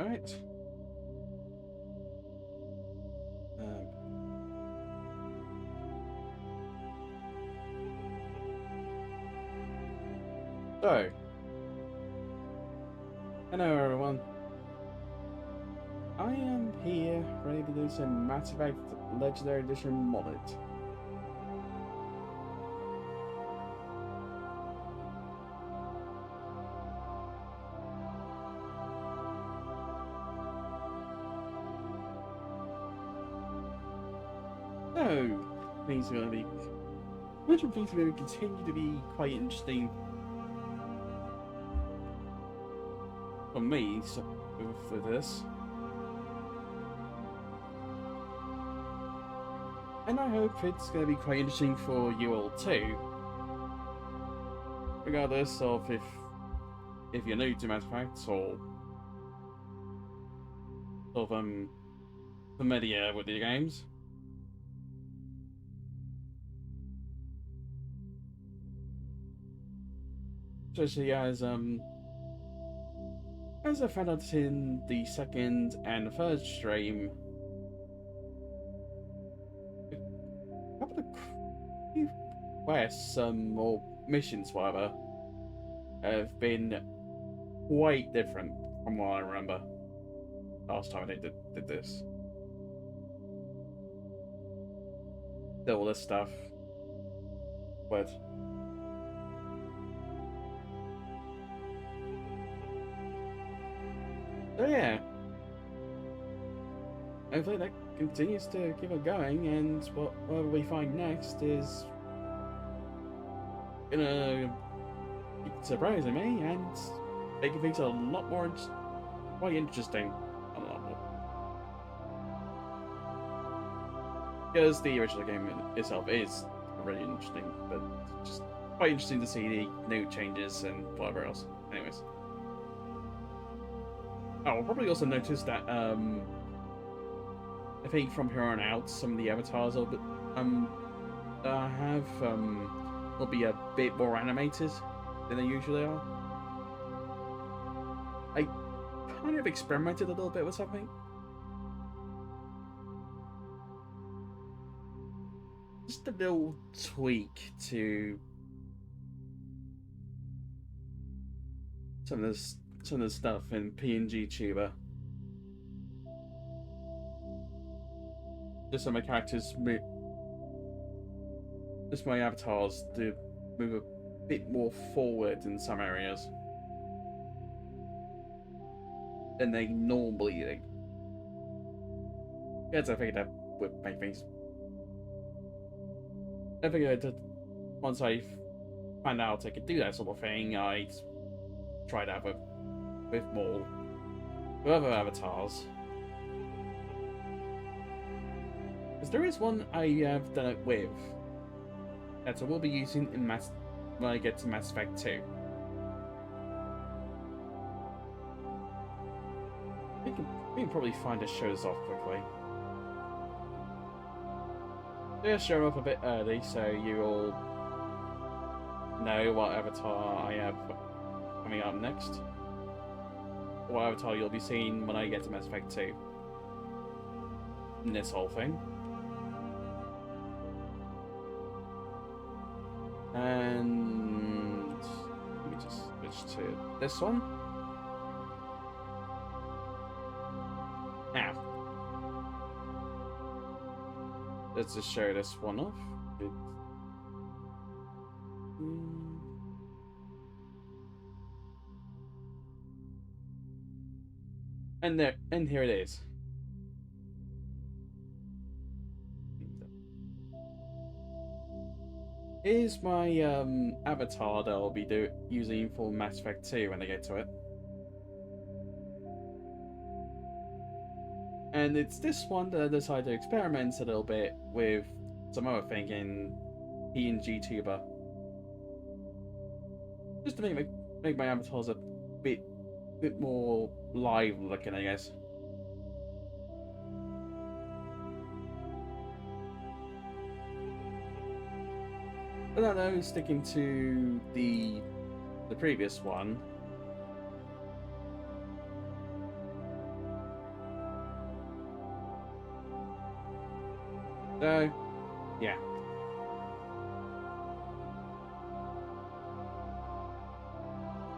Alright. So, hello everyone. I am here ready to do some Mass Effect Legendary Edition modded. So, things are going to be. Which of things are going to continue to be quite interesting for me for this. And I hope it's going to be quite interesting for you all too. Regardless of if you're new to Mass Effect or sort of familiar with the games. Especially as I found out in the second and third stream, a couple of quests, or missions, whatever, have been quite different from what I remember last time they did this. All this stuff, but so yeah, hopefully that continues to keep it going, and whatever we find next is gonna keep surprising me and making things a lot more quite interesting. A lot more. Because the original game itself is really interesting, but just quite interesting to see the new changes and whatever else. Anyways. Oh, I'll probably also notice that I think from here on out some of the avatars will be a bit more animated than they usually are. I kind of experimented a little bit with something. Just a little tweak to some of the stuff in PNG Tuber. Just some of my characters just my avatars to move a bit more forward in some areas than they normally do. Because I figured that would make things. I figured that once I found out I could do that sort of thing, I'd try that with other avatars. Because there is one I have done it with that I will be using in when I get to Mass Effect 2. We can probably find the shows off quickly. Just show up a bit early so you all know what avatar I have coming up next. What avatar you'll be seeing when I get to Mass Effect 2. In this whole thing. And let me just switch to this one. Now, let's just show this one off. And here it is. Here's my avatar that I'll be using for Mass Effect 2 when I get to it. And it's this one that I decided to experiment a little bit with some other thing in PNG Tuber. Just to make my avatars a bit more live looking, I guess. But I know, sticking to the previous one, So, yeah.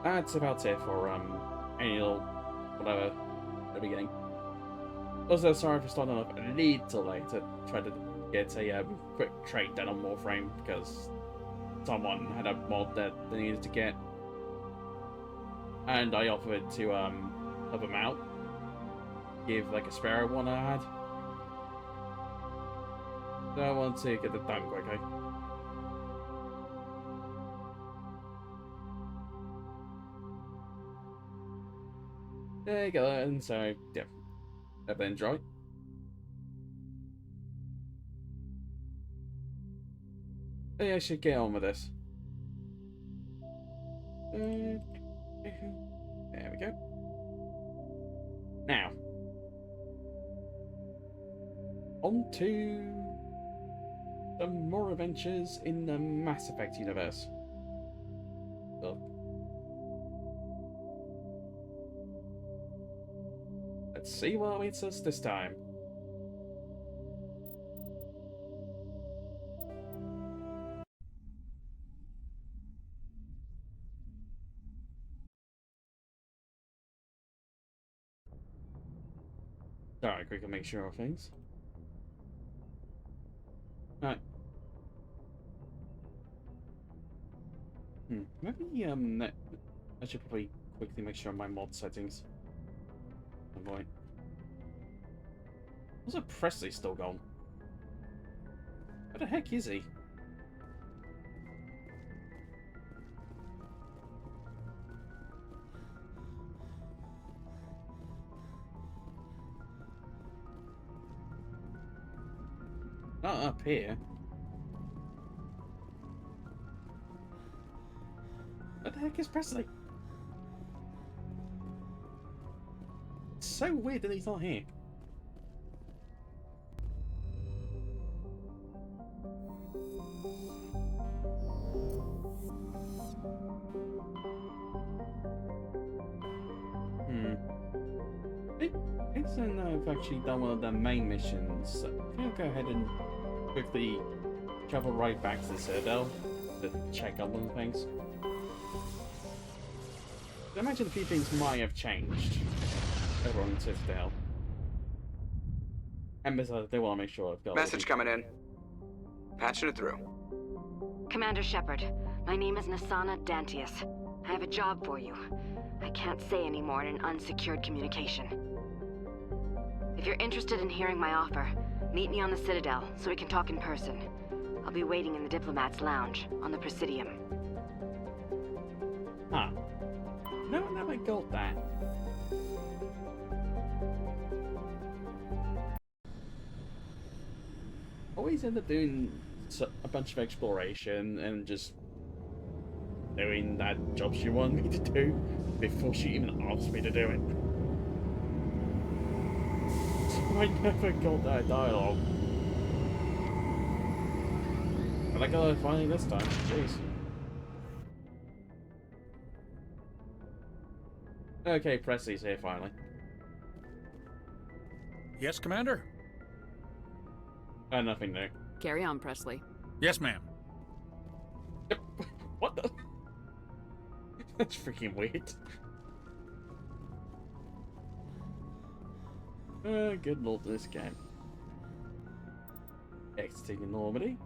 That's about it for any little whatever at the beginning. Also, sorry for starting off a little late to try to get a quick trade done on Warframe because someone had a mod that they needed to get, and I offered to help them out, give like a spare one I had. So I want to get it done quickly. There you go, and so yeah, hope they enjoy. Maybe I should get on with this. There we go. Now, on to some more adventures in the Mass Effect universe. So, let's see what awaits us this time. Alright, quickly make sure of things. Alright. Maybe I should probably quickly make sure of my mod settings. Oh boy. Also, Presley's still gone. Where the heck is he? Not up here. Where the heck is Presley? It's so weird that he's not here. I don't know if I've actually done one of the main missions. I think I'll go ahead and quickly travel right back to the Citadel to check up on things. I imagine a few things might have changed over on the Citadel. And besides, they want to make sure I've got... Message coming in. Patching it through. Commander Shepard, my name is Nasana Dantius. I have a job for you. I can't say any more in an unsecured communication. If you're interested in hearing my offer, meet me on the Citadel so we can talk in person. I'll be waiting in the Diplomat's Lounge on the Presidium. Huh. No one ever got that. Always end up doing a bunch of exploration and just doing that job she wanted me to do before she even asked me to do it. I never got that dialogue. But I got it finally this time. Jeez. Okay, Presley's here finally. Yes, Commander? Nothing new. Carry on, Presley. Yes, ma'am. What the? That's freaking weird. Good lord, this game. Exiting Normandy.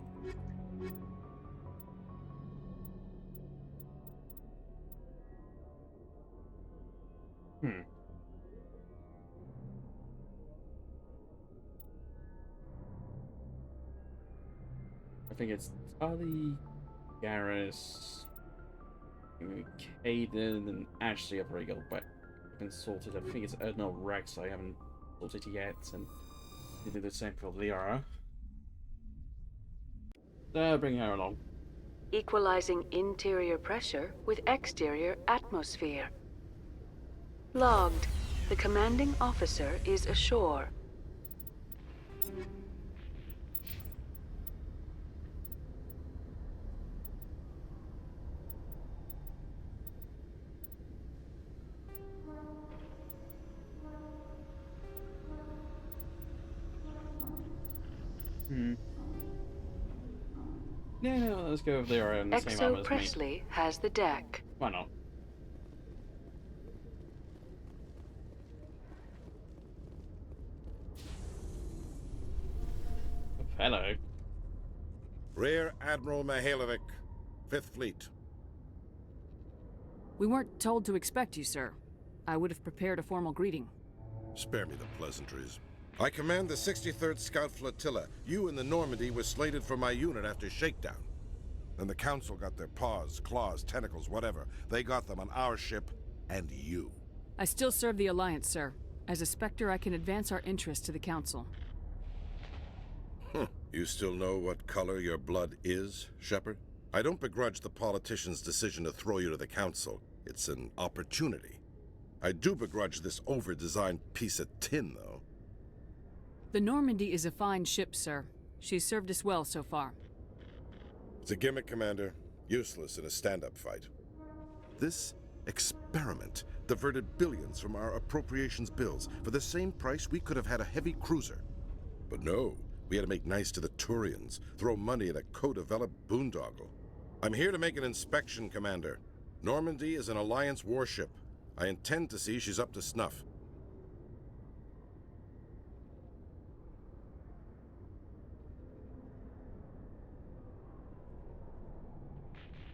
I think it's Tully, Garrus, Caden, and Ashley have already got back and sorted. I think it's Erdnell Rex I haven't sorted yet, and they did the same for Liara. Bring her along. Equalizing interior pressure with exterior atmosphere. Logged. The commanding officer is ashore. Yeah, no, let's go if they are in the same armor Exo as me. Presley has the deck. Why not? Hello. Rear Admiral Mihailovic, 5th Fleet. We weren't told to expect you, sir. I would have prepared a formal greeting. Spare me the pleasantries. I command the 63rd Scout Flotilla. You and the Normandy were slated for my unit after shakedown. Then the Council got their paws, claws, tentacles, whatever. They got them on our ship, and you. I still serve the Alliance, sir. As a Spectre, I can advance our interests to the Council. You still know what color your blood is, Shepard? I don't begrudge the politician's decision to throw you to the Council. It's an opportunity. I do begrudge this over-designed piece of tin, though. The Normandy is a fine ship, sir. She's served us well so far. It's a gimmick, Commander. Useless in a stand-up fight. This experiment diverted billions from our appropriations bills. For the same price, we could have had a heavy cruiser. But no, we had to make nice to the Turians, throw money at a co-developed boondoggle. I'm here to make an inspection, Commander. Normandy is an Alliance warship. I intend to see she's up to snuff.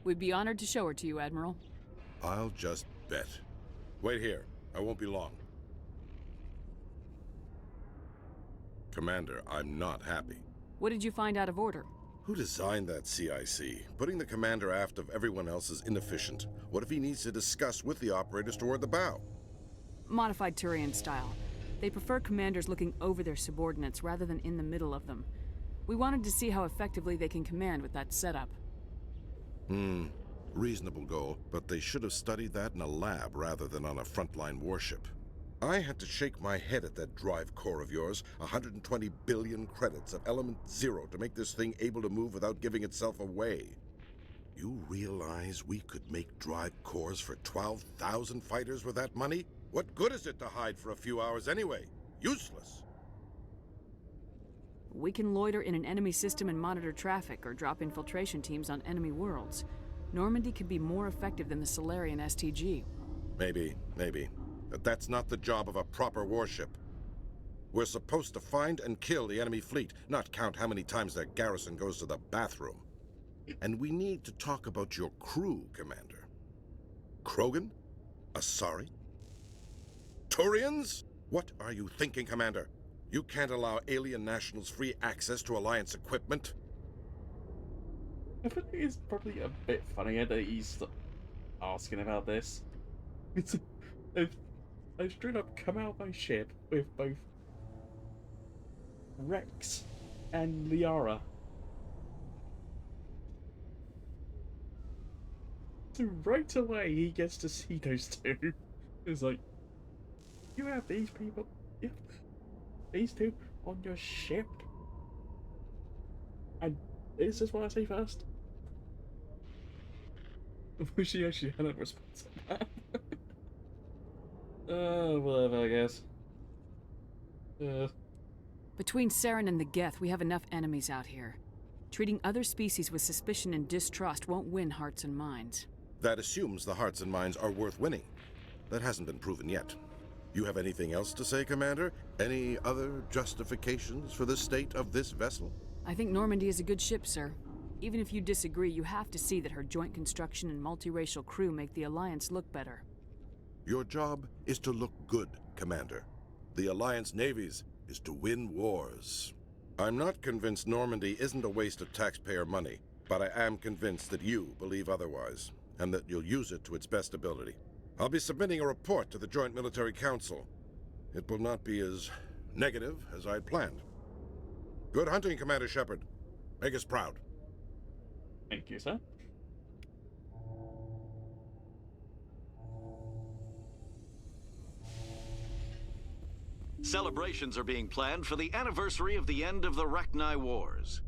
We'd be honored to show her to you, Admiral. I'll just bet. Wait here. I won't be long. Commander, I'm not happy. What did you find out of order? Who designed that CIC? Putting the commander aft of everyone else is inefficient. What if he needs to discuss with the operators toward the bow? Modified Turian style. They prefer commanders looking over their subordinates rather than in the middle of them. We wanted to see how effectively they can command with that setup. Reasonable goal, but they should have studied that in a lab rather than on a frontline warship. I had to shake my head at that drive core of yours. 120 billion credits of element 0 to make this thing able to move without giving itself away. You realize we could make drive cores for 12,000 fighters with that money? What good is it to hide for a few hours anyway? Useless. We can loiter in an enemy system and monitor traffic or drop infiltration teams on enemy worlds. Normandy could be more effective than the Solarian STG. Maybe. But that's not the job of a proper warship. We're supposed to find and kill the enemy fleet, not count how many times their garrison goes to the bathroom. And we need to talk about your crew, Commander. Krogan? Asari? Turians? What are you thinking, Commander? You can't allow alien nationals free access to Alliance equipment? I think it's probably a bit funnier that he's asking about this. I've straight up come out of my ship with both Rex and Liara. So right away he gets to see those two. It's like, you have these people, you have these two on your ship? And is this what I say first? I wish he actually had a response on that. Whatever, I guess. Between Saren and the Geth, we have enough enemies out here. Treating other species with suspicion and distrust won't win hearts and minds. That assumes the hearts and minds are worth winning. That hasn't been proven yet. You have anything else to say, Commander? Any other justifications for the state of this vessel? I think Normandy is a good ship, sir. Even if you disagree, you have to see that her joint construction and multiracial crew make the Alliance look better. Your job is to look good, Commander. The Alliance navies is to win wars. I'm not convinced Normandy isn't a waste of taxpayer money, but I am convinced that you believe otherwise, and that you'll use it to its best ability. I'll be submitting a report to the Joint Military Council. It will not be as negative as I'd planned. Good hunting, Commander Shepard. Make us proud. Thank you, sir. Celebrations are being planned for the anniversary of the end of the Rachni Wars.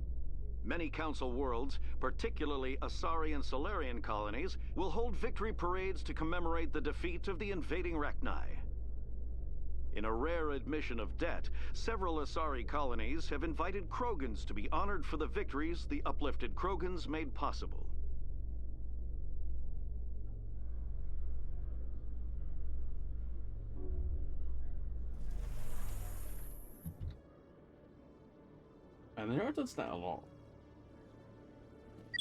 Many Council worlds, particularly Asari and Solarian colonies, will hold victory parades to commemorate the defeat of the invading Rachni. In a rare admission of debt, several Asari colonies have invited Krogans to be honored for the victories the uplifted Krogans made possible. And the does that a lot.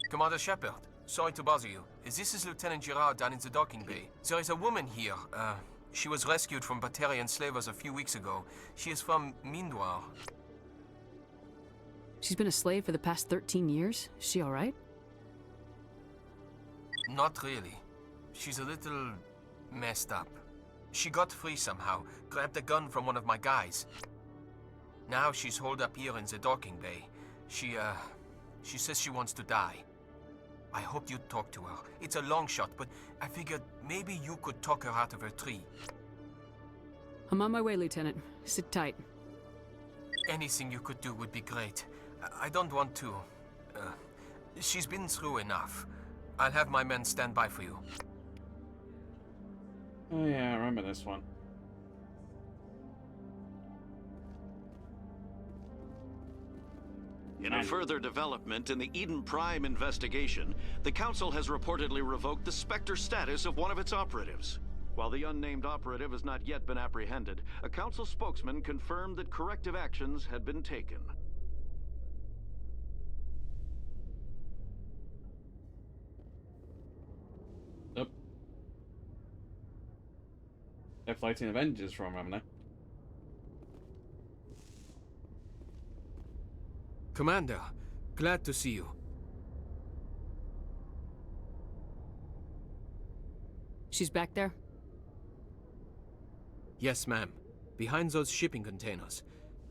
Commander Shepard, sorry to bother you. This is Lieutenant Gerard down in the docking bay. There is a woman here. She was rescued from Batarian slavers a few weeks ago. She is from Mindoir. She's been a slave for the past 13 years? Is she alright? Not really. She's a little messed up. She got free somehow, grabbed a gun from one of my guys. Now she's holed up here in the docking bay. She says she wants to die. I hoped you'd talk to her. It's a long shot, but I figured maybe you could talk her out of her tree. I'm on my way, Lieutenant. Sit tight. Anything you could do would be great. I don't want to... she's been through enough. I'll have my men stand by for you. Oh yeah, I remember this one. In a further development in the Eden Prime investigation, the Council has reportedly revoked the Spectre status of one of its operatives. While the unnamed operative has not yet been apprehended, a Council spokesman confirmed that corrective actions had been taken. Yep. They're fighting Avengers from, haven't they? Commander, glad to see you. She's back there? Yes, ma'am. Behind those shipping containers.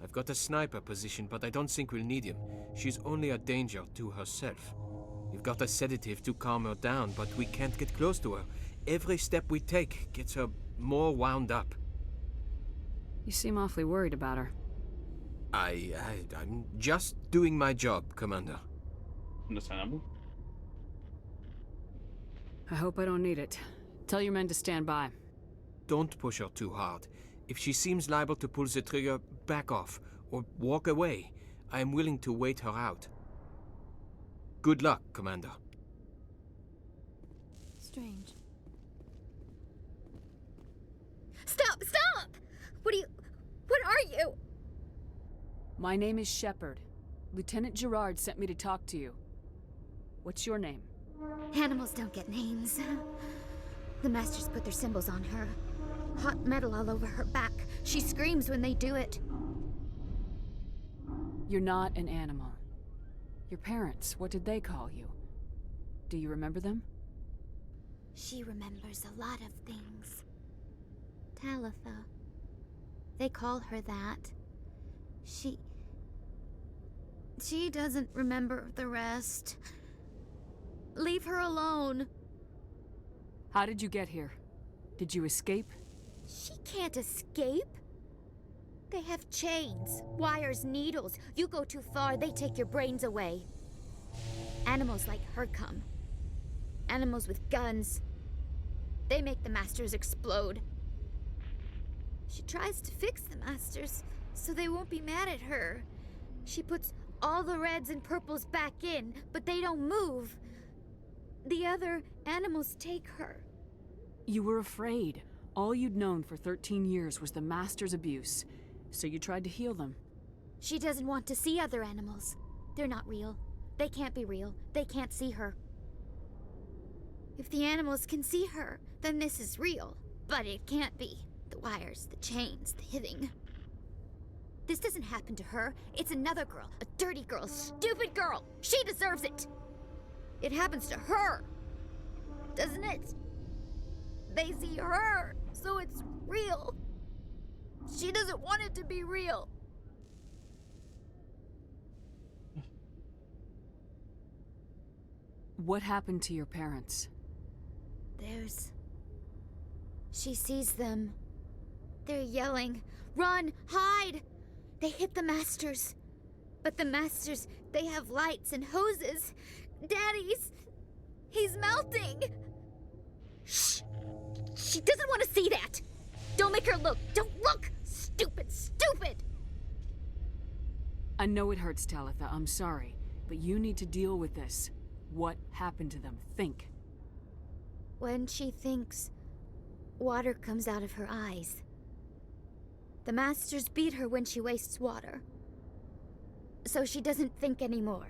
I've got a sniper position, but I don't think we'll need him. She's only a danger to herself. We've got a sedative to calm her down, but we can't get close to her. Every step we take gets her more wound up. You seem awfully worried about her. I'm just doing my job, Commander. Understandable. I hope I don't need it. Tell your men to stand by. Don't push her too hard. If she seems liable to pull the trigger, back off, or walk away. I am willing to wait her out. Good luck, Commander. Strange. Stop! Stop! What are you? My name is Shepard. Lieutenant Gerard sent me to talk to you. What's your name? Animals don't get names. The Masters put their symbols on her. Hot metal all over her back. She screams when they do it. You're not an animal. Your parents, what did they call you? Do you remember them? She remembers a lot of things. Talitha. They call her that. She doesn't remember the rest. Leave her alone. How did you get here? Did you escape? She can't escape. They have chains, wires, needles. You go too far, they take your brains away. Animals like her come. Animals with guns. They make the Masters explode. She tries to fix the Masters so they won't be mad at her. She puts all the reds and purples back in, but they don't move. The other animals take her. You were afraid. All you'd known for 13 years was the Master's abuse. So you tried to heal them. She doesn't want to see other animals. They're not real. They can't be real. They can't see her. If the animals can see her, then this is real. But it can't be. The wires, the chains, the hitting. This doesn't happen to her. It's another girl. A dirty girl. Stupid girl. She deserves it. It happens to her. Doesn't it? They see her, so it's real. She doesn't want it to be real. What happened to your parents? She sees them. They're yelling, "Run! Hide!" They hit the Masters. But the Masters, they have lights and hoses. He's melting! Shh! She doesn't want to see that! Don't make her look! Don't look! Stupid, stupid! I know it hurts, Talitha. I'm sorry. But you need to deal with this. What happened to them? Think. When she thinks, water comes out of her eyes. The Masters beat her when she wastes water. So she doesn't think anymore.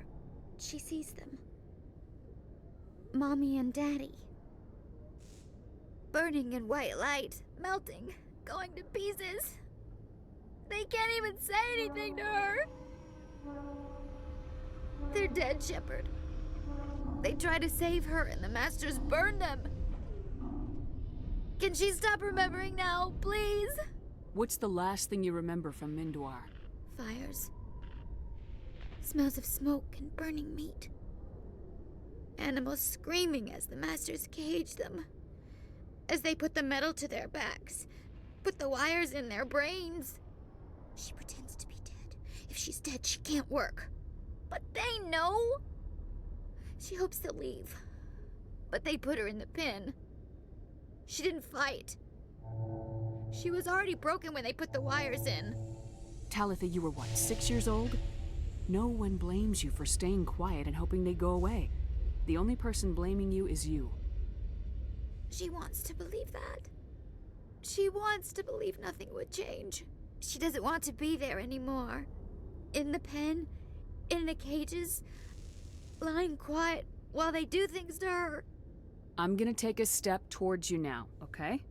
She sees them. Mommy and Daddy. Burning in white light, melting, going to pieces. They can't even say anything to her. They're dead, Shepard. They try to save her and the Masters burn them. Can she stop remembering now, please? What's the last thing you remember from Mindwar? Fires. Smells of smoke and burning meat. Animals screaming as the Masters cage them. As they put the metal to their backs. Put the wires in their brains. She pretends to be dead. If she's dead, she can't work. But they know. She hopes they'll leave. But they put her in the pen. She didn't fight. She was already broken when they put the wires in. Talitha, you were what, 6 years old? No one blames you for staying quiet and hoping they go away. The only person blaming you is you. She wants to believe that. She wants to believe nothing would change. She doesn't want to be there anymore. In the pen, in the cages, lying quiet while they do things to her. I'm gonna take a step towards you now, okay?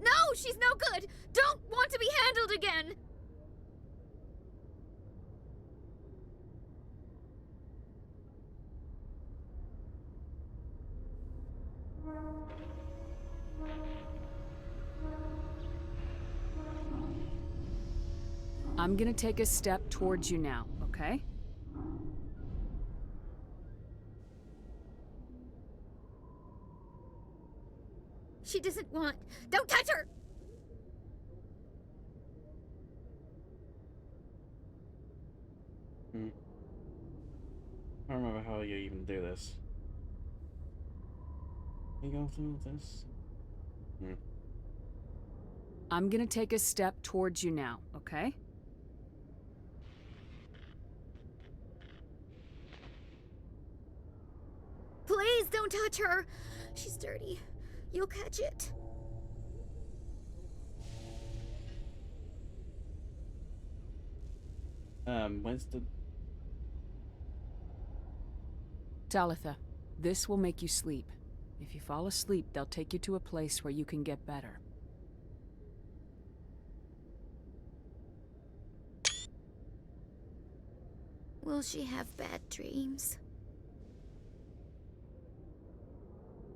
No, she's no good! Don't want to be handled again! I'm gonna take a step towards you now, okay? She doesn't want... Don't touch her! I don't remember how you even do this. You go through this? I'm gonna take a step towards you now, okay? Please don't touch her! She's dirty. You'll catch it. When's the... Talitha, this will make you sleep. If you fall asleep, they'll take you to a place where you can get better. Will she have bad dreams?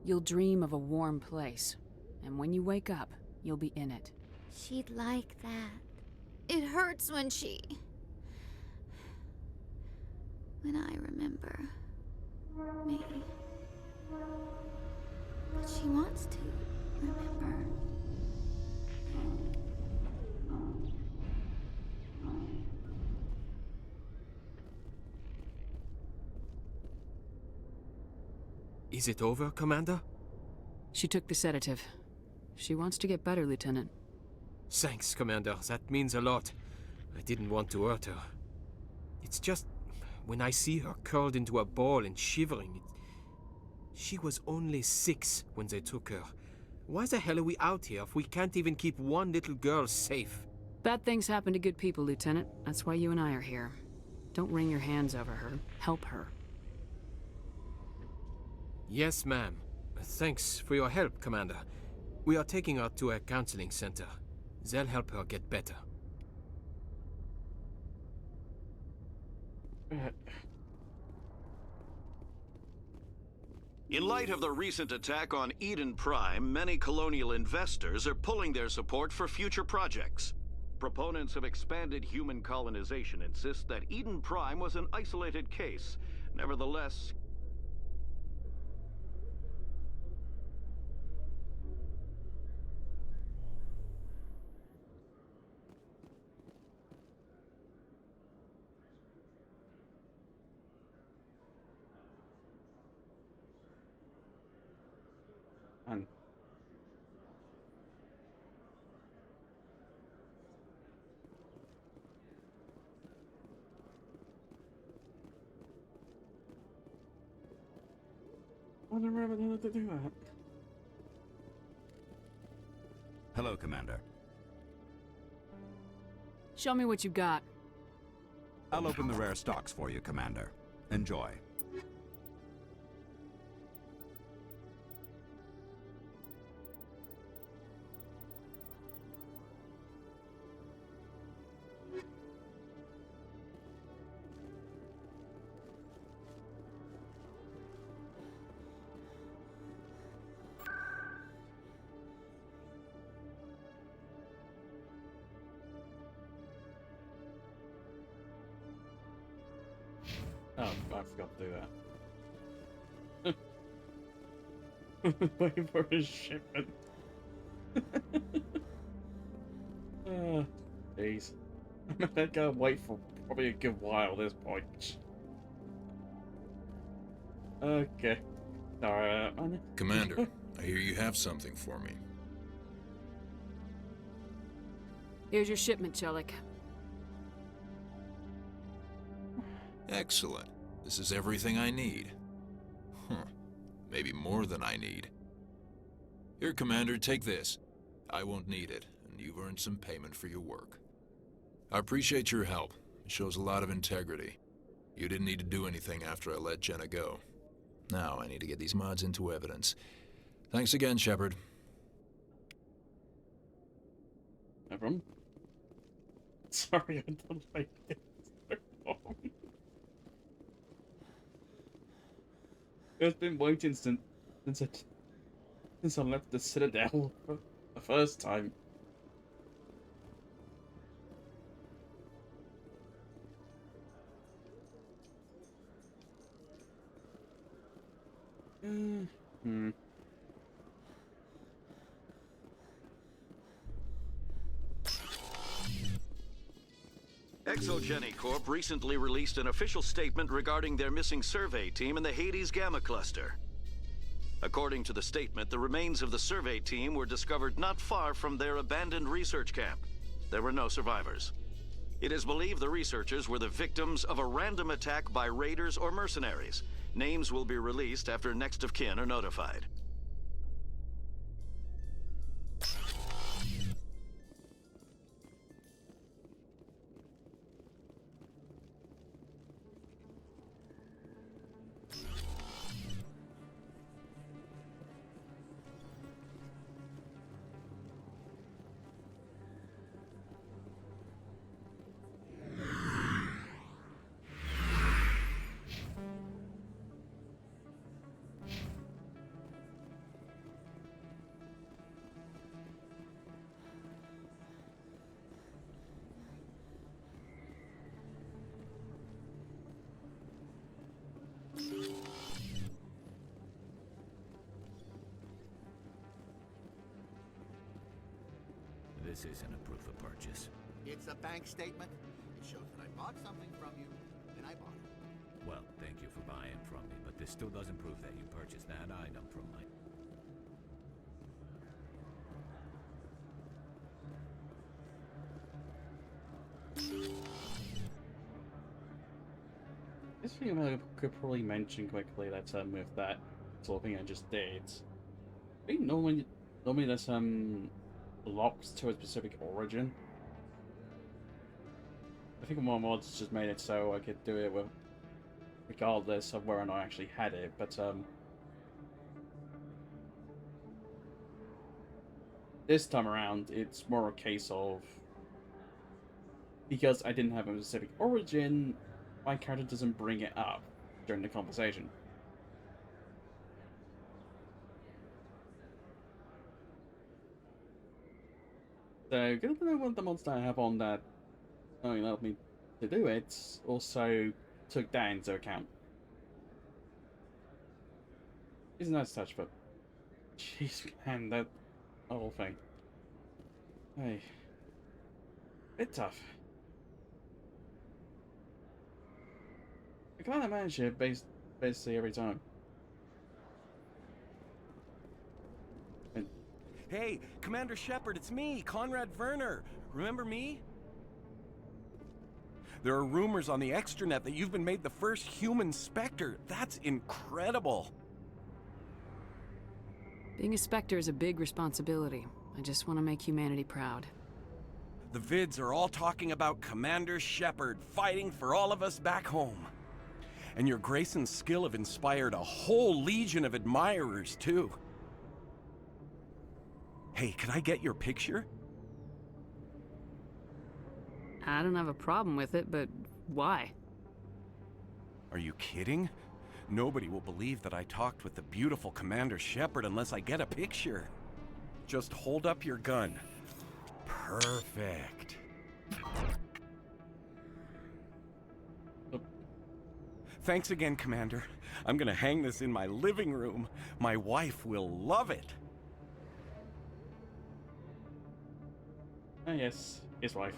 You'll dream of a warm place, and when you wake up, you'll be in it. She'd like that. It hurts when she... When I remember... me. But she wants to remember. Is it over, Commander? She took the sedative. She wants to get better, Lieutenant. Thanks, Commander. That means a lot. I didn't want to hurt her. It's just... when I see her curled into a ball and shivering... She was only 6 when they took her. Why the hell are we out here if we can't even keep one little girl safe? Bad things happen to good people, Lieutenant. That's why you and I are here. Don't wring your hands over her. Help her. Yes, ma'am. Thanks for your help, Commander. We are taking her to a counseling center. They'll help her get better. In light of the recent attack on Eden Prime, many colonial investors are pulling their support for future projects. Proponents of expanded human colonization insist that Eden Prime was an isolated case. Nevertheless, I don't remember how to do that. Hello, Commander. Show me what you got. I'll open the rare stocks for you, Commander. Enjoy. Oh, I forgot to do that. Wait for his shipment. Jeez. I gotta wait for probably a good while at this point. Okay. Alright, Commander, I hear you have something for me. Here's your shipment, Chelik. Excellent. This is everything I need. Maybe more than I need. Here, Commander, take this. I won't need it, and you've earned some payment for your work. I appreciate your help. It shows a lot of integrity. You didn't need to do anything after I let Jenna go. Now I need to get these mods into evidence. Thanks again, Shepard. No problem. Sorry, I don't like it. It's been waiting since I left the Citadel for the first time. Exogeny Corp recently released an official statement regarding their missing survey team in the Hades Gamma Cluster. According to the statement, the remains of the survey team were discovered not far from their abandoned research camp. There were no survivors. It is believed the researchers were the victims of a random attack by raiders or mercenaries. Names will be released after next of kin are notified. This isn't a proof of purchase. It's a bank statement. It shows that I bought something from you, and I bought it. Well, thank you for buying from me, but this still doesn't prove that you purchased that item from my... This thing I could probably mention quickly that with that sort of thing I just did. I think normally there's locks to a specific origin. I think one mod's just made it so I could do it with regardless of where or not I actually had it, but this time around it's more a case of because I didn't have a specific origin, my character doesn't bring it up during the conversation. So, good to know what the monster I have on that only allowed me to do it, also took that into account. It's a nice touch, but jeez, man, that whole thing. Hey, bit tough. I kind of manage it basically every time. Hey, Commander Shepard, it's me, Conrad Werner. Remember me? There are rumors on the extranet that you've been made the first human Spectre. That's incredible. Being a Spectre is a big responsibility. I just want to make humanity proud. The vids are all talking about Commander Shepard fighting for all of us back home. And your grace and skill have inspired a whole legion of admirers, too. Hey, can I get your picture? I don't have a problem with it, but why? Are you kidding? Nobody will believe that I talked with the beautiful Commander Shepard unless I get a picture. Just hold up your gun. Perfect. Thanks again, Commander. I'm gonna hang this in my living room. My wife will love it. Ah, yes, his wife.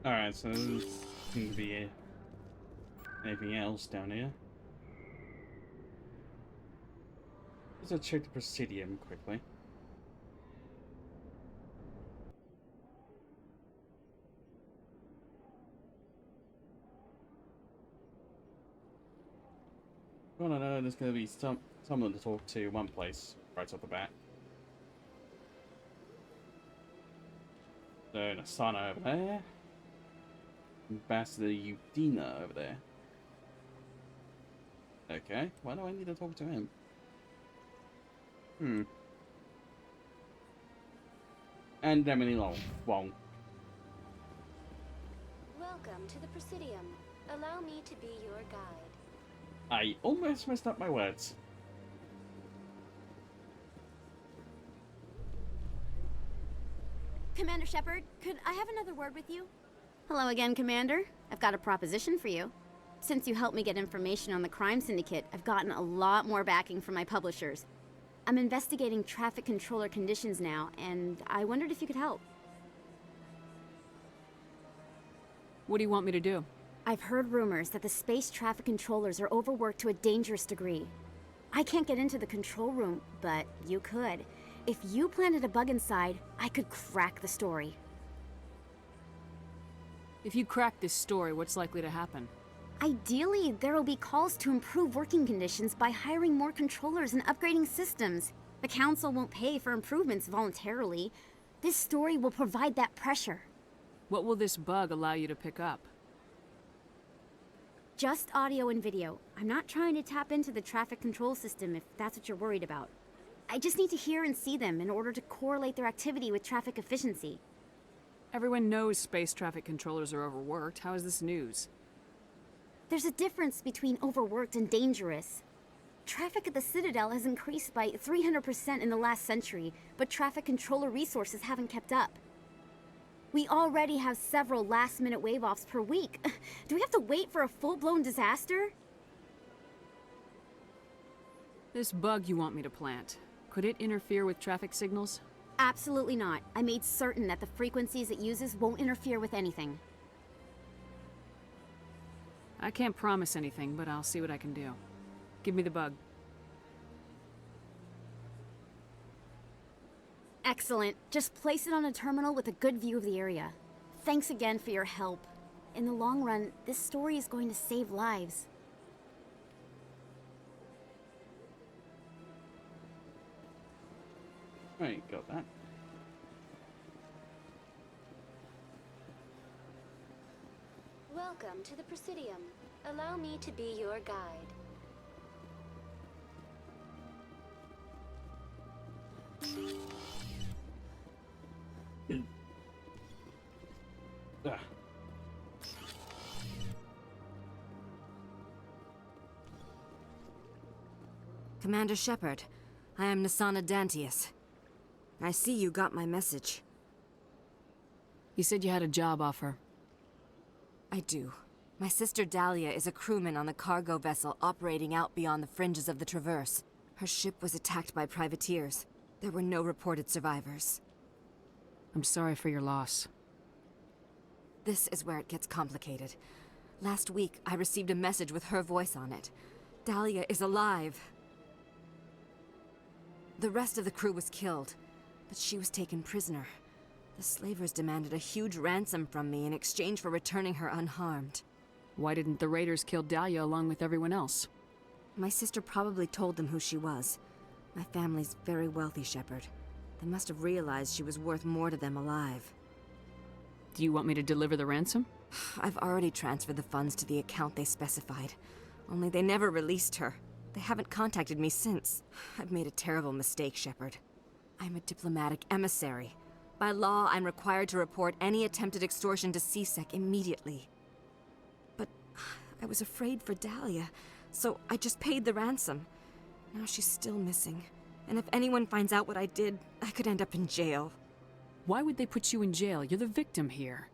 Alright, so there doesn't seem to be anything else down here. Let's check the Presidium quickly. Well, I know there's going to be someone to talk to one place right off the bat. So, Nasana over there. Ambassador Udina over there. Okay, why do I need to talk to him? And Emily Wong. Welcome to the Presidium. Allow me to be your guide. I almost messed up my words. Commander Shepard, could I have another word with you? Hello again, Commander. I've got a proposition for you. Since you helped me get information on the crime syndicate, I've gotten a lot more backing from my publishers. I'm investigating traffic controller conditions now, and I wondered if you could help. What do you want me to do? I've heard rumors that the space traffic controllers are overworked to a dangerous degree. I can't get into the control room, but you could. If you planted a bug inside, I could crack the story. If you crack this story, what's likely to happen? Ideally, there will be calls to improve working conditions by hiring more controllers and upgrading systems. The Council won't pay for improvements voluntarily. This story will provide that pressure. What will this bug allow you to pick up? Just audio and video. I'm not trying to tap into the traffic control system if that's what you're worried about. I just need to hear and see them in order to correlate their activity with traffic efficiency. Everyone knows space traffic controllers are overworked. How is this news? There's a difference between overworked and dangerous. Traffic at the Citadel has increased by 300% in the last century, but traffic controller resources haven't kept up. We already have several last-minute wave-offs per week. Do we have to wait for a full-blown disaster? This bug you want me to plant, could it interfere with traffic signals? Absolutely not. I made certain that the frequencies it uses won't interfere with anything. I can't promise anything, but I'll see what I can do. Give me the bug. Excellent. Just place it on a terminal with a good view of the area. Thanks again for your help. In the long run, this story is going to save lives. Right, got that. Welcome to the Presidium. Allow me to be your guide. Commander Shepard, I am Nasana Dantius. I see you got my message. You said you had a job offer. I do. My sister Dahlia is a crewman on a cargo vessel operating out beyond the fringes of the Traverse. Her ship was attacked by privateers. There were no reported survivors. I'm sorry for your loss. This is where it gets complicated. Last week, I received a message with her voice on it. Dahlia is alive. The rest of the crew was killed, but she was taken prisoner. The slavers demanded a huge ransom from me in exchange for returning her unharmed. Why didn't the raiders kill Dahlia along with everyone else? My sister probably told them who she was. My family's very wealthy, Shepard. They must have realized she was worth more to them alive. Do you want me to deliver the ransom? I've already transferred the funds to the account they specified. Only they never released her. They haven't contacted me since. I've made a terrible mistake, Shepard. I'm a diplomatic emissary. By law, I'm required to report any attempted extortion to CSEC immediately. But I was afraid for Dahlia, so I just paid the ransom. Now she's still missing. And if anyone finds out what I did, I could end up in jail. Why would they put you in jail? You're the victim here.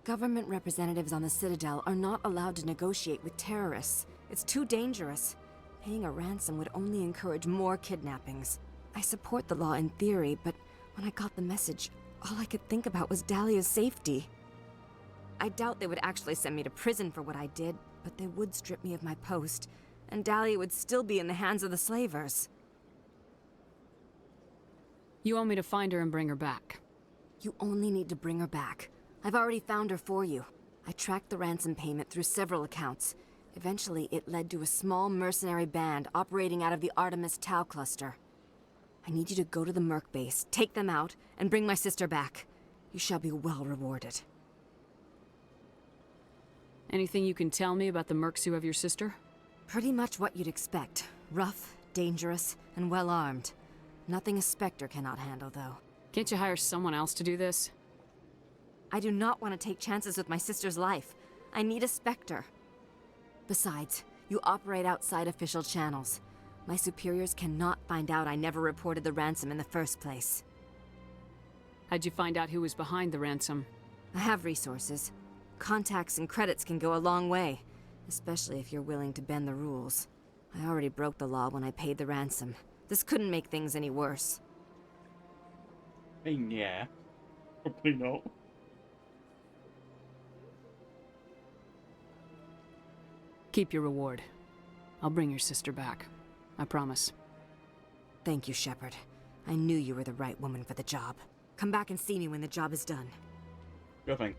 Government representatives on the Citadel are not allowed to negotiate with terrorists. It's too dangerous. Paying a ransom would only encourage more kidnappings. I support the law in theory, but when I got the message, all I could think about was Dahlia's safety. I doubt they would actually send me to prison for what I did, but they would strip me of my post, and Dahlia would still be in the hands of the slavers. You want me to find her and bring her back? You only need to bring her back. I've already found her for you. I tracked the ransom payment through several accounts. Eventually, it led to a small mercenary band operating out of the Artemis Tau cluster. I need you to go to the Merc base, take them out, and bring my sister back. You shall be well rewarded. Anything you can tell me about the mercs who have your sister? Pretty much what you'd expect. Rough, dangerous, and well-armed. Nothing a Spectre cannot handle, though. Can't you hire someone else to do this? I do not want to take chances with my sister's life. I need a Spectre. Besides, you operate outside official channels. My superiors cannot find out I never reported the ransom in the first place. How'd you find out who was behind the ransom? I have resources. Contacts and credits can go a long way, especially if you're willing to bend the rules. I already broke the law when I paid the ransom. This couldn't make things any worse. I mean, yeah. Probably not. Keep your reward. I'll bring your sister back. I promise. Thank you, Shepard. I knew you were the right woman for the job. Come back and see me when the job is done. Sure thing.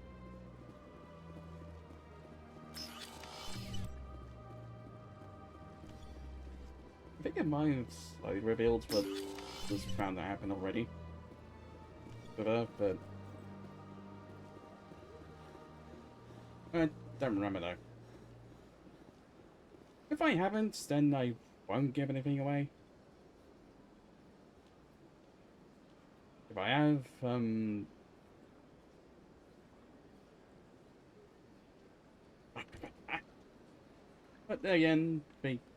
I think it might have slightly revealed what was found to happen already. But I don't remember though. If I haven't, then I won't give anything away. If I have, but then again,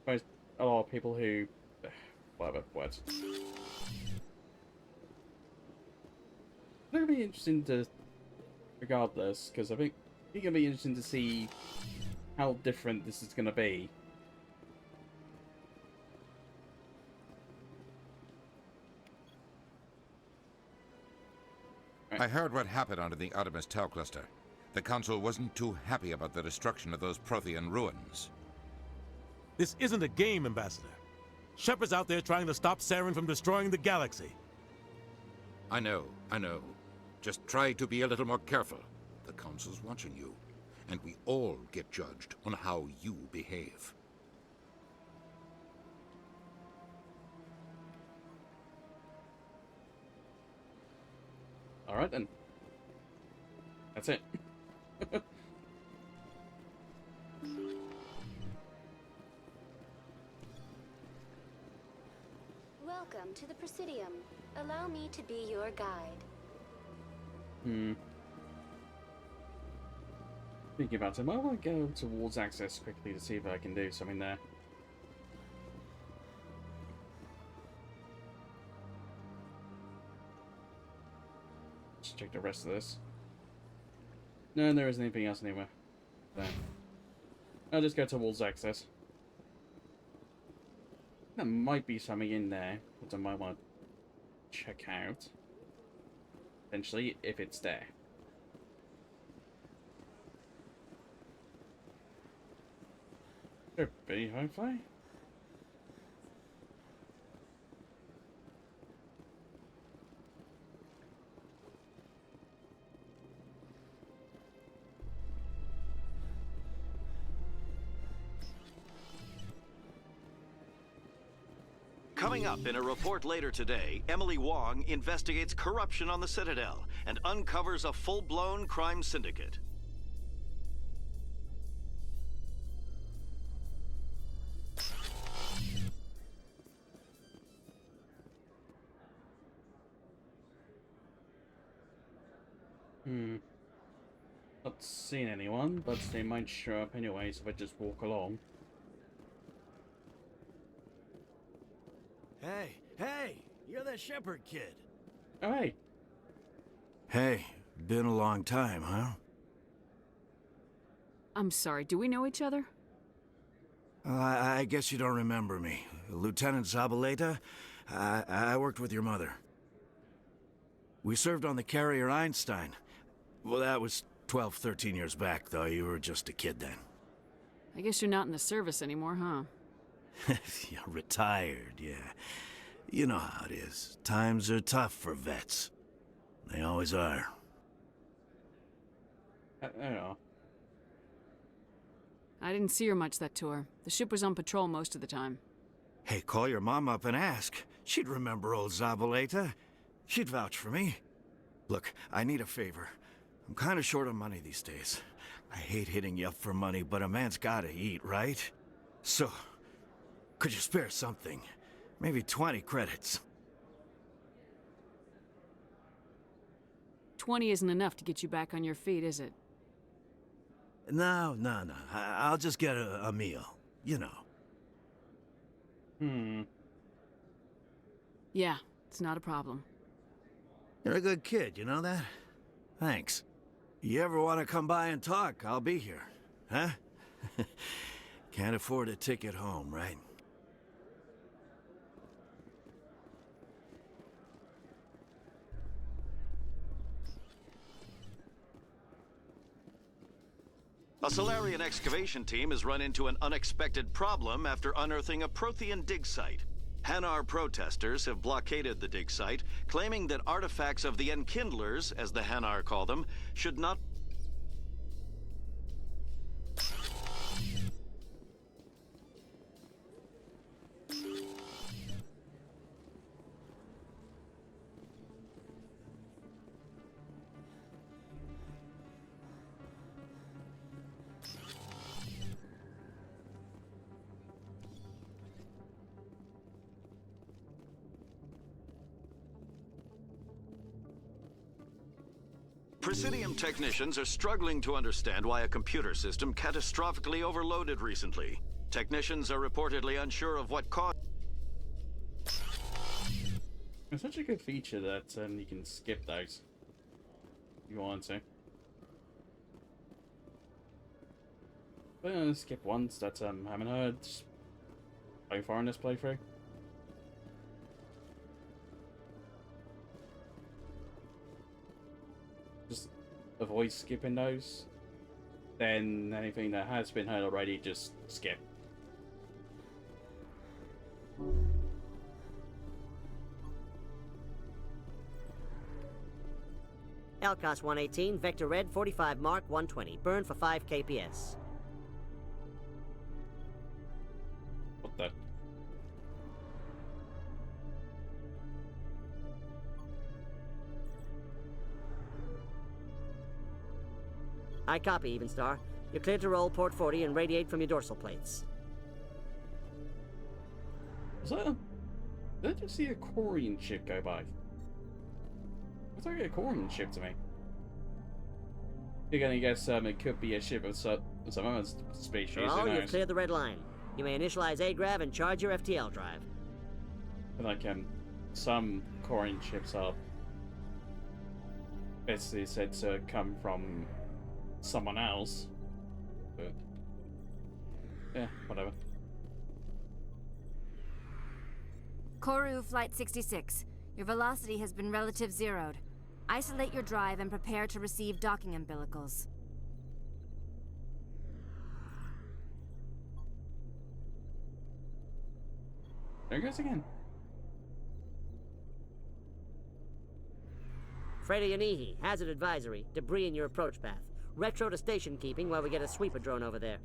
most a lot of people who, whatever words. It'll be interesting to, regardless, because I think it's gonna be interesting to see how different this is gonna be. I heard what happened under the Artemis Tau cluster. The Council wasn't too happy about the destruction of those Prothean ruins. This isn't a game, Ambassador. Shepard's out there trying to stop Saren from destroying the galaxy. I know. Just try to be a little more careful. The Council's watching you, and we all get judged on how you behave. Alright then. That's it. Welcome to the Presidium. Allow me to be your guide. Thinking about it, I want to go towards access quickly to see if I can do something there. Just check the rest of this. No, there isn't anything else anywhere. There. I'll just go towards access. There might be something in there that I might want to check out. Essentially, if it's there. Could be, hopefully. Coming up in a report later today, Emily Wong investigates corruption on the Citadel and uncovers a full-blown crime syndicate. Not seen anyone, but they might show up anyways if I just walk along. Hey, you're that Shepherd kid. Oh, hey. Hey, been a long time, huh? I'm sorry, do we know each other? I guess you don't remember me. Lieutenant Zabaleta? I worked with your mother. We served on the carrier Einstein. Well, that was 12, 13 years back, though. You were just a kid then. I guess you're not in the service anymore, huh? Yeah, retired, yeah. You know how it is. Times are tough for vets. They always are. I don't know. I didn't see her much that tour. The ship was on patrol most of the time. Hey, call your mom up and ask. She'd remember old Zabaleta. She'd vouch for me. Look, I need a favor. I'm kind of short on money these days. I hate hitting you up for money, but a man's gotta eat, right? So, could you spare something? Maybe 20 credits. 20 isn't enough to get you back on your feet, is it? No. I'll just get a meal. You know. Yeah, it's not a problem. You're a good kid, you know that? Thanks. You ever want to come by and talk, I'll be here. Huh? Can't afford a ticket home, right? A Solarian excavation team has run into an unexpected problem after unearthing a Prothean dig site. Hanar protesters have blockaded the dig site, claiming that artifacts of the Enkindlers, as the Hanar call them, should not... Presidium technicians are struggling to understand why a computer system catastrophically overloaded recently. Technicians are reportedly unsure of what caused... It's such a good feature that you can skip those if you want to. But skip ones that haven't heard so far in this playthrough. Just avoid skipping those. Then anything that has been heard already, just skip. Elcos 118, Vector Red 45 Mark 120. Burn for 5 KPS. What the? I copy, Evenstar. You're cleared to roll port 40 and radiate from your dorsal plates. Was that did I just see a Quarian ship go by? Looks like a Quarian ship to me. You're gonna guess it could be a ship of some other species. Oh, you've cleared the red line. You may initialize AGRAV and charge your FTL drive. But like some Quarian ships are basically said to come from someone else. But yeah, whatever. Koru Flight 66. Your velocity has been relative zeroed. Isolate your drive and prepare to receive docking umbilicals. There it goes again. Freighter Yanihi, hazard advisory, debris in your approach path. Retro to station keeping while we get a sweeper drone over there.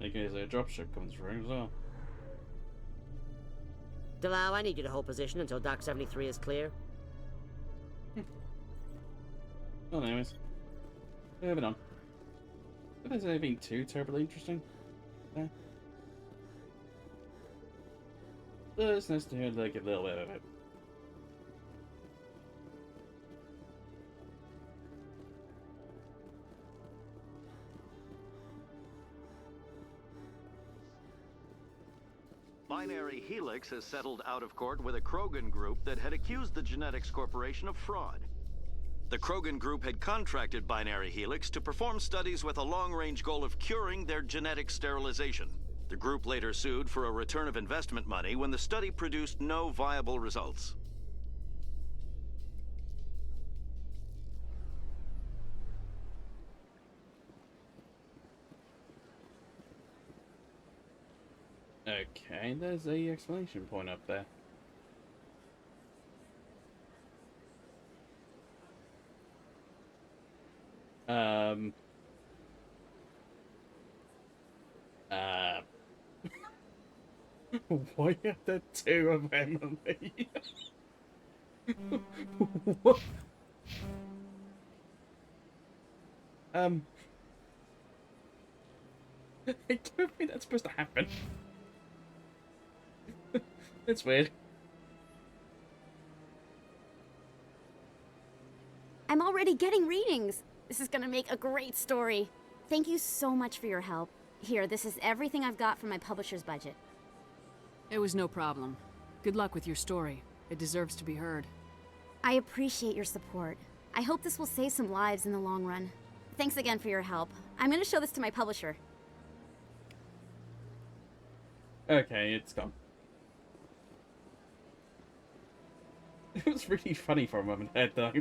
In case a dropship comes through as well. Delau, I need you to hold position until Dock 73 is clear. Well, anyways. Moving on. If there's anything too terribly interesting there. It's nice to hear like a little bit of it. Binary Helix has settled out of court with a Krogan group that had accused the Genetics Corporation of fraud. The Krogan group had contracted Binary Helix to perform studies with a long-range goal of curing their genetic sterilization. The group later sued for a return of investment money when the study produced no viable results. Okay, there's a exclamation point up there. Why are there two of Emily? What? I don't think that's supposed to happen. It's weird. I'm already getting readings. This is gonna make a great story. Thank you so much for your help. Here, this is everything I've got from my publisher's budget. It was no problem. Good luck with your story. It deserves to be heard. I appreciate your support. I hope this will save some lives in the long run. Thanks again for your help. I'm gonna show this to my publisher. Okay, it's gone. It was really funny for a moment there, though.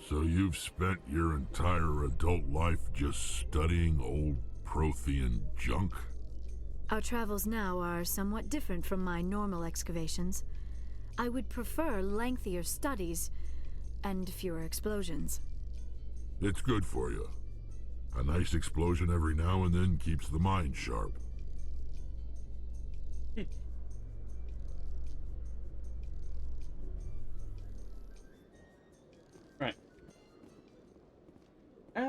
So you've spent your entire adult life just studying old Prothean junk? Our travels now are somewhat different from my normal excavations. I would prefer lengthier studies and fewer explosions. It's good for you. A nice explosion every now and then keeps the mind sharp. Right.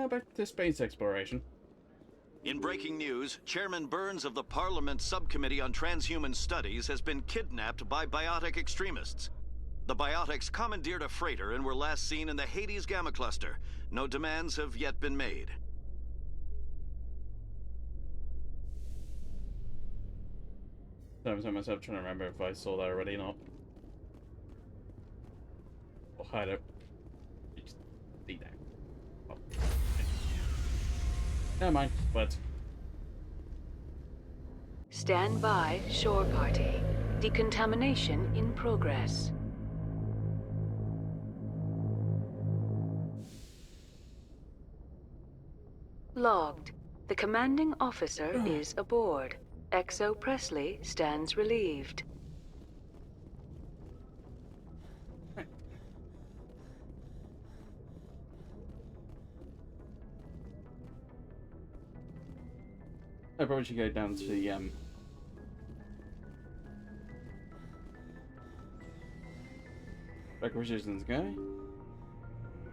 Back to space exploration. In breaking news, Chairman Burns of the Parliament Subcommittee on Transhuman Studies has been kidnapped by biotic extremists. The biotics commandeered a freighter and were last seen in the Hades Gamma Cluster. No demands have yet been made. Sometimes I myself trying to remember if I saw that already or not. Or hide it. You just see that. Oh. Never mind, but. Stand by, shore party. Decontamination in progress. Logged. The commanding officer is aboard. XO Presley stands relieved. I probably should go down to the requisitions guy.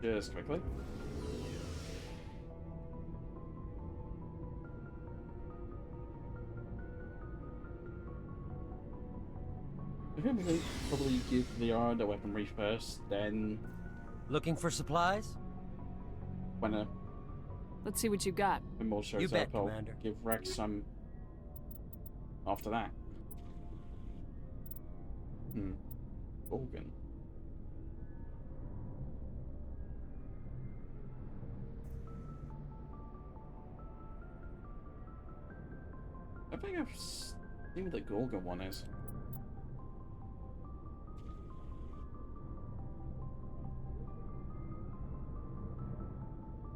Just quickly. I think we can probably give the weaponry first, then. Looking for supplies? When Let's see what you got. when more shows You bet, up, I'll Commander. give Rex some after that. Organ. I think I've seen what the Gorgon one is.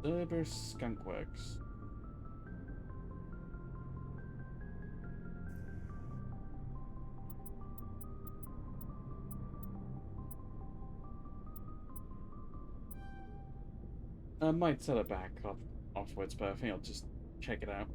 Cerber Skunkworks. I might set it back afterwards, but I think I'll just check it out.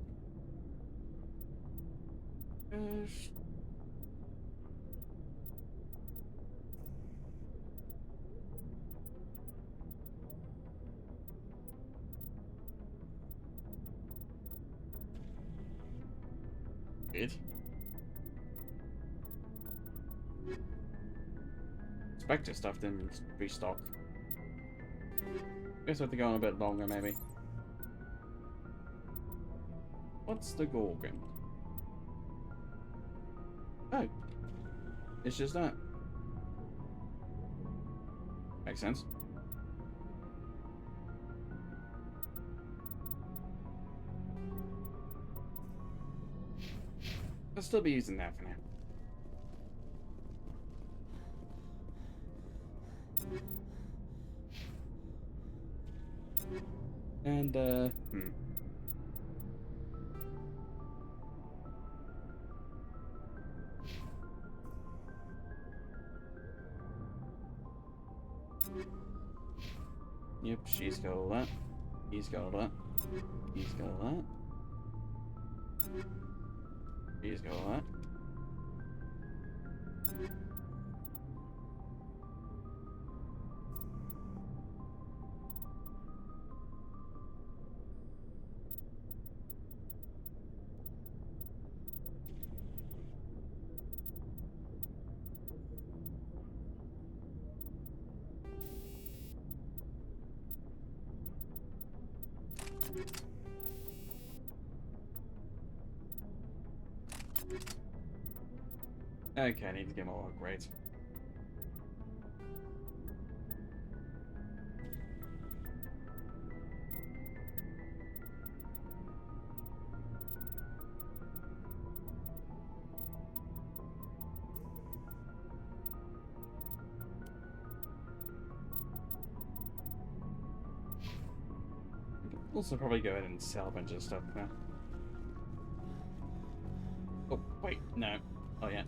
Weird. Spectre stuff didn't restock. Guess I have to go on a bit longer, maybe. What's the Gorgon? Oh. It's just that. Makes sense. I'll still be using that for now. And, Yep, she's got all that. He's got all that. He's got all that. He's got all that. Okay, I need to get more upgrades. Also probably go ahead and sell a bunch of stuff now. Oh, wait, no. Oh, yeah.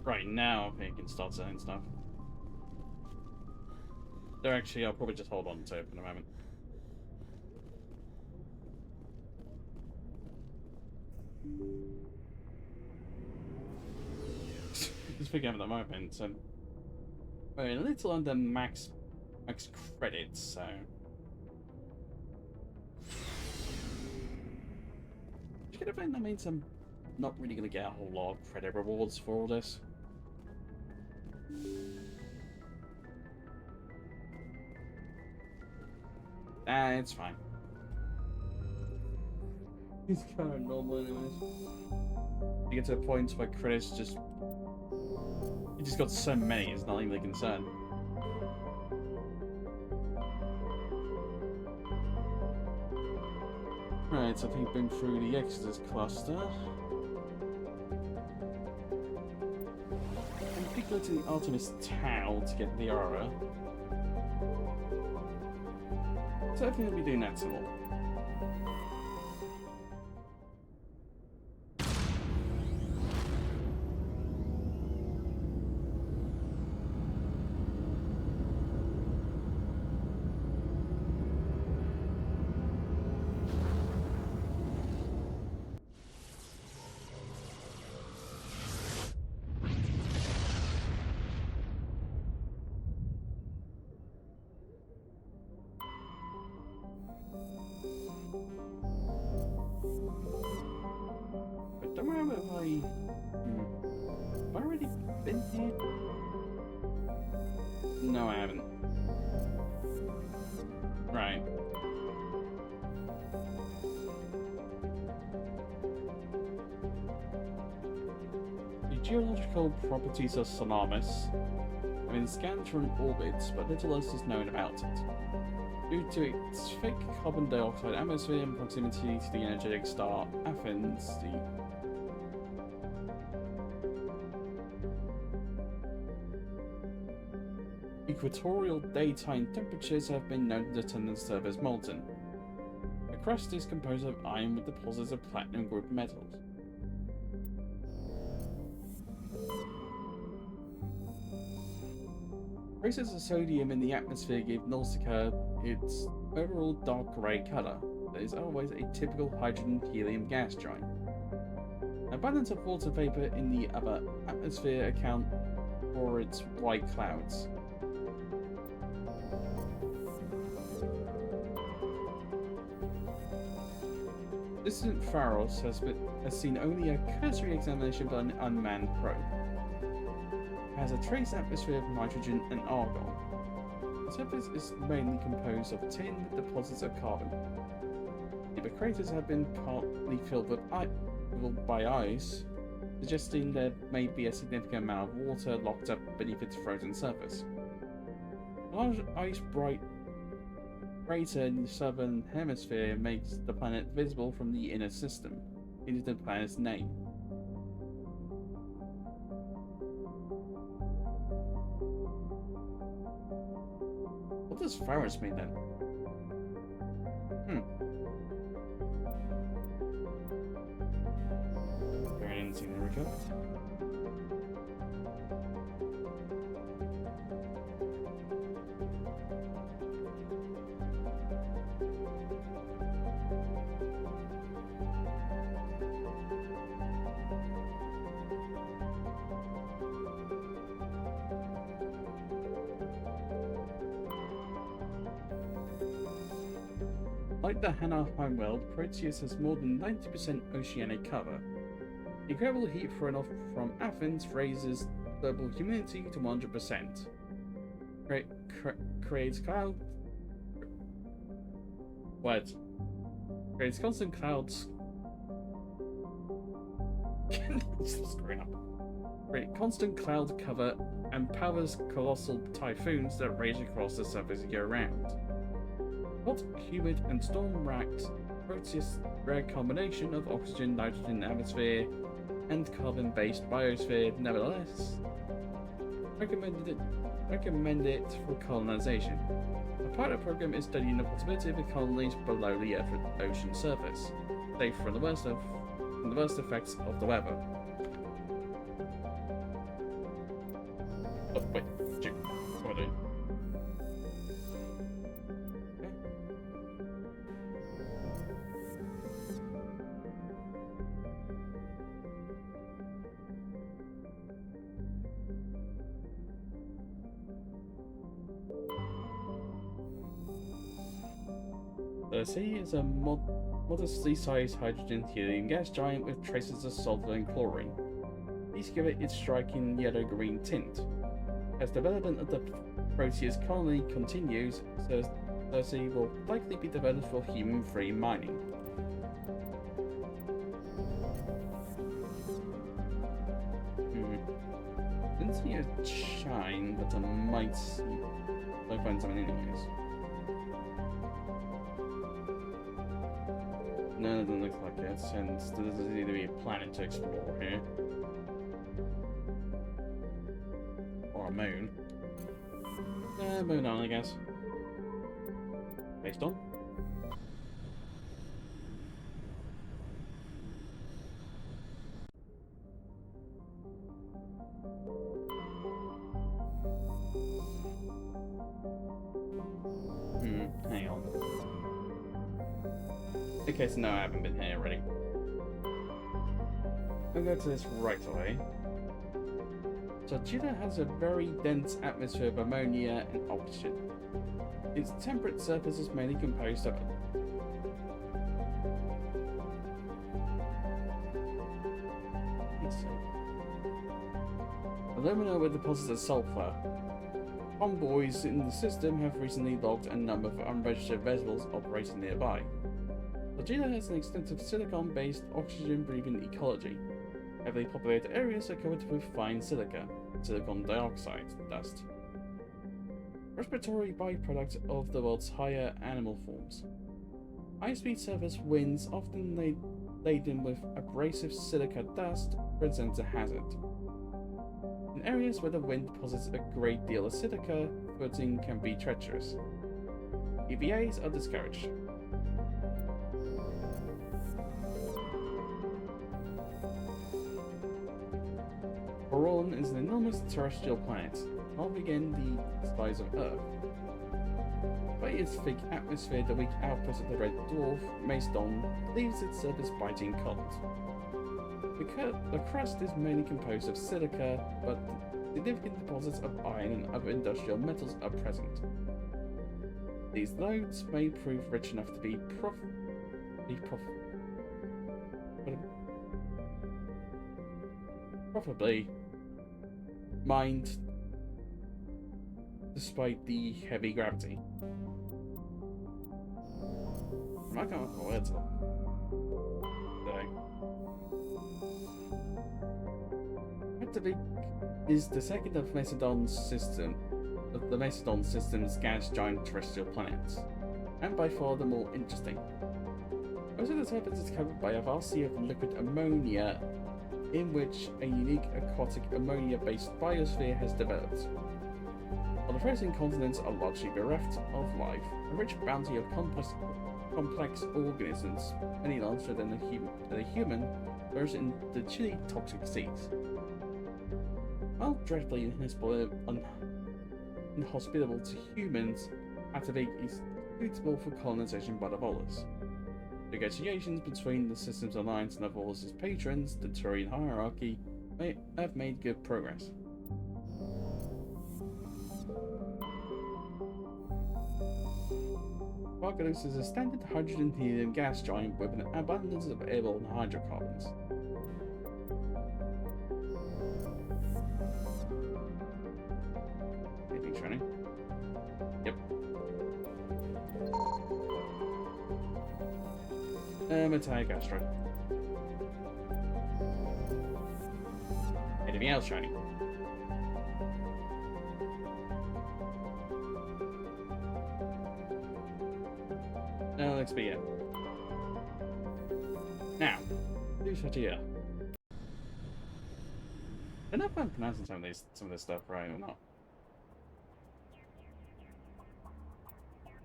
Right now, I think I can start selling stuff. Though actually, I'll probably just hold on to it for a moment. Just forget at the moment, so we're a little under max credits, so you could have think that means I'm not really gonna get a whole lot of credit rewards for all this. It's fine. It's kind of normal anyways. You get to a point where credits just... You just got so many, it's not even a concern. Right, so I think been through the Exodus cluster. And we go to the Artemis Tau to get the aura. So I think we'll be doing that some more. don't remember if have I already been here? No, I haven't. Right. The geological properties of Salamis have been scanned from orbit, but little else is known about it. Due to its thick carbon dioxide atmosphere and proximity to the energetic star Athens, the equatorial daytime temperatures have been known to turn the surface molten. The crust is composed of iron with deposits of platinum group metals. Traces of sodium in the atmosphere give Nausicaa its overall dark grey colour that is otherwise a typical hydrogen-helium gas giant. An abundance of water vapour in the upper atmosphere account for its white clouds. Distant Feros has seen only a cursory examination by an unmanned probe. It has a trace atmosphere of nitrogen and argon. The surface is mainly composed of tin with deposits of carbon. The craters have been partly filled by ice, suggesting there may be a significant amount of water locked up beneath its frozen surface. A large ice crater in the southern hemisphere makes the planet visible from the inner system, into the planet's name. What does Feros mean then? Very insignificant. Like the Hannah homeworld, Proteus has more than 90% oceanic cover. The incredible heat thrown off from Athens raises global humidity to 100%. Creates constant clouds. Screwing up. Create constant cloud cover and powers colossal typhoons that rage across the surface year-round. Hot, humid, and storm-racked, Proteus' rare combination of oxygen, nitrogen atmosphere, and carbon-based biosphere, nevertheless, recommend it for colonization. A pilot program is studying the possibility of colonies below the ocean surface, safe from the worst effects of the weather. Oh wait, shoot. What am I doing? The sea is a modestly sized hydrogen-helium gas giant with traces of sulfur and chlorine. These give it its striking yellow-green tint. As development of the Proteus colony continues, the sea will likely be developed for human-free mining. Didn't see a shine, but I might find something anyways. No, it doesn't look like it, since there doesn't seem to be a planet to explore here. Or a moon. Moving on, I guess. Based on? Hang on. Okay, so no, I haven't been here already. I'll go to this right away. So Jupiter has a very dense atmosphere of ammonia and oxygen. Its temperate surface is mainly composed of... Alumina with deposits of sulfur. Convoys in the system have recently logged a number of unregistered vessels operating nearby. Vegeta has an extensive silicon-based oxygen-breathing ecology. Heavily populated areas are covered with fine silica, silicon dioxide dust. Respiratory byproduct of the world's higher animal forms. High-speed surface winds, often laden with abrasive silica dust, present a hazard. In areas where the wind deposits a great deal of silica, footing can be treacherous. EVAs are discouraged. Boron is an enormous terrestrial planet, not again the size of Earth. By its thick atmosphere, the weak output of the red dwarf, Macedon, leaves its surface biting cold. The crust is mainly composed of silica, but significant deposits of iron and other industrial metals are present. These lodes may prove rich enough to be profitably mined despite the heavy gravity. I can't remember words up. Activate is the second of the Macedon system's gas giant terrestrial planets, and by far the more interesting. Most of the surface is covered by a vast sea of liquid ammonia, in which a unique aquatic ammonia-based biosphere has developed. While the frozen continents are largely bereft of life, a rich bounty of complex organisms, many larger than a human, lurks in the chilly, toxic seas. While dreadfully inhospitable to humans, Atavik is suitable for colonization by the Volus. Negotiations between the system's alliance and the Volus' patrons, the Turian hierarchy, may have made good progress. Vargalus is a standard hydrogen helium gas giant with an abundance of airborne hydrocarbons. Anything training? Yep. Metallic asteroid. Anything else shiny? No, let's be it. Now, who's here? I don't know if I'm pronouncing some of this stuff right or not.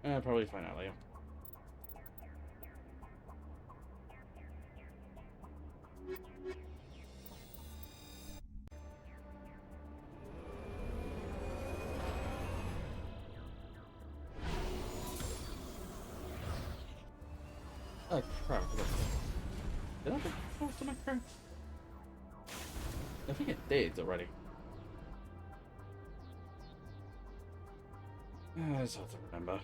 I'll probably find out later. Oh crap! Did I talk to my crew? I think it did already. It's hard to remember.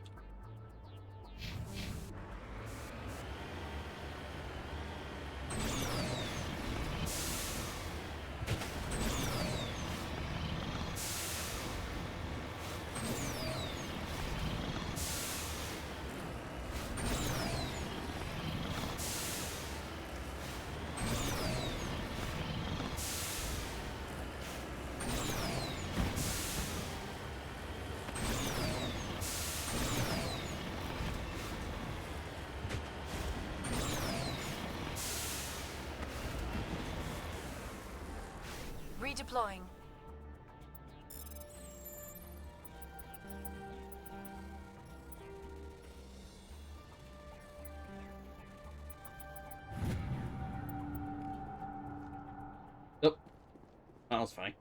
Redeploying. Nope. That was fine.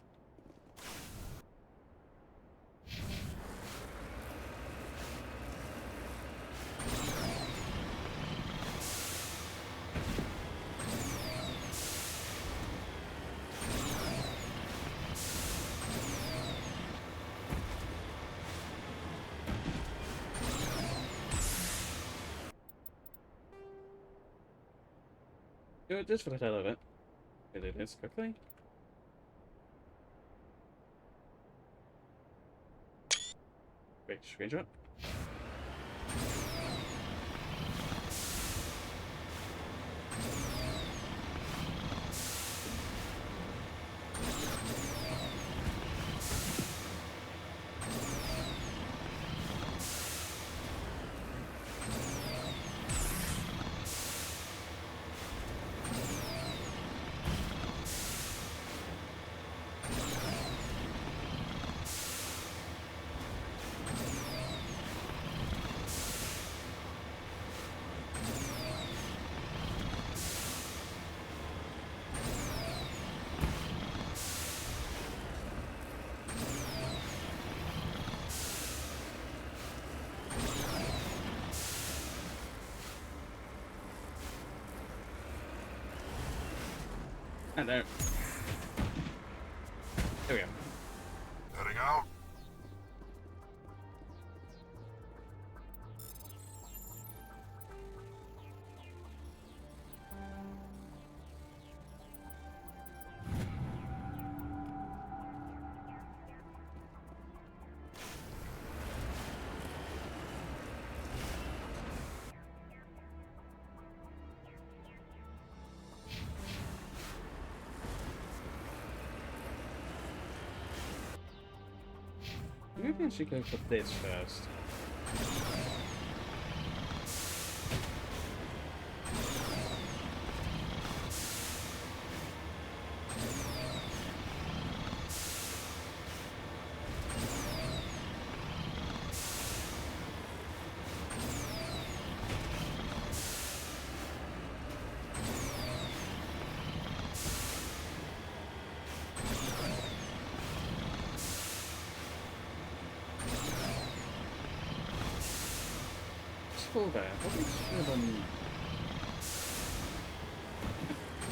Do it just for the hell of it. Do this quickly. Quick screenshot. And there. There we go. Heading out. Maybe I should go for this first. There. Probably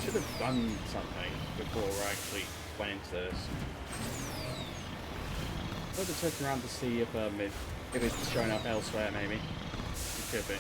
should have done something before I actually went into this. I'll have to check around to see if it's showing up elsewhere. Maybe it could be.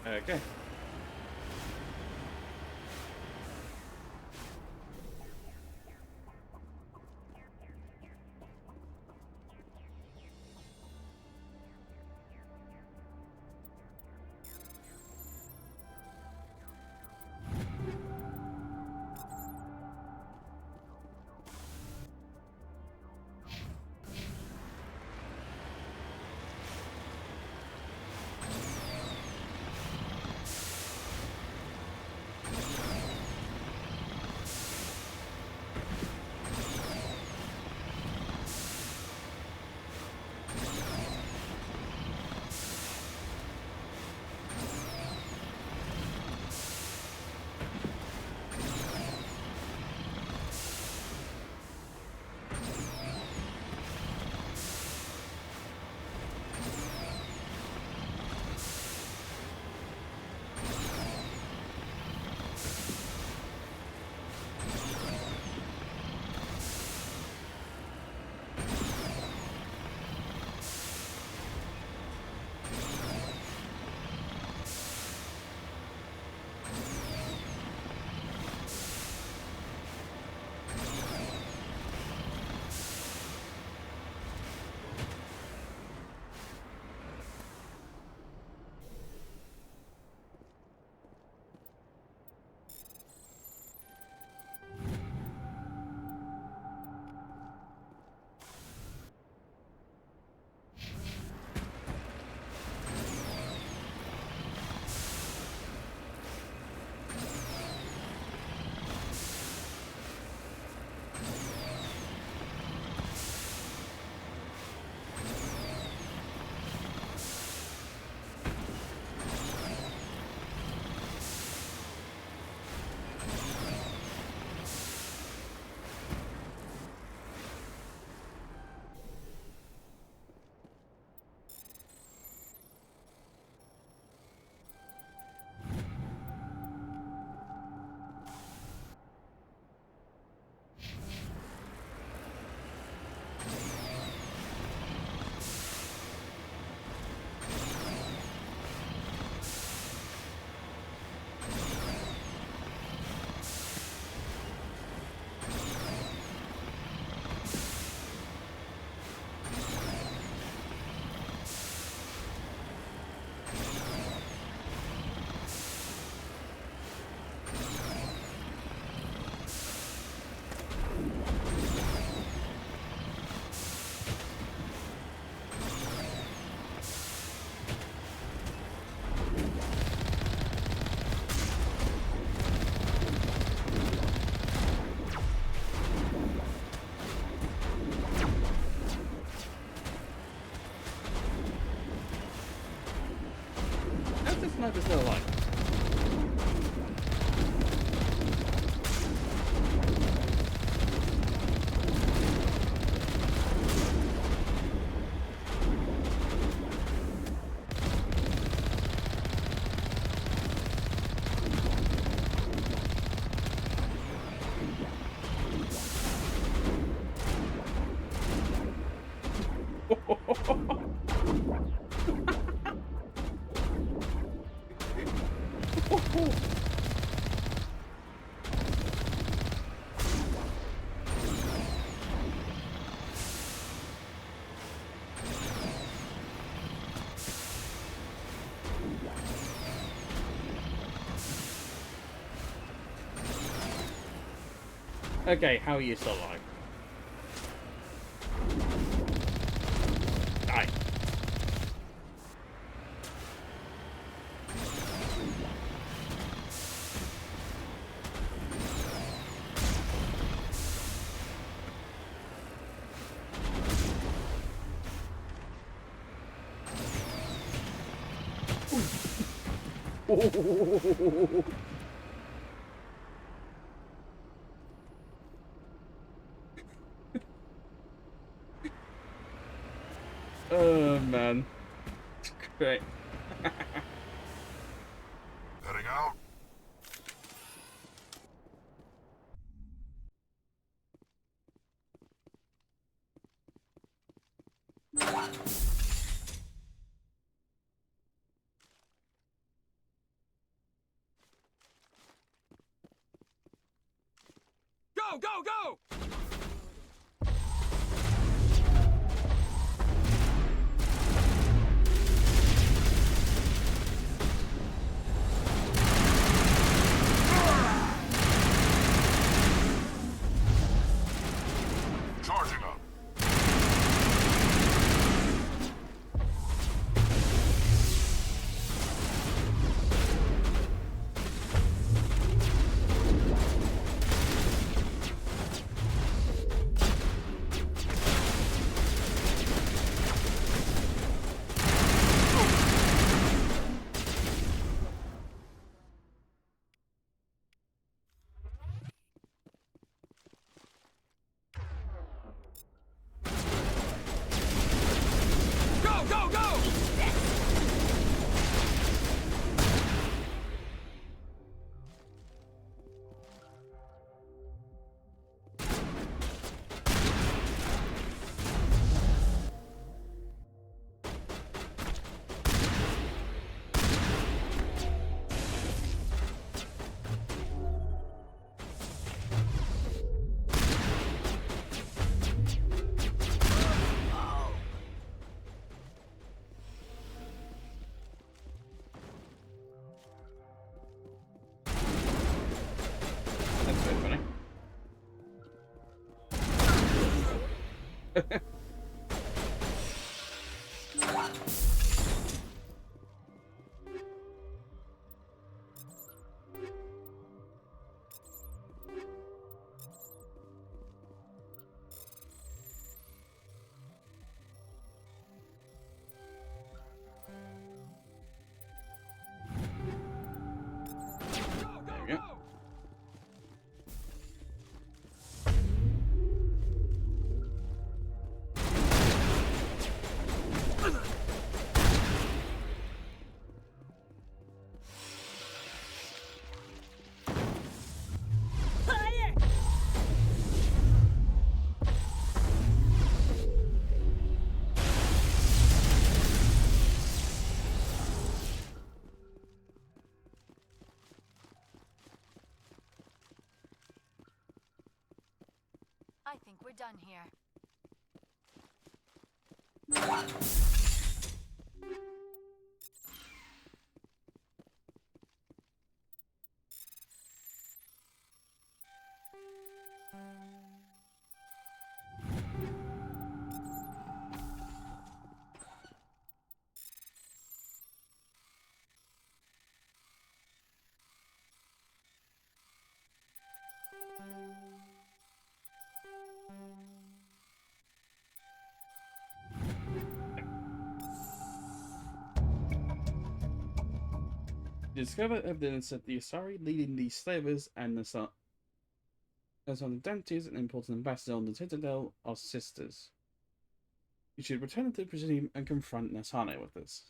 Okay. No, there's no light. Okay, how are you still alive? Die. Oh man, it's great. Heading out. Go, go, go! Charging up. Go, go, go! That's so funny. There we go. I think we're done here. Discover evidence that the Asari leading the slavers and the Daedra-Blood, an important ambassador on the Citadel, are sisters. You should return to the Presidium and confront Nasane with this.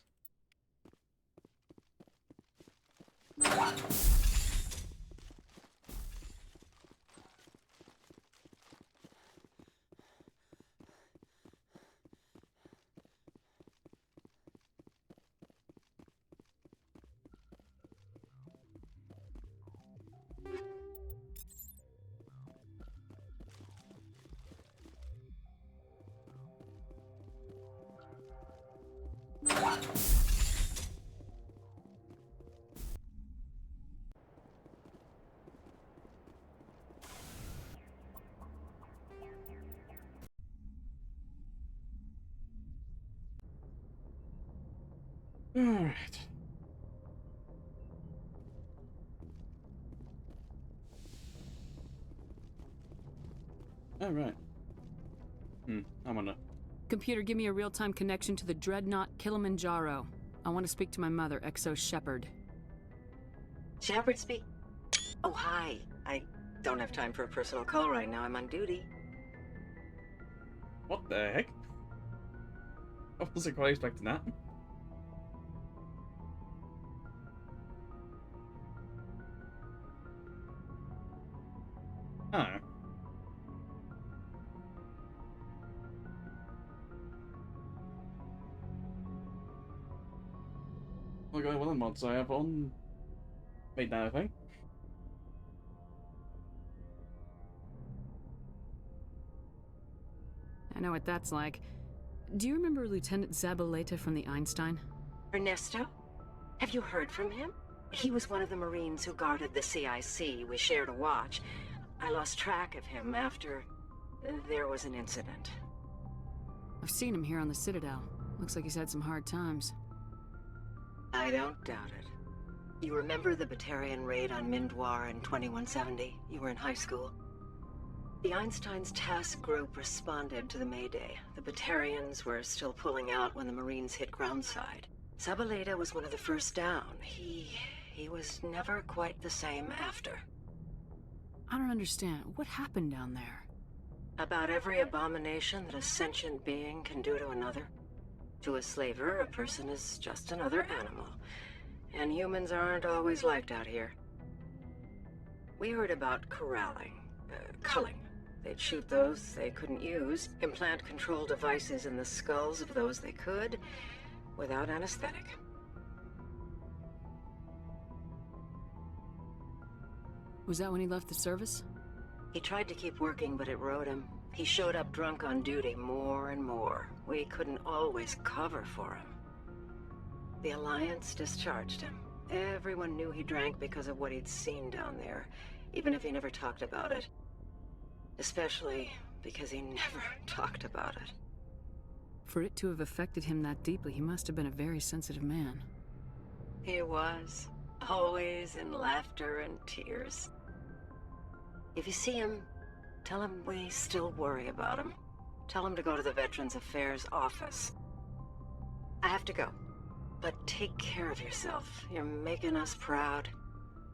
Alright. Alright. I'm on it. Computer, give me a real-time connection to the Dreadnought Kilimanjaro. I want to speak to my mother, XO Shepard. Shepard speak? Oh, hi. I don't have time for a personal call right now. I'm on duty. What the heck? I wasn't quite expecting that. Oh. Look at one of the mods I have on. Made that a thing. I know what that's like. Do you remember Lieutenant Zabaleta from the Einstein? Ernesto? Have you heard from him? He was one of the Marines who guarded the CIC. We shared a watch. I lost track of him after there was an incident. I've seen him here on the Citadel. Looks like he's had some hard times. I don't doubt it. You remember the Batarian raid on Mindwar in 2170? You were in high school. The Einstein's task group responded to the Mayday. The Batarians were still pulling out when the Marines hit groundside. Zabaleta was one of the first down. He was never quite the same after. I don't understand. What happened down there? About every abomination that a sentient being can do to another. To a slaver, a person is just another animal. And humans aren't always liked out here. We heard about corralling, culling. They'd shoot those they couldn't use, implant control devices in the skulls of those they could, without anesthetic. Was that when he left the service? He tried to keep working, but it rode him. He showed up drunk on duty more and more. We couldn't always cover for him. The Alliance discharged him. Everyone knew he drank because of what he'd seen down there, even if he never talked about it. Especially because he never talked about it. For it to have affected him that deeply, he must have been a very sensitive man. He was. Always in laughter and tears. If you see him, tell him we still worry about him. Tell him to go to the Veterans Affairs office. I have to go. But take care of yourself. You're making us proud.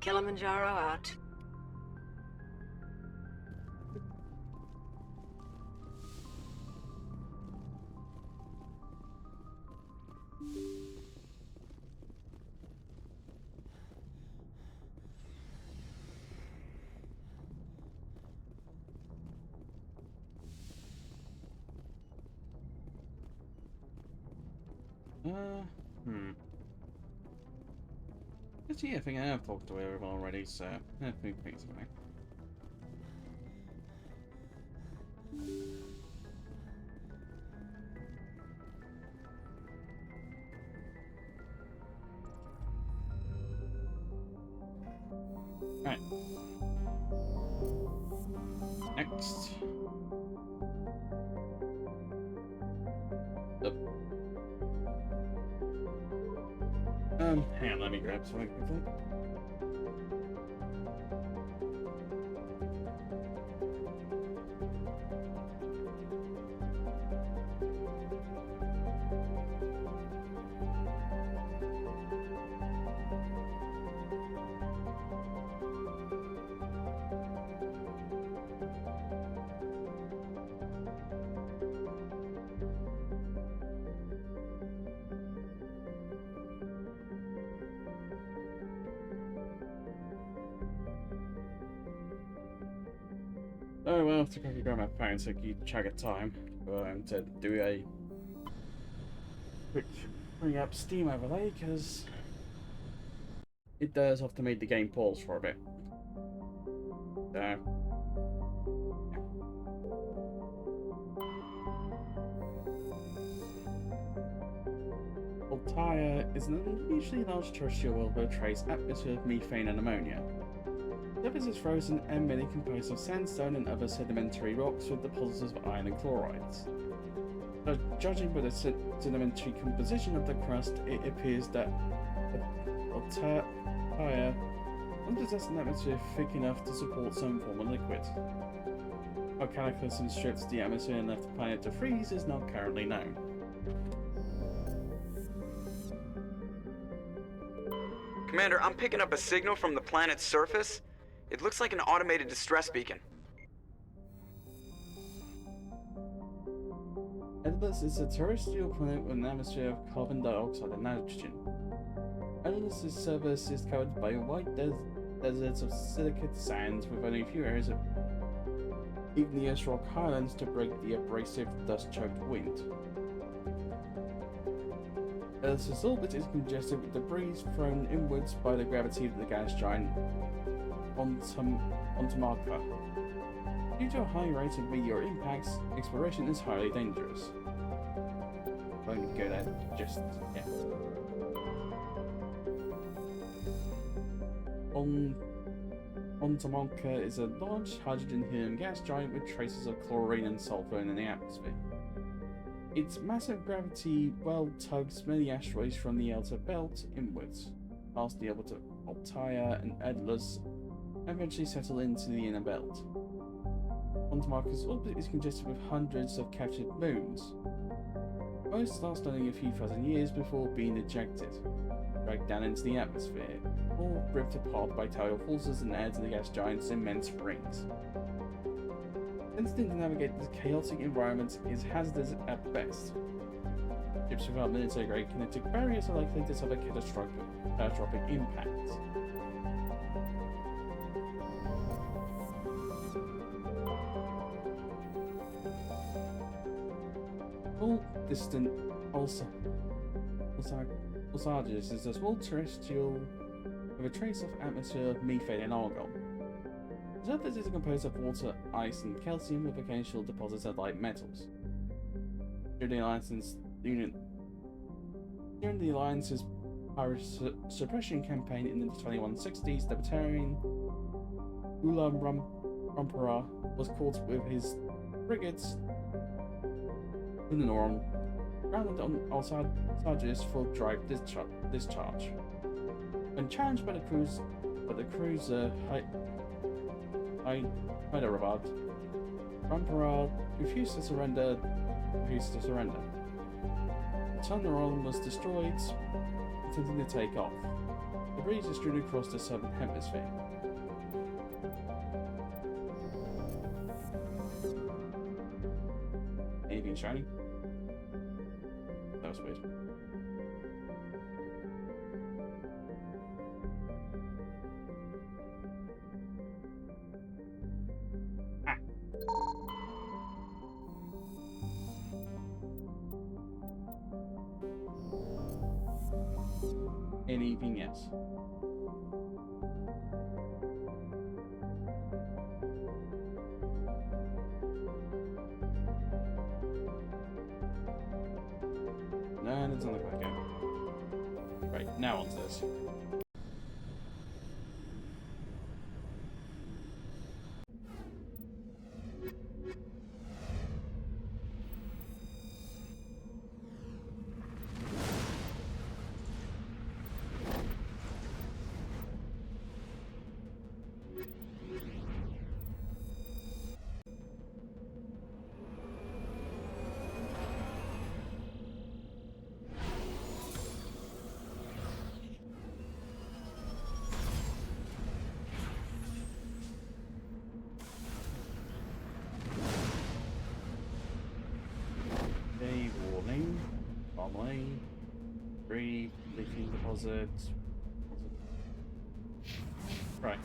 Kilimanjaro out. Actually, I think I have talked to everyone already, so I think things are fine. Right. Next. Hang on, let me grab something quickly. Oh well, I have to quickly grab my phone so you check at time. To do a quick bring up Steam overlay because it does have to make the game pause for a bit. So. Altair is an unusually large terrestrial world with a trace atmosphere of methane and ammonia. The surface is frozen and mainly composed of sandstone and other sedimentary rocks with deposits of iron and chlorides. So, judging by the sedimentary composition of the crust, it appears that Altair doesn't possess an atmosphere thick enough to support some form of liquid. How cataclysm strips the atmosphere and left the planet to freeze is not currently known. Commander, I'm picking up a signal from the planet's surface. It looks like an automated distress beacon. Daedra-Blood is a terrestrial planet with an atmosphere of carbon dioxide and nitrogen. Daedra-Blad's surface is covered by white deserts of silicate sands with only a few areas of igneous rock highlands to break the abrasive, dust-choked wind. Daedra-Blad's orbit is congested with debris thrown inwards by the gravity of the gas giant Ontamaka. Due to a high rate of meteor impacts, exploration is highly dangerous. Won't go there just yet. Ontamaka is a large hydrogen-helium gas giant with traces of chlorine and sulfur in the atmosphere. Its massive gravity well tugs many asteroids from the outer belt inwards, past the orbit of Altair and Daedra-Blood, and eventually settle into the inner belt. Ontamaka's orbit is congested with hundreds of captured moons. Most last only a few thousand years before being ejected, dragged down into the atmosphere, or ripped apart by tidal forces and added to the gas giant's immense rings. Attempting to navigate this chaotic environment is hazardous at best. Ships without military-grade kinetic barriers are likely to suffer catastrophic impacts. All distant Alsages is a small terrestrial with a trace of atmosphere of methane and argon. The surface is composed of water, ice, and calcium with occasional deposits of light metals. During the Alliance's pirate suppression campaign in the 2160s, the Batarian Ulam Rumpara was caught with his frigates Unanorm grounded on Alsages for drive discharge. When challenged by the cruiser Hyderabad, Rumpara refused to surrender. Tunaron was destroyed, attempting to take off. The breeze is strewn across the southern hemisphere. Anything shiny? That was weird. Anything else? No, it doesn't look like it. Right, now onto this. Warning, anomaly, free, leaking deposit. Right.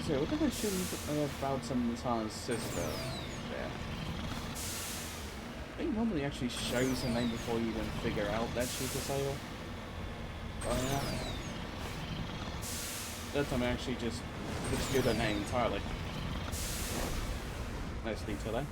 So, what did I mention about some Natana's sister? Yeah. I think normally actually shows her name before you even figure out that she's a sailor. Oh yeah. That time I actually just obscured her name entirely. Nice detail there.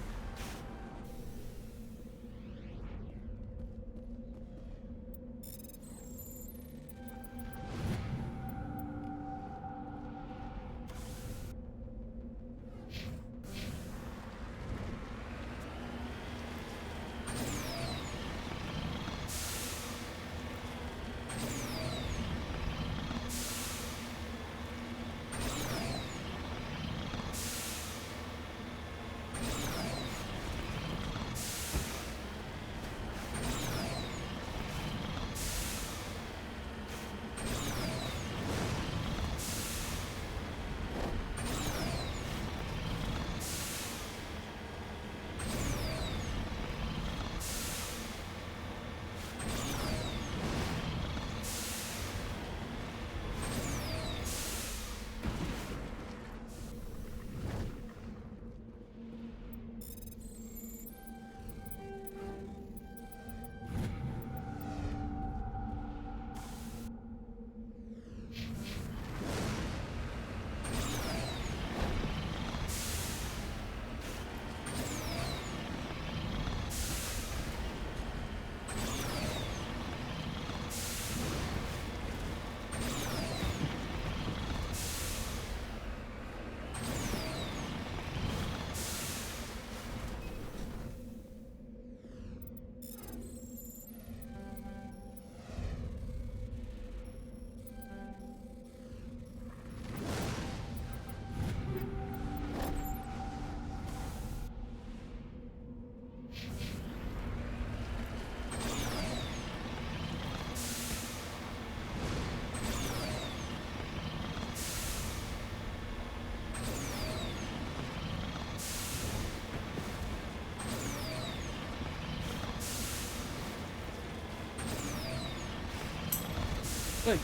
Hey.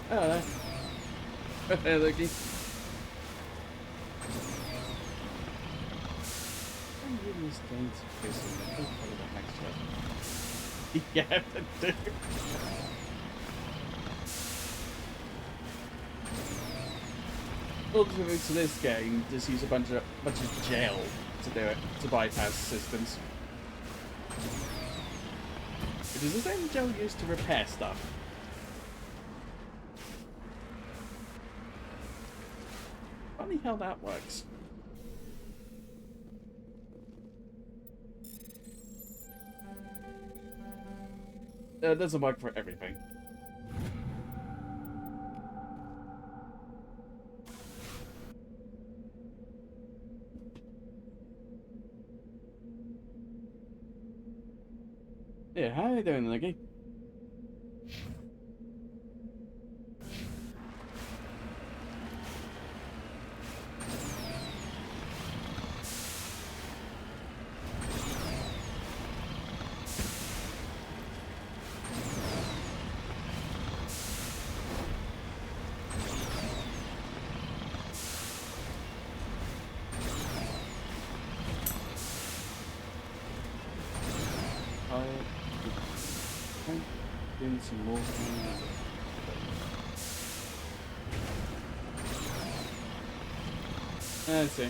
Hello there. Hey, Lucky. I'm really this game to face the yeah, dude. Ultimately, to this game, just use a bunch of gel to do it, to bypass systems. It is the same gel used to repair stuff. Funny how that works. It doesn't work for everything. Yeah, how are you doing, Lucky? Doing some more things. I see.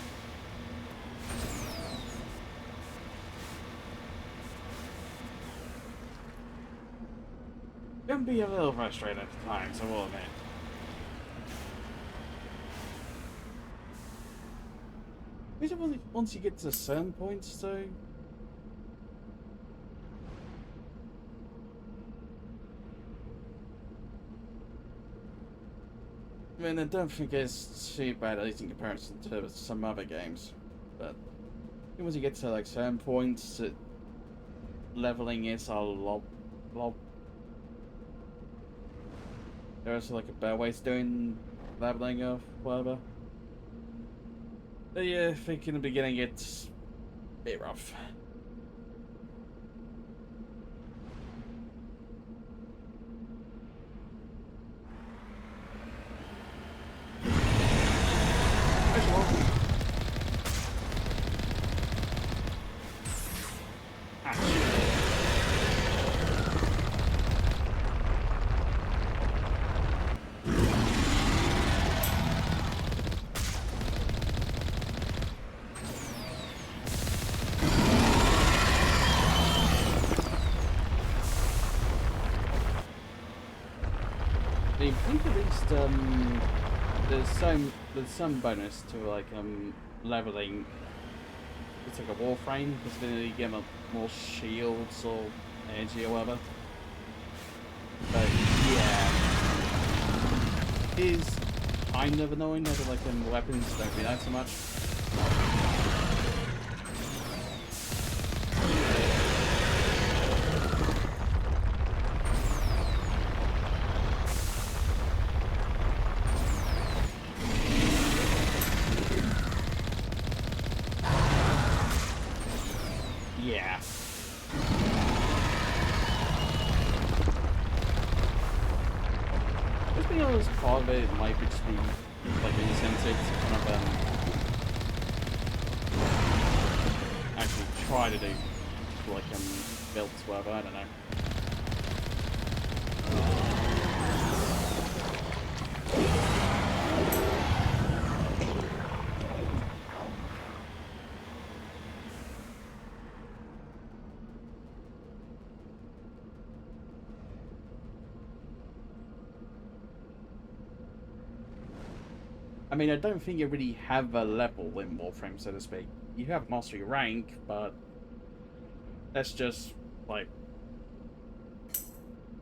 Can be a little frustrating at times, I will admit. Especially once you get to certain points, though. I mean, I don't think it's too bad, at least in comparison to some other games. But once you get to like certain points, leveling is a lot. There's like a better way of doing leveling or whatever. But yeah, I think in the beginning it's a bit rough. least there's some bonus to like leveling. It's like a warframe because then you get more shields or energy or whatever. But yeah, it is kind of annoying that like weapons don't do that so much. Yeah. Just being honest, part of it might just be like an incentive to kind of actually try to do like builds, whatever. I don't know. I mean, I don't think you really have a level in Warframe, so to speak. You have mastery rank, but that's just, like,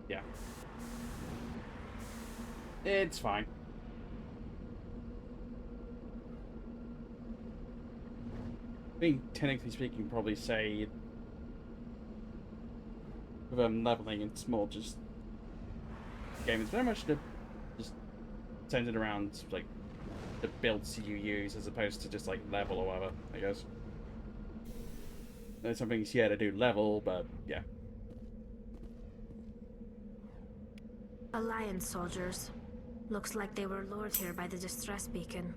yeah. It's fine. I think, technically speaking, probably say with leveling, it's more just game. It's very much just centered around, like, the builds you use as opposed to just like level or whatever, I guess. There's some things to do level, but yeah. Alliance soldiers. Looks like they were lured here by the distress beacon.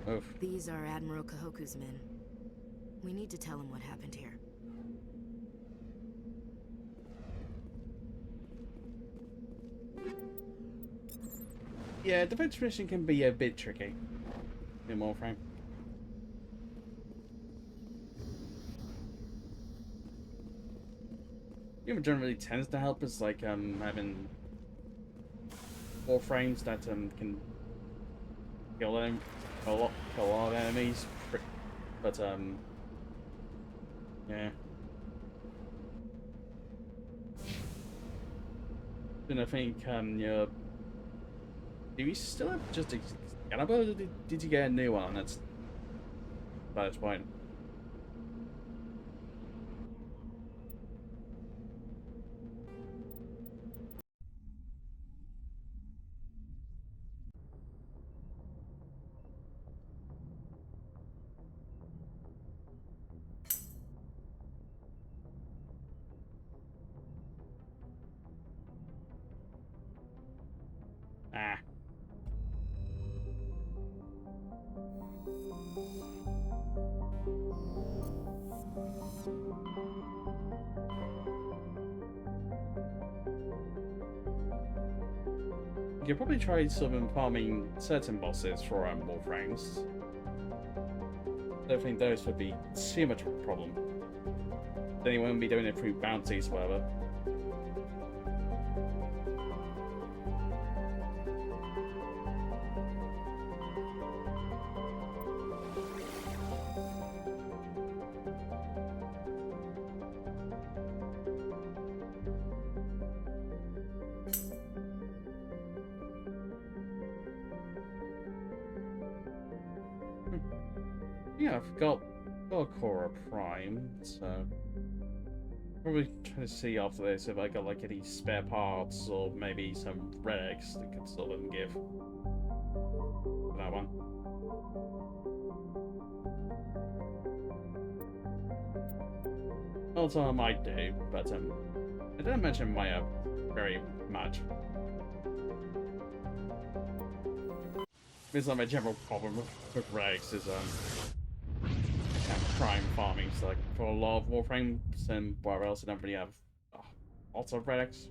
Oof. These are Admiral Kahoku's men. We need to tell him what happened here. Yeah, defense mission can be a bit tricky in Warframe. You know, generally tends to help is like having Warframes that can kill them, kill a lot of enemies, but yeah. And I think do you still have just Excalibur, or did you get a new one? That's by this point. Ah. You could probably try sort of farming certain bosses for Warframes. I don't think those would be too much of a problem. Then you won't be doing it through bounties, whatever. Yeah, I've got a Cora Prime, so probably trying to see after this if I got like any spare parts or maybe some relics that could sort of give for that one. Also, I might do, but I don't imagine my very much. It's not my general problem with relics is prime farming, so like for a lot of Warframes and whatever else I don't really have lots of relics.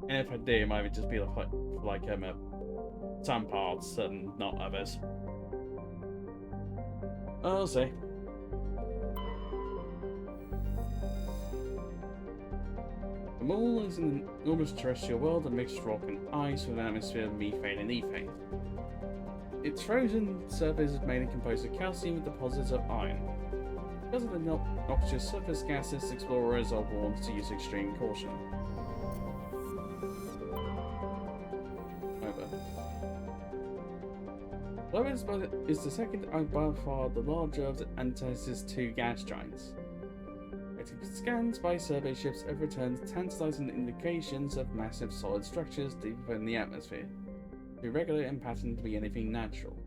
And if I do, it might just be like some parts and not others. I'll see. The Mole is an enormous terrestrial world of mixed rock and ice with an atmosphere of methane and ethane. Its frozen surface is mainly composed of calcium with deposits of iron. Because of the noxious surface gases, explorers are warned to use extreme caution. Over. Clovis is the second and by far the larger of the Antares' two gas giants. Scans by survey ships have returned tantalizing indications of massive solid structures deep within the atmosphere, too regular and patterned to be anything natural.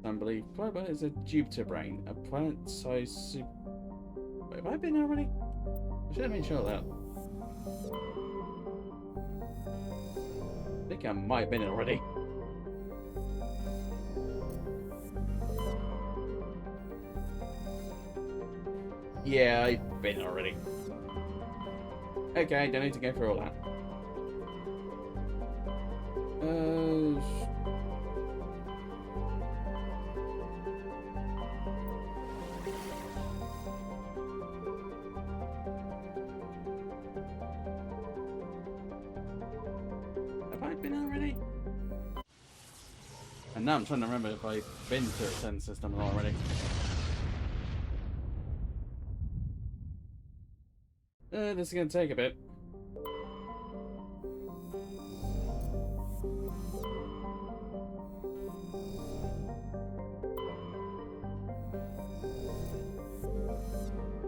Some believe Clover is a Jupiter brain, a planet-sized super... Wait, have I been already? I should have made sure of that. I think I might have been already. Yeah, I've been already. Okay, don't need to go through all that. Have I been already? And now I'm trying to remember if I've been to a certain system already. This is going to take a bit.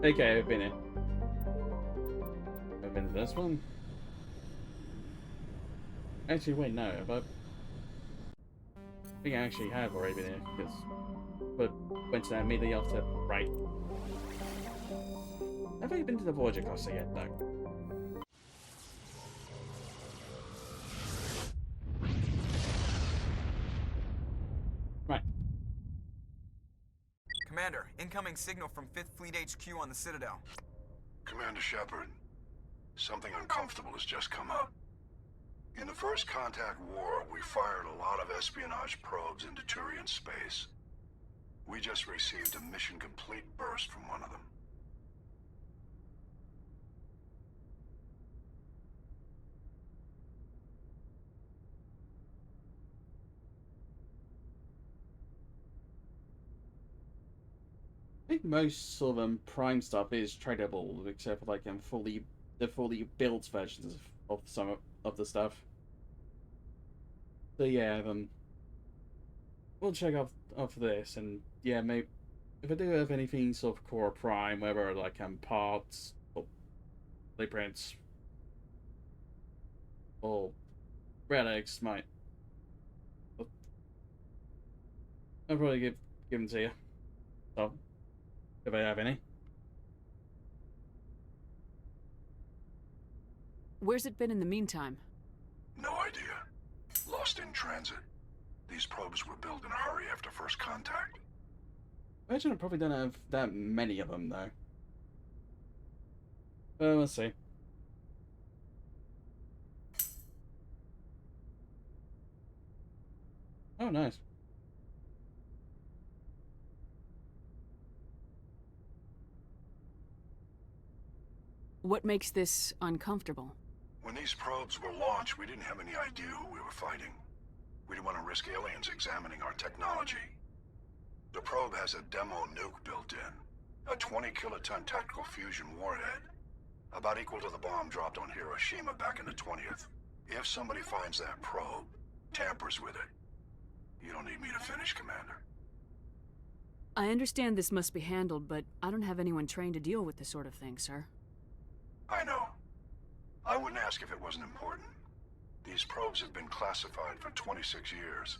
Okay, I've been in. I've been to this one. Actually, wait, no. Have I think I actually have already been here, because... But went to that immediately after... Right. Have I been to the Voyager cluster yet? No. Right. Commander, incoming signal from 5th Fleet HQ on the Citadel. Commander Shepard, something uncomfortable has just come up. In the First Contact War, we fired a lot of espionage probes into Turian space. We just received a mission complete burst from one of them. I think most sort of Prime stuff is tradable, except for like the fully built versions of some of the stuff. So yeah, we'll check off this, and yeah, maybe if I do have anything sort of core Prime, whether like parts or blueprints or relics, I'll probably give them to you. So. If I have any. Where's it been in the meantime? No idea. Lost in transit. These probes were built in a hurry after First Contact. I imagine I probably don't have that many of them, though. Let's see. Oh, nice. What makes this uncomfortable? When these probes were launched, we didn't have any idea who we were fighting. We didn't want to risk aliens examining our technology. The probe has a demo nuke built in. A 20-kiloton tactical fusion warhead. About equal to the bomb dropped on Hiroshima back in the 20th. If somebody finds that probe, tampers with it, you don't need me to finish, Commander. I understand this must be handled, but I don't have anyone trained to deal with this sort of thing, sir. I know. I wouldn't ask if it wasn't important. These probes have been classified for 26 years.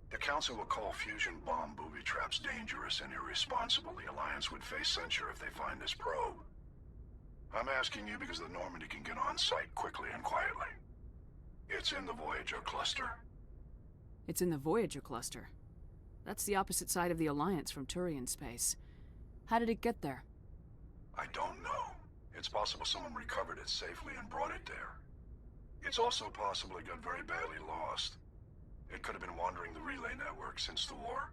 The Council will call fusion bomb booby traps dangerous and irresponsible. The Alliance would face censure if they find this probe. I'm asking you because the Normandy can get on site quickly and quietly. It's in the Voyager cluster. It's in the Voyager cluster. That's the opposite side of the Alliance from Turian space. How did it get there? I don't know. It's possible someone recovered it safely and brought it there. It's also possible it got very badly lost. It could have been wandering the relay network since the war.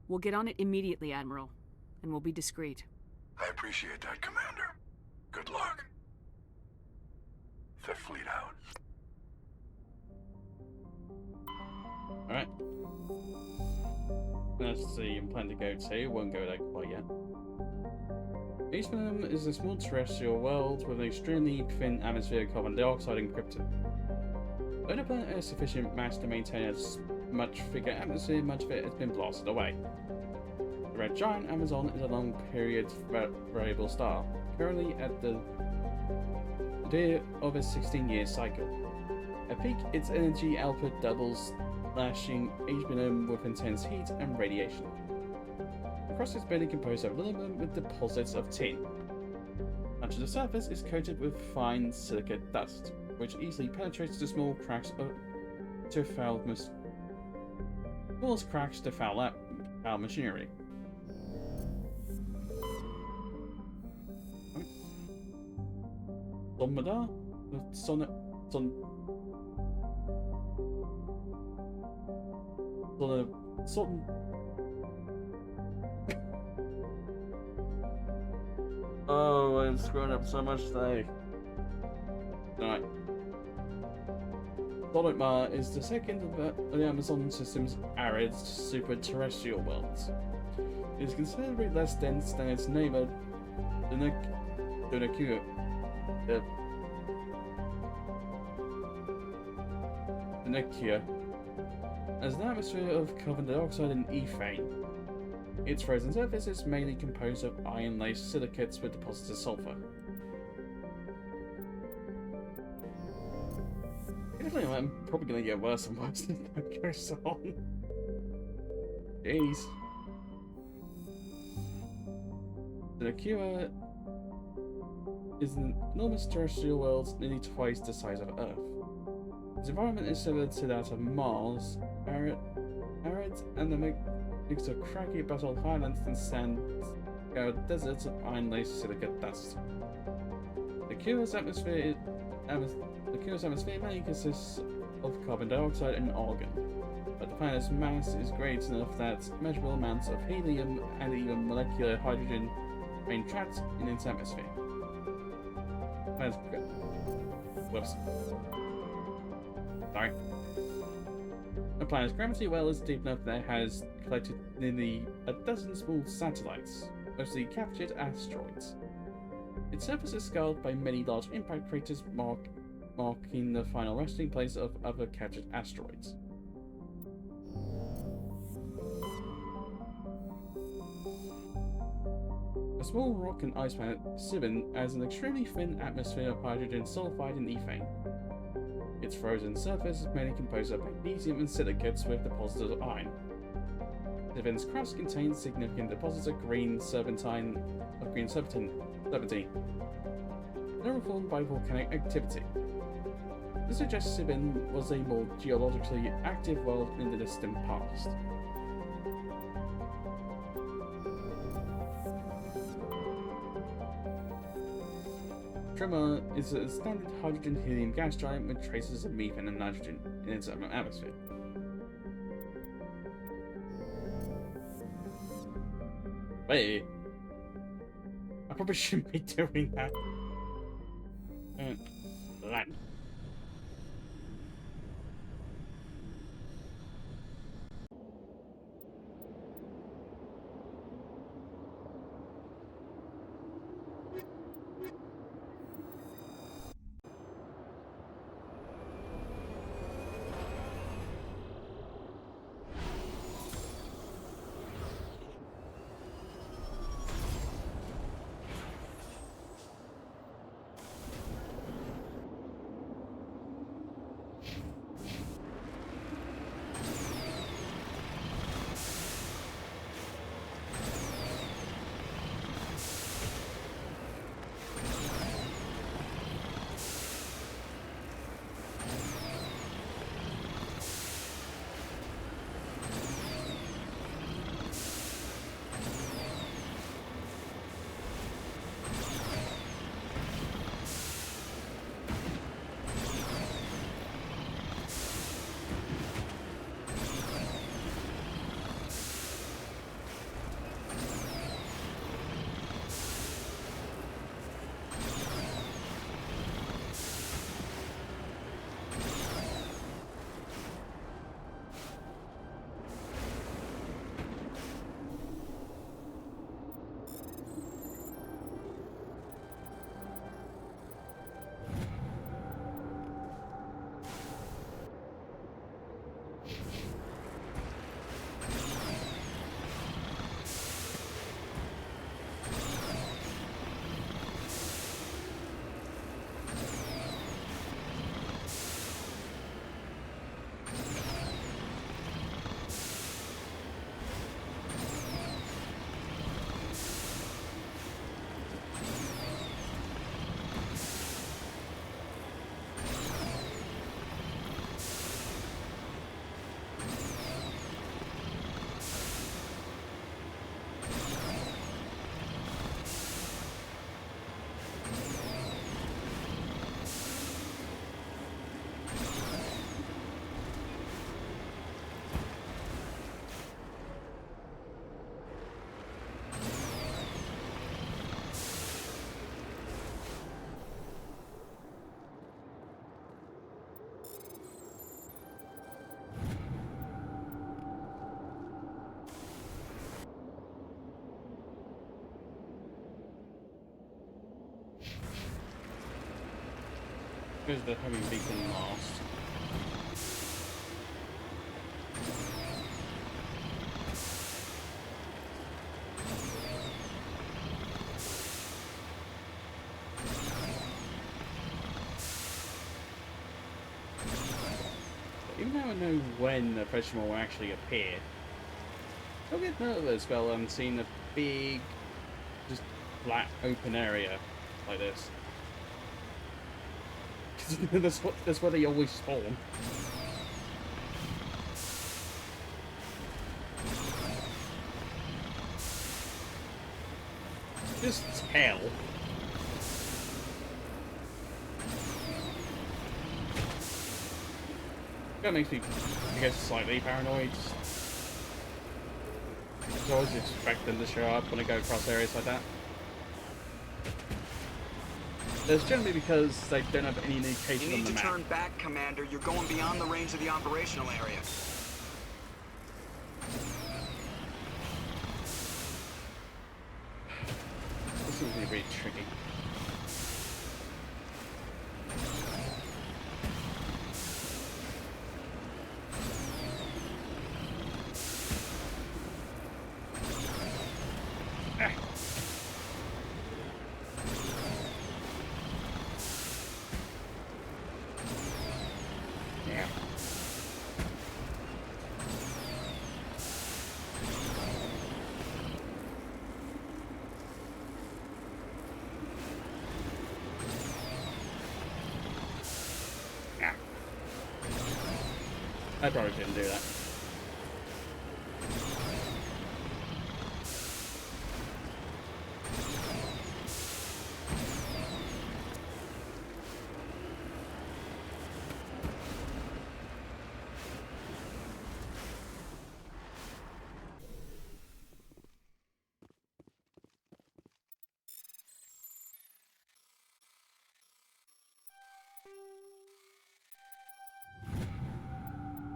We'll get on it immediately, Admiral. And we'll be discreet. I appreciate that, Commander. Good luck. Fifth Fleet out. Alright. That's the plan to go to. Won't go there quite yet. Each of them is a small terrestrial world with an extremely thin atmosphere of carbon dioxide and krypton. Though the planet has sufficient mass to maintain a much thicker atmosphere, much of it has been blasted away. The red giant Amazon is a long period variable star, currently at the end of a 16-year cycle. At peak, its energy output doubles, lashing each minimum with intense heat and radiation. The crust is mainly composed of aluminum with deposits of tin. Much of the surface is coated with fine silicate dust, which easily penetrates the small cracks to foul machinery. Sonmadar? Oh, I'm screwing up so much today. Alright. Sonotmar is the second of the Amazon system's arid super-terrestrial worlds. It is considerably less dense than its neighbor, Daedra-Blood. Has an atmosphere of carbon dioxide and ethane. Its frozen surface is mainly composed of iron-laced silicates with deposits of sulfur. I'm probably going to get worse and worse as that goes on. Jeez. The Cure is an enormous terrestrial world nearly twice the size of Earth. Its environment is similar to that of Mars, arid and a mix of craggy basalt highlands and sand-scoured deserts of iron-laced silicate dust. The Cure's atmosphere mainly consists of carbon dioxide and argon, but the planet's mass is great enough that measurable amounts of helium and even molecular hydrogen remain trapped in its atmosphere. Whoops. Sorry. The planet's gravity well is deep enough that it has collected nearly a dozen small satellites, mostly captured asteroids. Its surface is scarred by many large impact craters marking the final resting place of other captured asteroids. A small rock and ice planet, Sibin, has an extremely thin atmosphere of hydrogen sulfide and ethane. Its frozen surface is mainly composed of magnesium and silicates with deposits of iron. Sibin's crust contains significant deposits of green serpentine, never formed by volcanic activity. This suggests Sibin was a more geologically active world in the distant past. Tremor is a standard hydrogen-helium gas giant with traces of methane and nitrogen in its atmosphere. Wait, I probably shouldn't be doing that. Land. Goes the heavy beacon last. Even though I know when the vegetable will actually appear, I'll get nervous while I'm seeing a big, just flat, open area like this. That's where they always spawn. Just hell. That makes me, I guess, slightly paranoid. I always expect them to show up when I go across areas like that. That's generally because they don't have any indication on the map. You need to turn back, Commander. You're going beyond the range of the operational area. This seems to be really tricky. I probably shouldn't do that.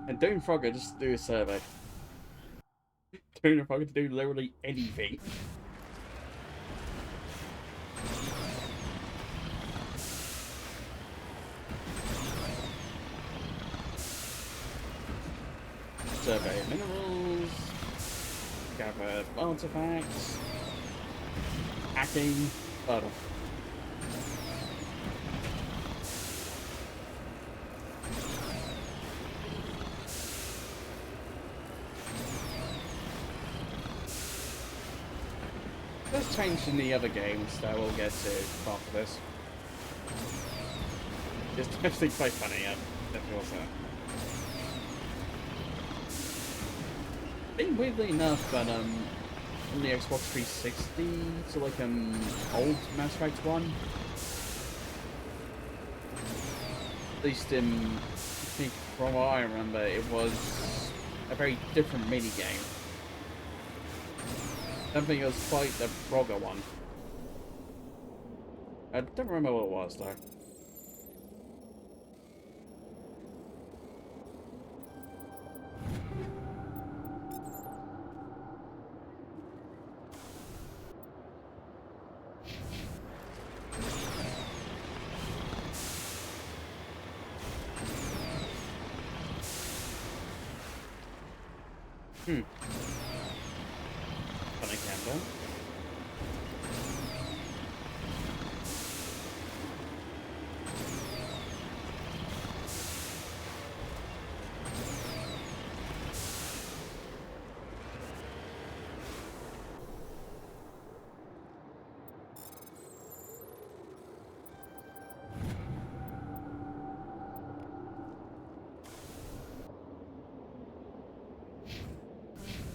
And don't forget just do a survey. Don't forget to do literally anything. Survey minerals, gather artifacts, hacking, battle. That's changed in the other games that we'll get to after this. It's definitely quite funny, yeah. Definitely was that. I think weirdly enough that on the Xbox 360, so like old Mass Effect 1, at least I think from what I remember, it was a very different minigame. I don't think it was quite the Frogger one. I don't remember what it was though. Funny camera.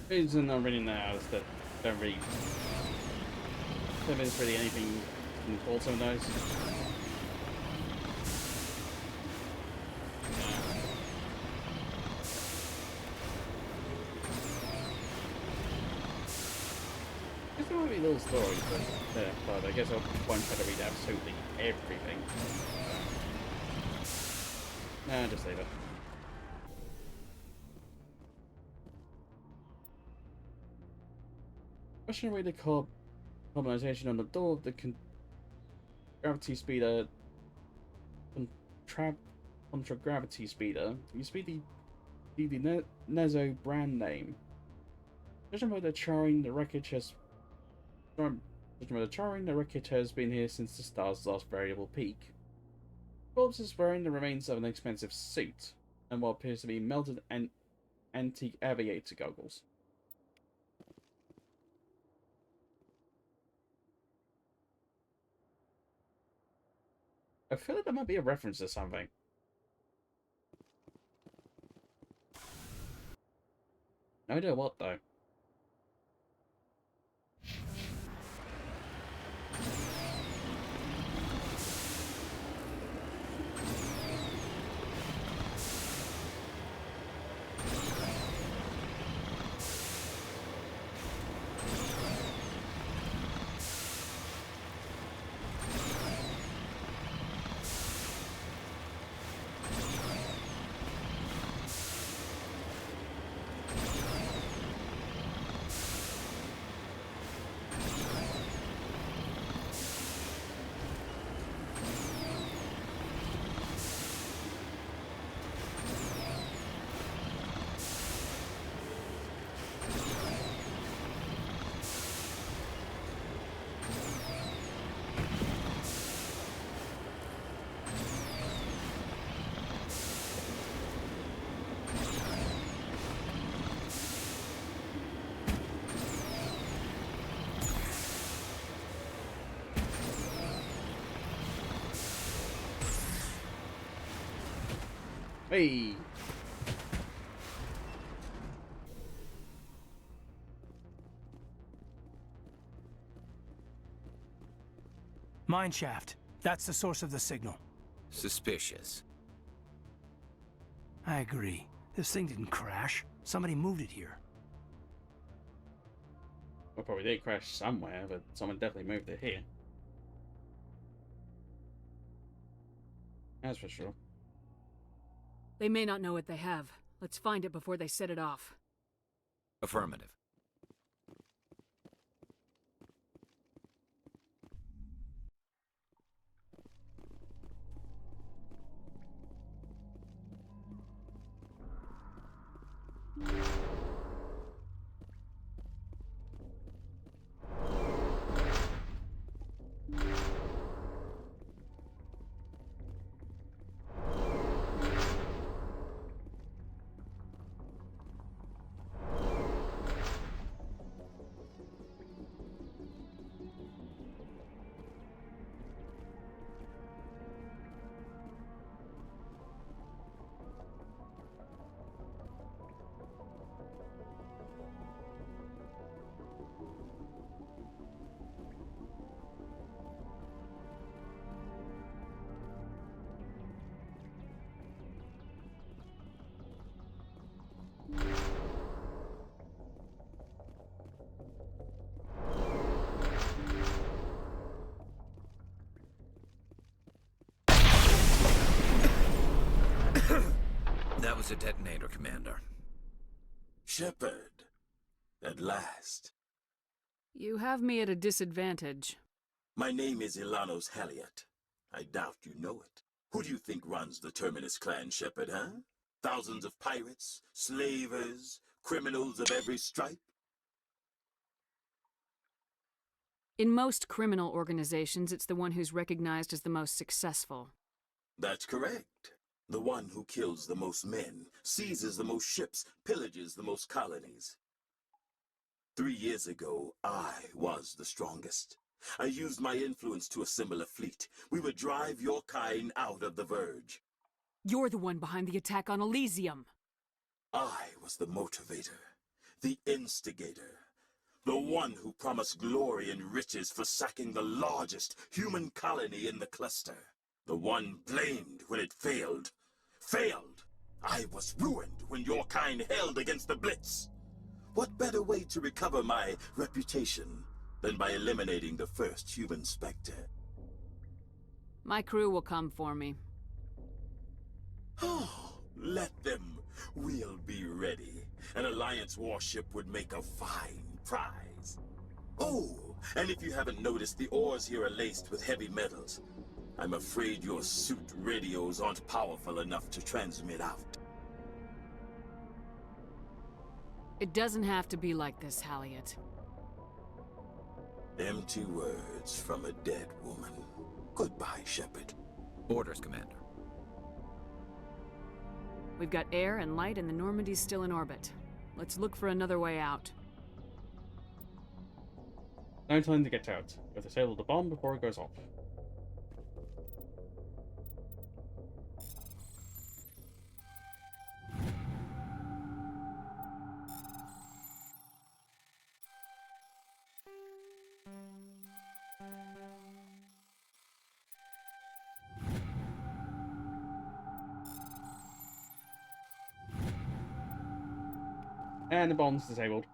The reason I'm reading that is that don't think there's really anything important in those. There's might be little stories, but I guess I won't try to read absolutely everything. Nah, just leave it. Question way to call carbonization on the door of the gravity speeder contragravity speeder. You speed the Nezo brand name. Judging by the charring, the wreckage has been here since the star's last variable peak. Forbes is wearing the remains of an expensive suit and what appears to be melted antique aviator goggles. I feel like there might be a reference to something. No idea what though. Hey! Mine shaft. That's the source of the signal. Suspicious. I agree. This thing didn't crash. Somebody moved it here. Well, probably did crash somewhere, but someone definitely moved it here. That's for sure. They may not know what they have. Let's find it before they set it off. Affirmative. That was a detonator, Commander. Shepard. At last. You have me at a disadvantage. My name is Ilanos Halliot. I doubt you know it. Who do you think runs the Terminus clan, Shepard, huh? Thousands of pirates, slavers, criminals of every stripe? In most criminal organizations, it's the one who's recognized as the most successful. That's correct. The one who kills the most men, seizes the most ships, pillages the most colonies. 3 years ago, I was the strongest. I used my influence to assemble a fleet. We would drive your kind out of the Verge. You're the one behind the attack on Elysium. I was the motivator, the instigator, the one who promised glory and riches for sacking the largest human colony in the cluster. The one blamed when it failed. Failed! I was ruined when your kind held against the Blitz. What better way to recover my reputation than by eliminating the first human Spectre? My crew will come for me. Oh, let them. We'll be ready. An Alliance warship would make a fine prize. Oh, and if you haven't noticed, the ores here are laced with heavy metals. I'm afraid your suit radios aren't powerful enough to transmit out. It doesn't have to be like this, Halliot. Empty words from a dead woman. Goodbye, Shepard. Orders, Commander. We've got air and light, and the Normandy's still in orbit. Let's look for another way out. No time to get out. You have to disable the bomb before it goes off. And the bomb's disabled.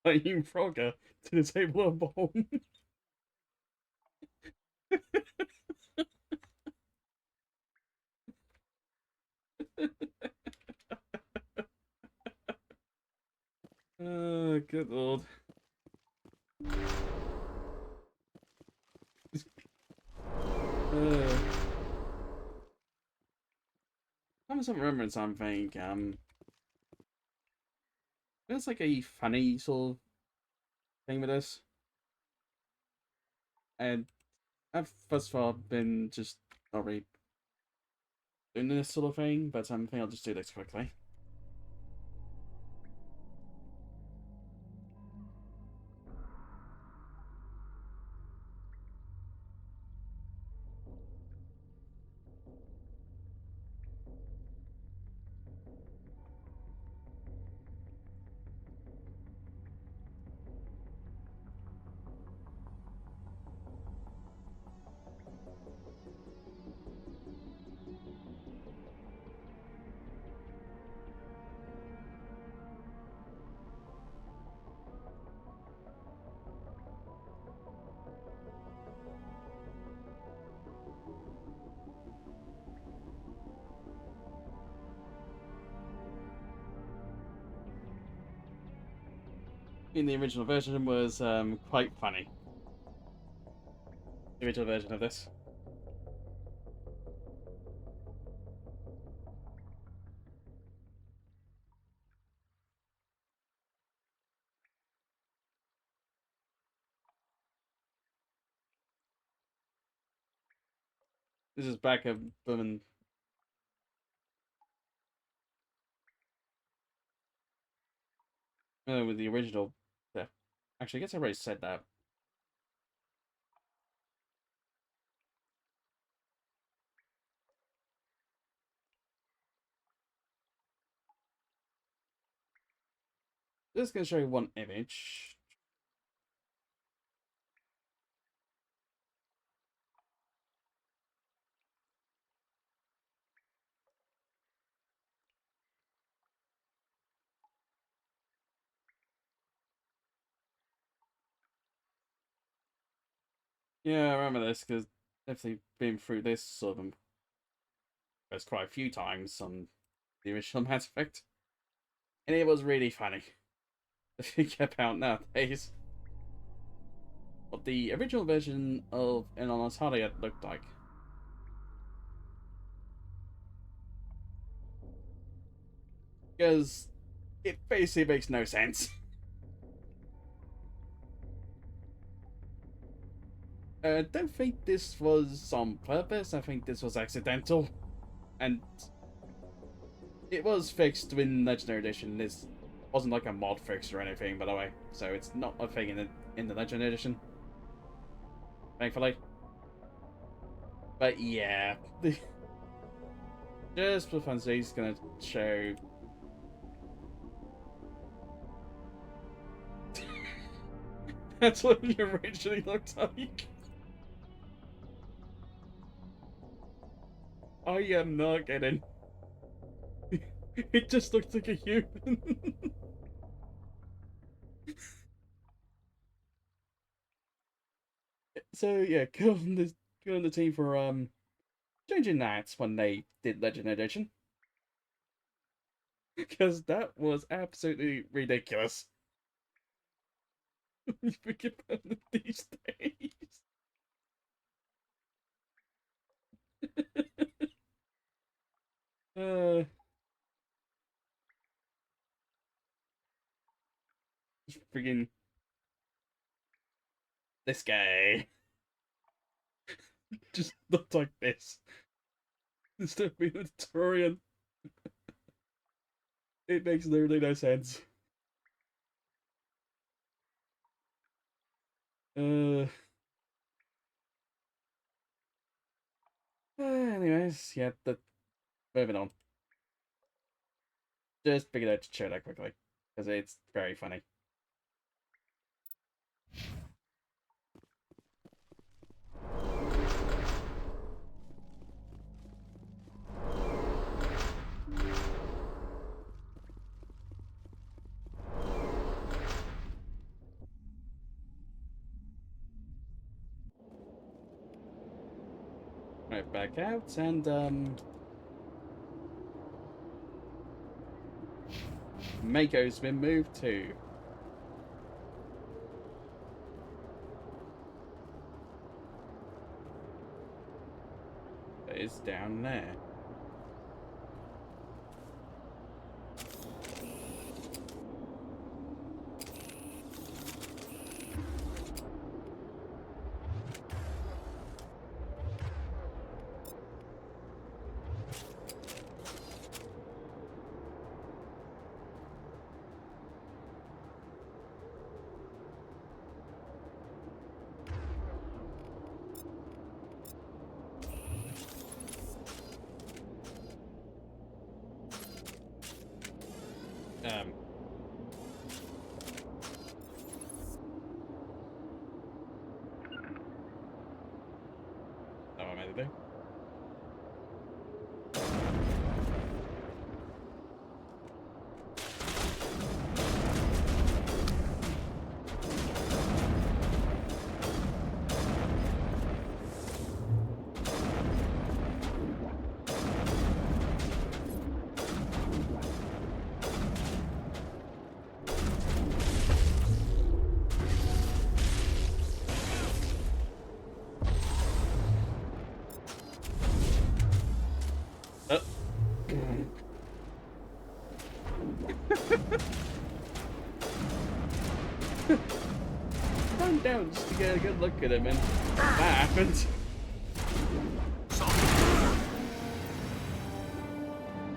Playing Frogger to disable a bomb. Oh, good lord. I'm just remembering something. There's like a funny sort of thing with this. And I've thus far been just not really doing this sort of thing, but I think I'll just do this quickly. In the original version was quite funny. The original version of this. This is back of them with the original. Yeah. Actually, I guess I already said that. Just gonna show you one image. Yeah, I remember this because definitely been through this sort of there's quite a few times on the original Mass Effect, and it was really funny to think about nowadays what the original version of Enonos Hardiot looked like. Because it basically makes no sense. I don't think this was on purpose, I think this was accidental. And it was fixed in Legendary Edition. This wasn't like a mod fix or anything, by the way. So it's not a thing in the Legendary Edition. Thankfully. But yeah. Just for fun, he's gonna show. That's what it originally looked like. I am not kidding. It just looks like a human. So yeah, good on the team for changing that when they did Legend Edition. Because that was absolutely ridiculous. You freaking permanent these days. Just freaking this guy just looks like this instead of being a Turian. It makes literally no sense. Anyways, yeah, moving on. Just figured out to share that quickly because it's very funny. Right, back out and Mako's been moved to. It is down there. What am I meant to do? Calm down just to get a good look at him, and that happened.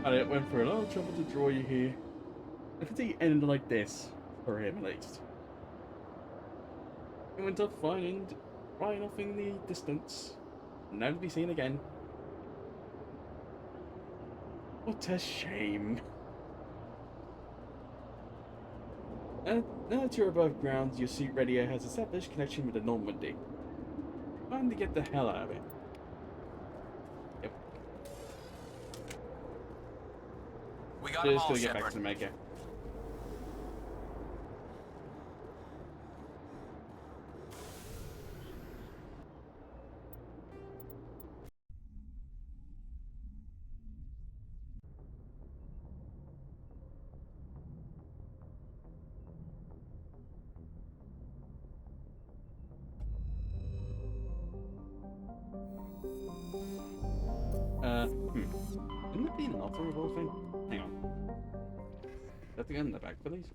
And it went for a lot of trouble to draw you here. I could see it ended like this, for him at least. It went up fine and right off in the distance. Never to be seen again. What a shame. Now that you're above ground, your suit radio has established connection with the Normandy. Time to get the hell out of it. Yep. We got Just gonna get back to the maker. Wouldn't it be an alterable thing? Hang on. Is that the gun in the back for these?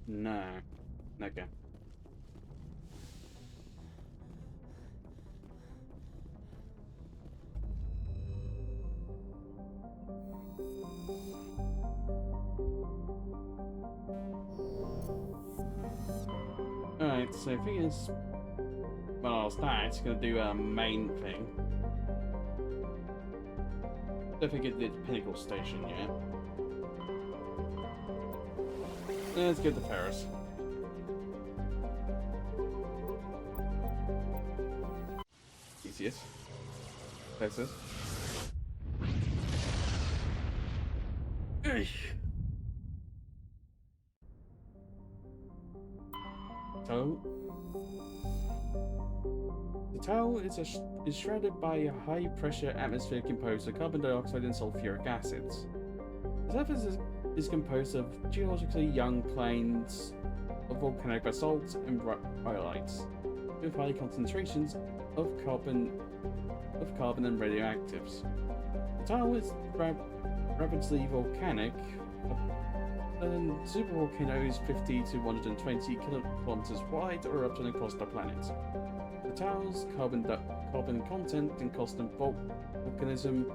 No. Okay. Alright, so the thing is, well, I'll start. It's gonna do a main thing. Don't think it did Pinnacle Station yet. Let's get the Feros. Easiest. Texas. So, the tower is shrouded by a high-pressure atmosphere composed of carbon dioxide and sulfuric acids. The surface is composed of geologically young plains of volcanic basalt and rhyolites, with high concentrations of carbon and radioactives. The tile is rapidly volcanic. Supervolcano is 50 to 120 kilometers wide, or erupting across the planet. The tile's carbon content and constant volcanism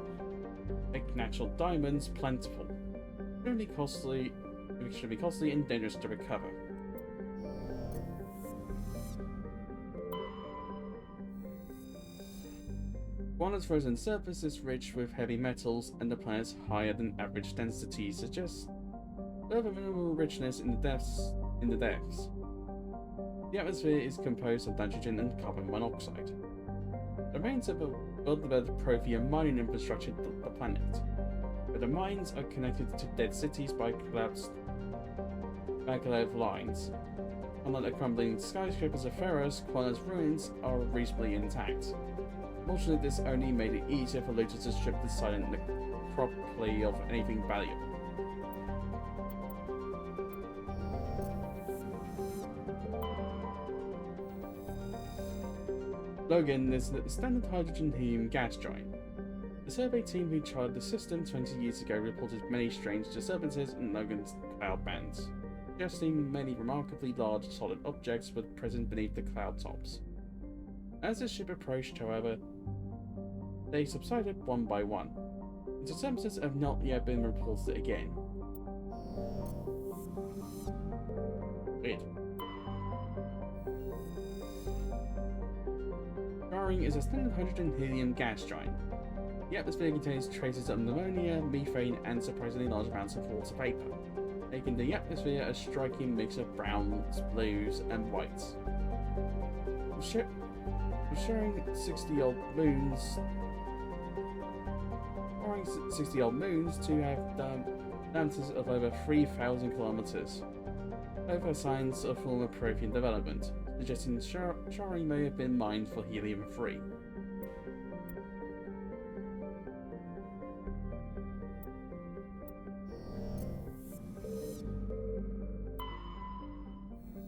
make natural diamonds plentiful, extremely costly and dangerous to recover. Guana's frozen surface is rich with heavy metals, and the planet's higher than average density suggests further mineral richness in the depths. The atmosphere is composed of nitrogen and carbon monoxide. The remains of well-developed Prothean mining infrastructure dot the planet, but the mines are connected to dead cities by collapsed maglev lines. Unlike the crumbling skyscrapers of Feros, Quana's ruins are reasonably intact. Fortunately, this only made it easier for looters to strip the silent necropsy of anything valuable. Logan is the standard hydrogen-helium gas giant. The survey team who charted the system 20 years ago reported many strange disturbances in Logan's cloud bands, suggesting many remarkably large solid objects were present beneath the cloud tops. As the ship approached, however, they subsided one by one. The disturbances have not yet been reported again. Weird. Garing is a standard hydrogen-helium gas giant. The atmosphere contains traces of pneumonia, methane, and surprisingly large amounts of water vapor, making the atmosphere a striking mix of browns, blues, and whites. Sharing 60-odd moons to have diameters of over 3,000 kilometers. Both are signs of former Prothean development, suggesting Shari may have been mined for helium-3.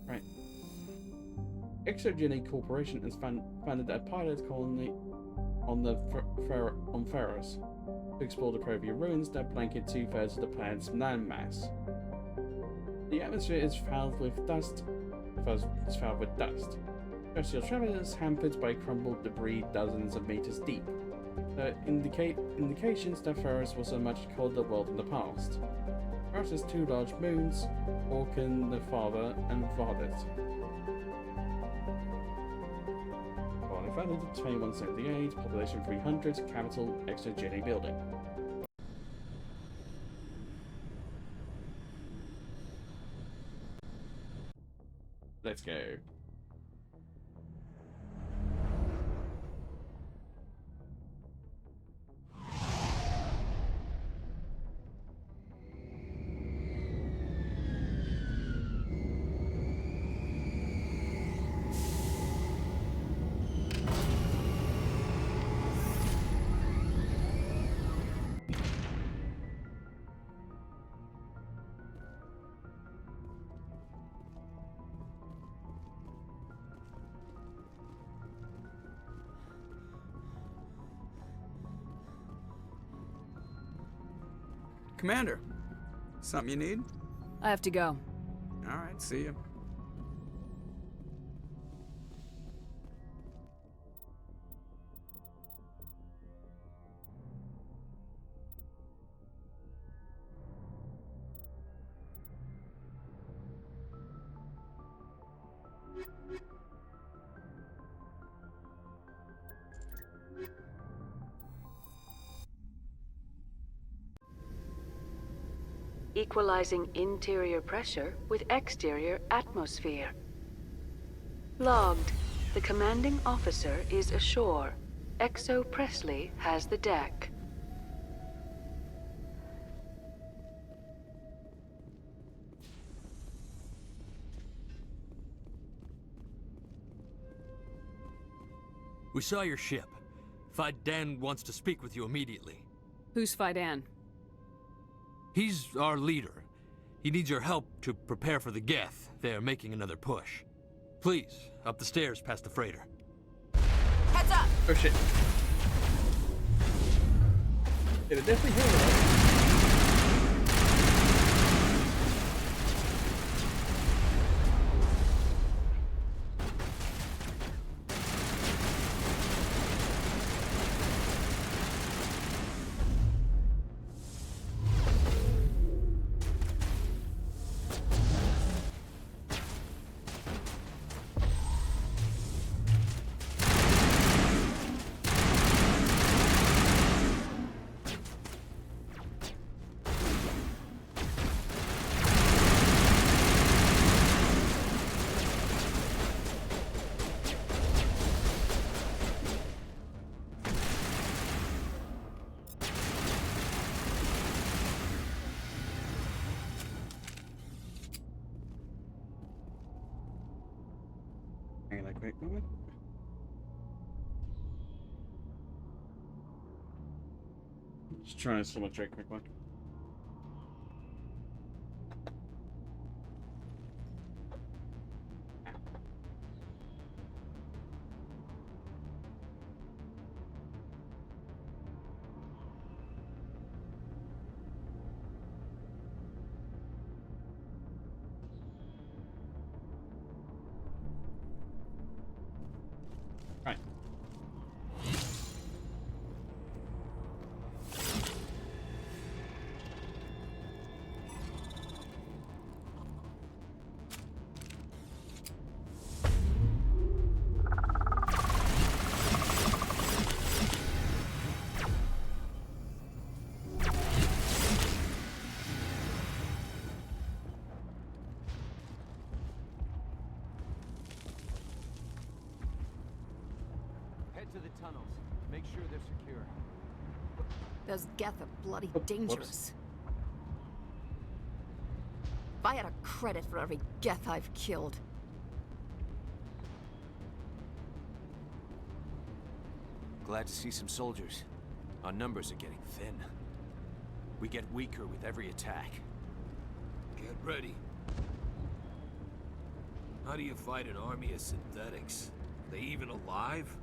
Right. Exogeny Corporation has founded a pilot colony on Feros to explore the Prothean ruins that blanket 2/3 of the planet's landmass. The atmosphere is fouled with dust. Terrestrial travel is hampered by crumbled debris dozens of meters deep. There indications that Feros was a much colder world in the past. Feros has 2 large moons, Orkan the Father and Vardet. Founded in 2178, population 300, capital Exogeny building. Let's go. Commander, something you need? I have to go. All right, see you. Equalizing interior pressure with exterior atmosphere. Logged. The commanding officer is ashore. XO Presley has the deck. We saw your ship. Fidan wants to speak with you immediately. Who's Fidan? He's our leader. He needs your help to prepare for the Geth. They're making another push. Please, up the stairs past the freighter. Heads up! Oh shit. Yeah, they're definitely here. Hang on a quick moment. Just trying to summon a quick one. Right. Head to the tunnels. Make sure they're secure. Those Geth are bloody dangerous. If I had a credit for every Geth I've killed. Glad to see some soldiers. Our numbers are getting thin. We get weaker with every attack. Get ready. How do you fight an army of synthetics? Are they even alive?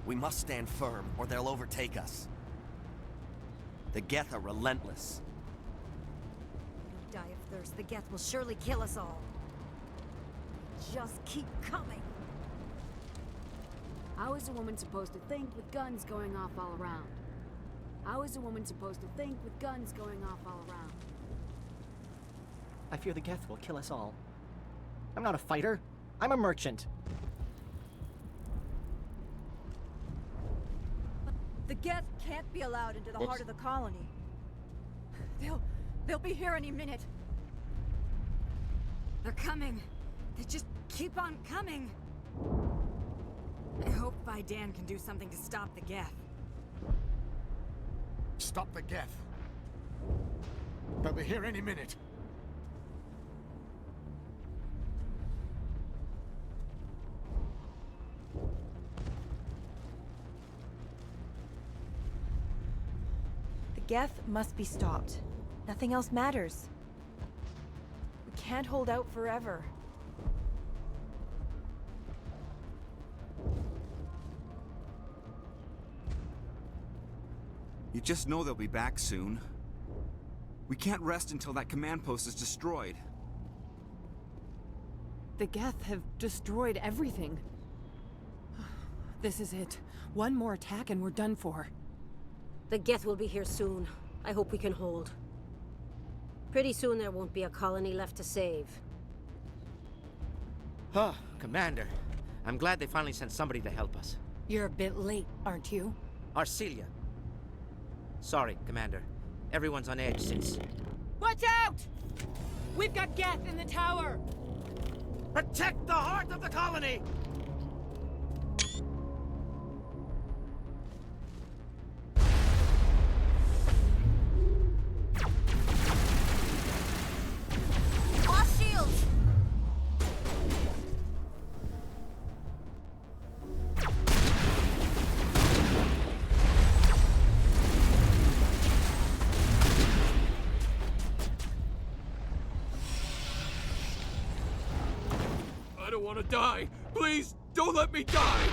We must stand firm, or they'll overtake us. The Geth are relentless. We'll die of thirst. The Geth will surely kill us all. Just keep coming. How is a woman supposed to think with guns going off all around? How is a woman supposed to think with guns going off all around? I fear the Geth will kill us all. I'm not a fighter. I'm a merchant. The Geth can't be allowed into the heart of the colony. They'll be here any minute. They're coming. They just keep on coming. I hope Vidan can do something to stop the Geth. Stop the Geth. They'll be here any minute. The Geth must be stopped. Nothing else matters. We can't hold out forever. You just know they'll be back soon. We can't rest until that command post is destroyed. The Geth have destroyed everything. This is it. One more attack and we're done for. The Geth will be here soon. I hope we can hold. Pretty soon there won't be a colony left to save. Huh, Commander. I'm glad they finally sent somebody to help us. You're a bit late, aren't you? Arcelia. Sorry, Commander. Everyone's on edge since... Watch out! We've got Geth in the tower! Protect the heart of the colony! Lost shields! don't want to die. Please, don't let me die.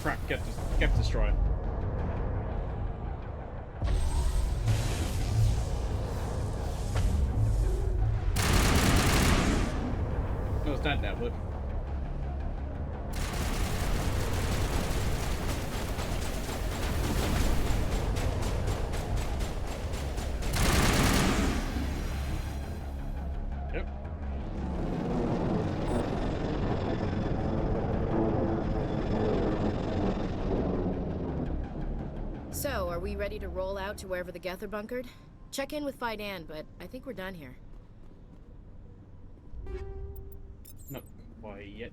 Crap, get destroyed. Oh, it's dead now, look. Yep. So, are we ready to roll out to wherever the Geth are bunkered? Check in with Fidan, but I think we're done here. Not quite yet.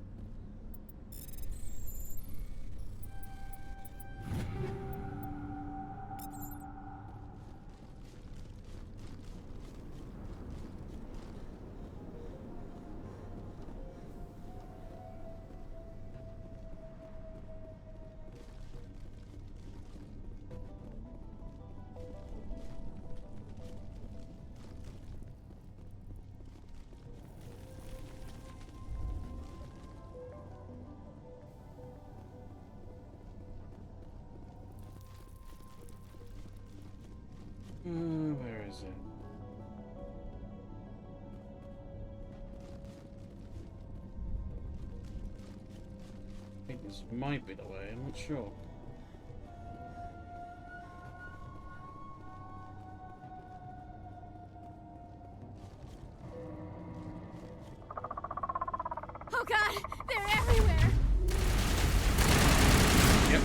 Where is it? I think this might be the way, I'm not sure. Oh god, they're everywhere! Yep.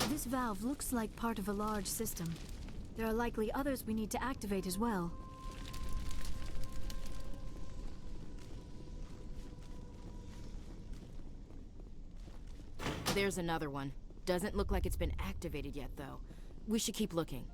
This valve looks like part of a large system. There are likely others we need to activate as well. There's another one. Doesn't look like it's been activated yet, though. We should keep looking.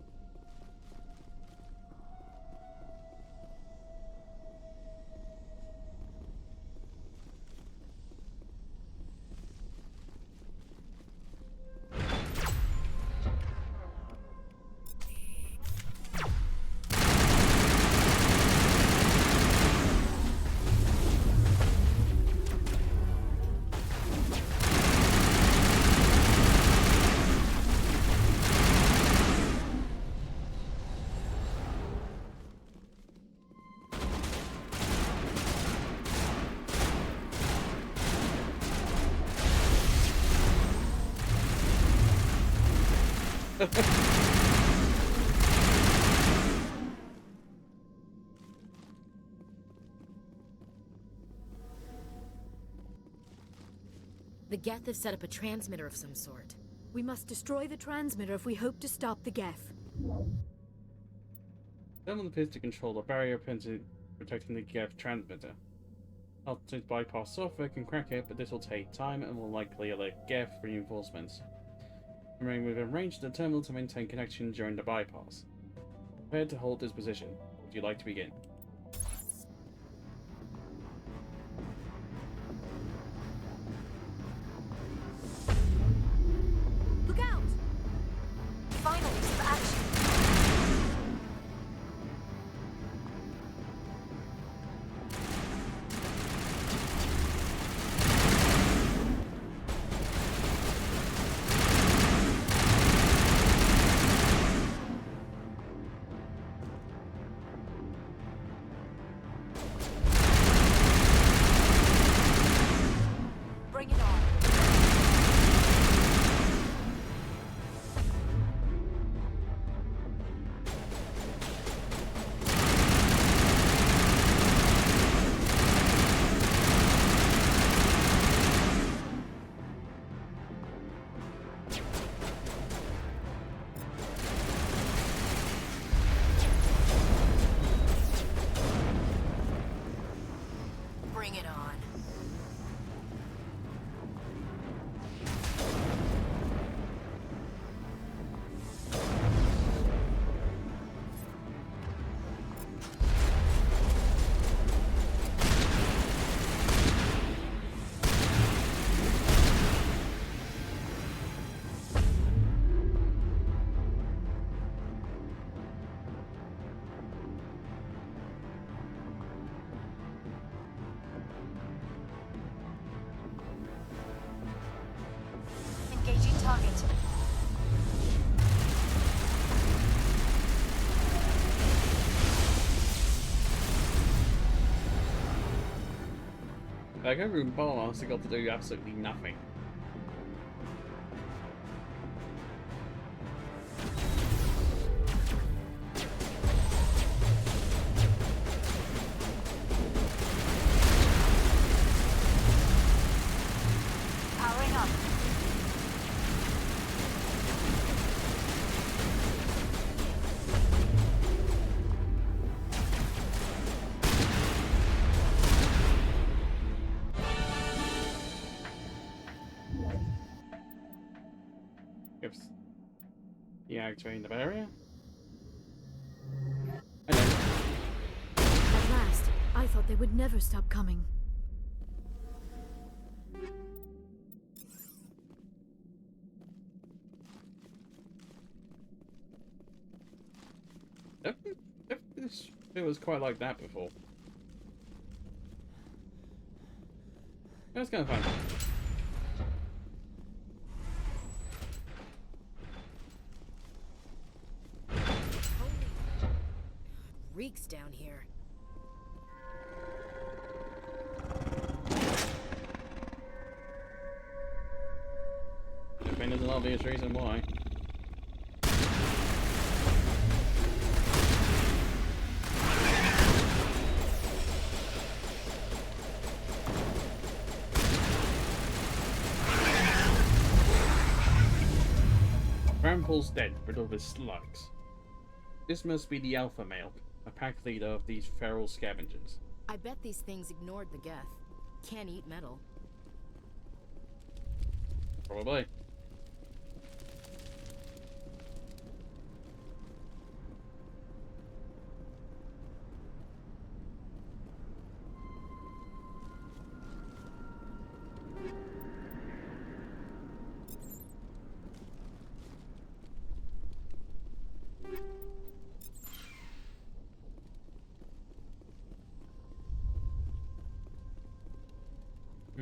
The Geth have set up a transmitter of some sort. We must destroy the transmitter if we hope to stop the Geth. Someone appears to control the barrier protecting the Geth transmitter. Help to bypass software can crack it, but this will take time and will likely alert Geth reinforcements. Remain within range of the terminal to maintain connection during the bypass. Prepare to hold this position. Would you like to begin? Look out! Finally, some action. Bring it on. Bring it on. Engaging target. Like, over in Ball, honestly got to do absolutely nothing. Powering up. Oops. Deactivating the barrier. At last, I thought they would never stop coming. It was quite like that before. That's kind of fun. Reeks down here. I mean, there's an obvious reason why. Rampol's dead, riddled with slugs. This must be the Alpha Male, a pack leader of these feral scavengers. I bet these things ignored the Geth. Can't eat metal. Probably.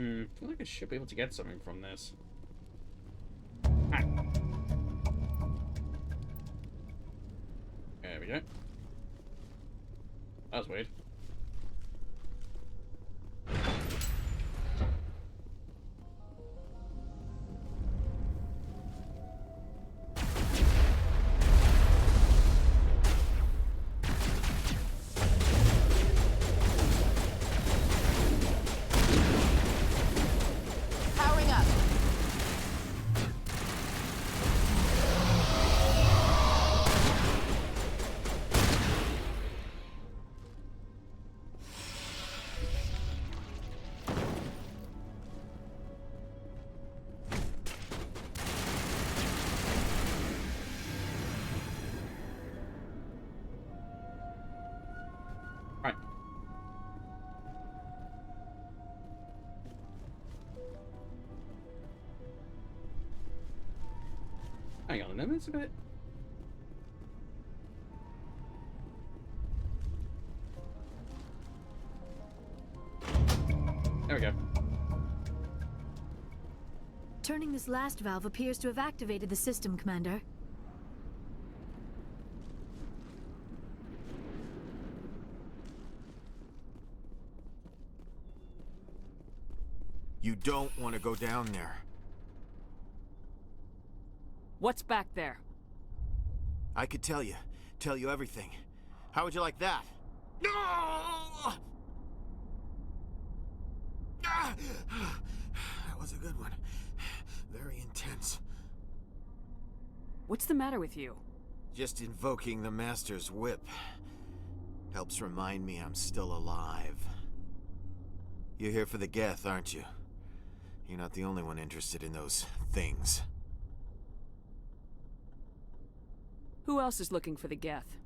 I feel like I should be able to get something from this. Ah. There we go. That's weird. Powering up. limits a bit. There we go. Turning this last valve appears to have activated the system, Commander. You don't want to go down there. What's back there? I could tell you everything. How would you like that? No! That was a good one. Very intense. What's the matter with you? Just invoking the Master's whip helps remind me I'm still alive. You're here for the Geth, aren't you? You're not the only one interested in those things. Who else is looking for the Geth?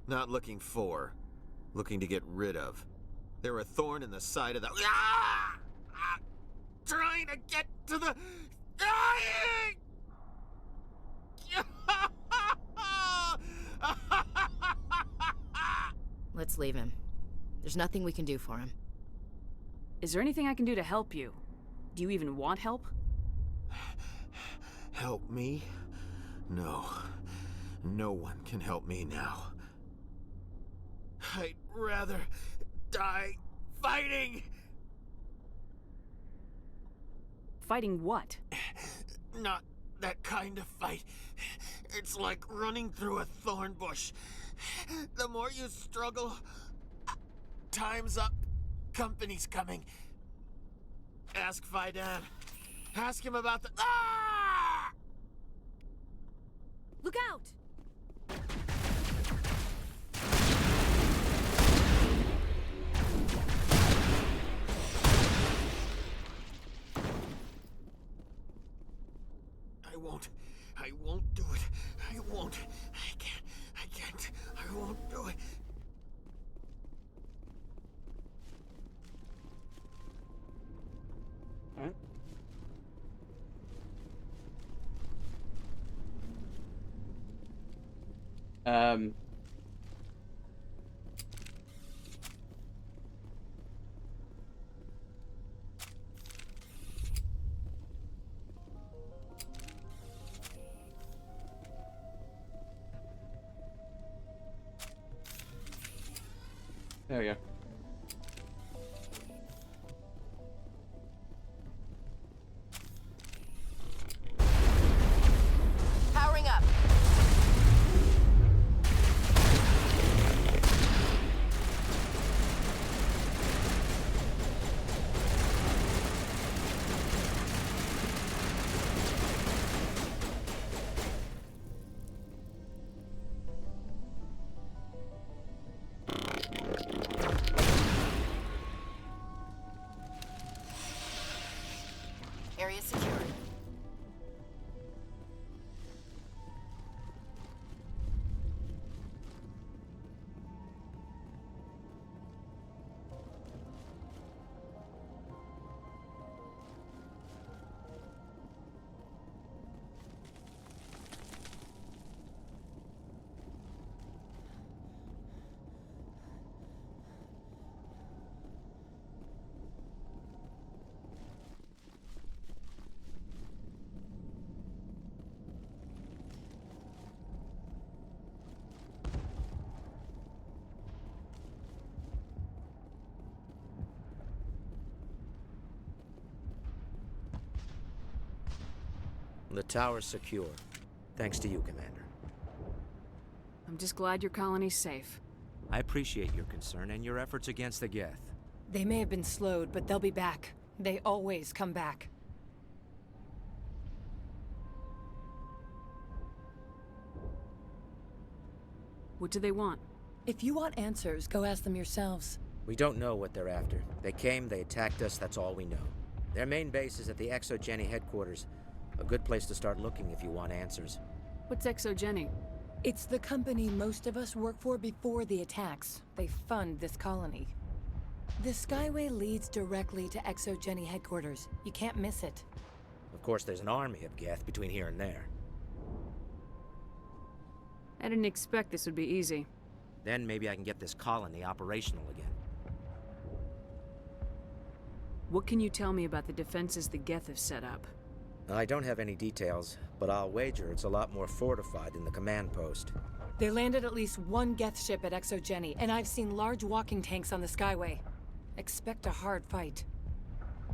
Not looking for, looking to get rid of. They're a thorn in the side of the... Ah! Trying to get to the... Dying! Let's leave him. There's nothing we can do for him. Is there anything I can do to help you? Do you even want help? Help me? No. No one can help me now. I'd rather die fighting! Fighting what? Not that kind of fight. It's like running through a thorn bush. The more you struggle, time's up. Company's coming. Ask Faidan. Ask him about the... Ah! Look out! I won't do it. I won't. I can't. I won't do it. Alright. There we go. Powering up. Area secured. The tower's secure. Thanks to you, Commander. I'm just glad your colony's safe. I appreciate your concern and your efforts against the Geth. They may have been slowed, but they'll be back. They always come back. What do they want? If you want answers, go ask them yourselves. We don't know what they're after. They came, they attacked us, that's all we know. Their main base is at the Exogeny headquarters. A good place to start looking if you want answers. What's Exogeny? It's the company most of us work for before the attacks. They fund this colony. The Skyway leads directly to Exogeny headquarters. You can't miss it. Of course, there's an army of Geth between here and there. I didn't expect this would be easy. Then maybe I can get this colony operational again. What can you tell me about the defenses the Geth have set up? I don't have any details, but I'll wager it's a lot more fortified than the command post. They landed at least one Geth ship at Exogeny, and I've seen large walking tanks on the Skyway. Expect a hard fight.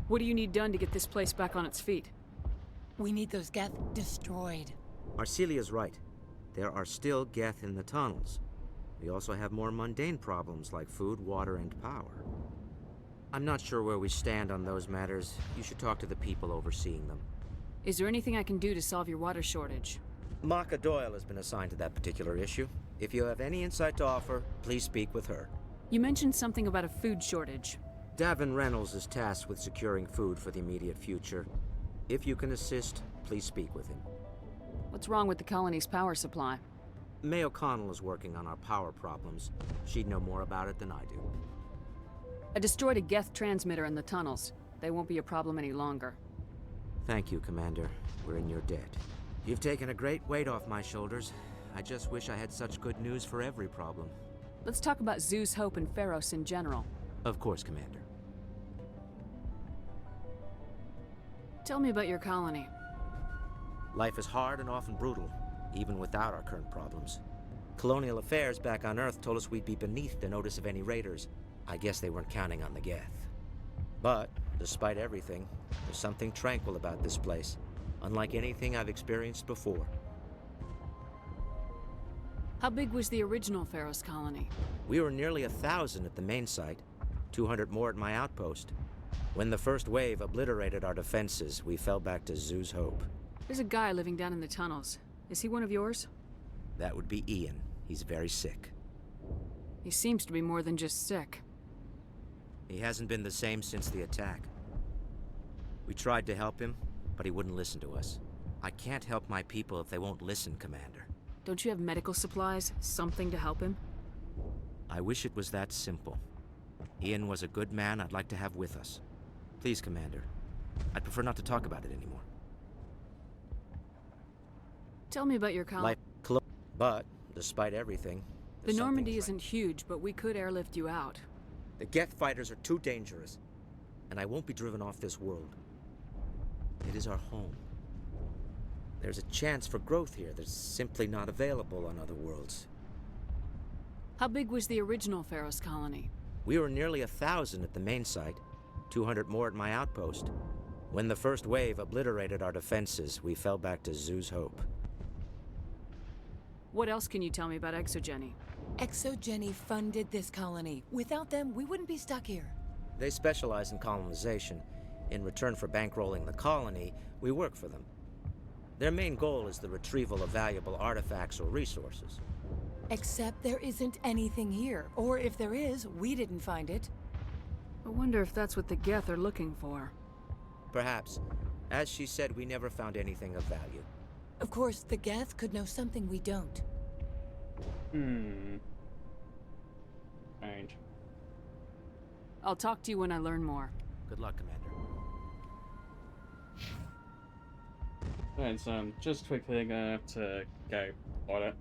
What do you need done to get this place back on its feet? We need those Geth destroyed. Arcelia's right. There are still Geth in the tunnels. We also have more mundane problems like food, water, and power. I'm not sure where we stand on those matters. You should talk to the people overseeing them. Is there anything I can do to solve your water shortage? Maka Doyle has been assigned to that particular issue. If you have any insight to offer, please speak with her. You mentioned something about a food shortage. Davin Reynolds is tasked with securing food for the immediate future. If you can assist, please speak with him. What's wrong with the colony's power supply? May O'Connell is working on our power problems. She'd know more about it than I do. I destroyed a Geth transmitter in the tunnels. They won't be a problem any longer. Thank you, Commander. We're in your debt. You've taken a great weight off my shoulders. I just wish I had such good news for every problem. Let's talk about Zeus, Hope, and Feros in general. Of course, Commander. Tell me about your colony. Life is hard and often brutal, even without our current problems. Colonial affairs back on Earth told us we'd be beneath the notice of any raiders. I guess they weren't counting on the Geth. But, despite everything, there's something tranquil about this place, unlike anything I've experienced before. How big was the original Feros colony? We were nearly 1,000 at the main site, 200 more at my outpost. When the first wave obliterated our defenses, we fell back to Zeus Hope. There's a guy living down in the tunnels. Is he one of yours? That would be Ian. He's very sick. He seems to be more than just sick. He hasn't been the same since the attack. We tried to help him, but he wouldn't listen to us. I can't help my people if they won't listen, Commander. Don't you have medical supplies? Something to help him? I wish it was that simple. Ian was a good man I'd like to have with us. Please, Commander. I'd prefer not to talk about it anymore. Tell me about your colony. But, despite everything... The Normandy isn't huge, but we could airlift you out. The Geth fighters are too dangerous, and I won't be driven off this world. It is our home. There's a chance for growth here that's simply not available on other worlds. How big was the original Feros colony? We were nearly 1,000 at the main site, 200 more at my outpost. When the first wave obliterated our defenses, we fell back to Zeus Hope. What else can you tell me about Exogeny? Exogeny funded this colony. Without them, we wouldn't be stuck here. They specialize in colonization. In return for bankrolling the colony, we work for them. Their main goal is the retrieval of valuable artifacts or resources. Except there isn't anything here. Or if there is, we didn't find it. I wonder if that's what the Geth are looking for. Perhaps. As she said, we never found anything of value. Of course, the Geth could know something we don't. Strange. I'll talk to you when I learn more. Good luck, Commander. Alright, so just quickly, I'm gonna have to go on it.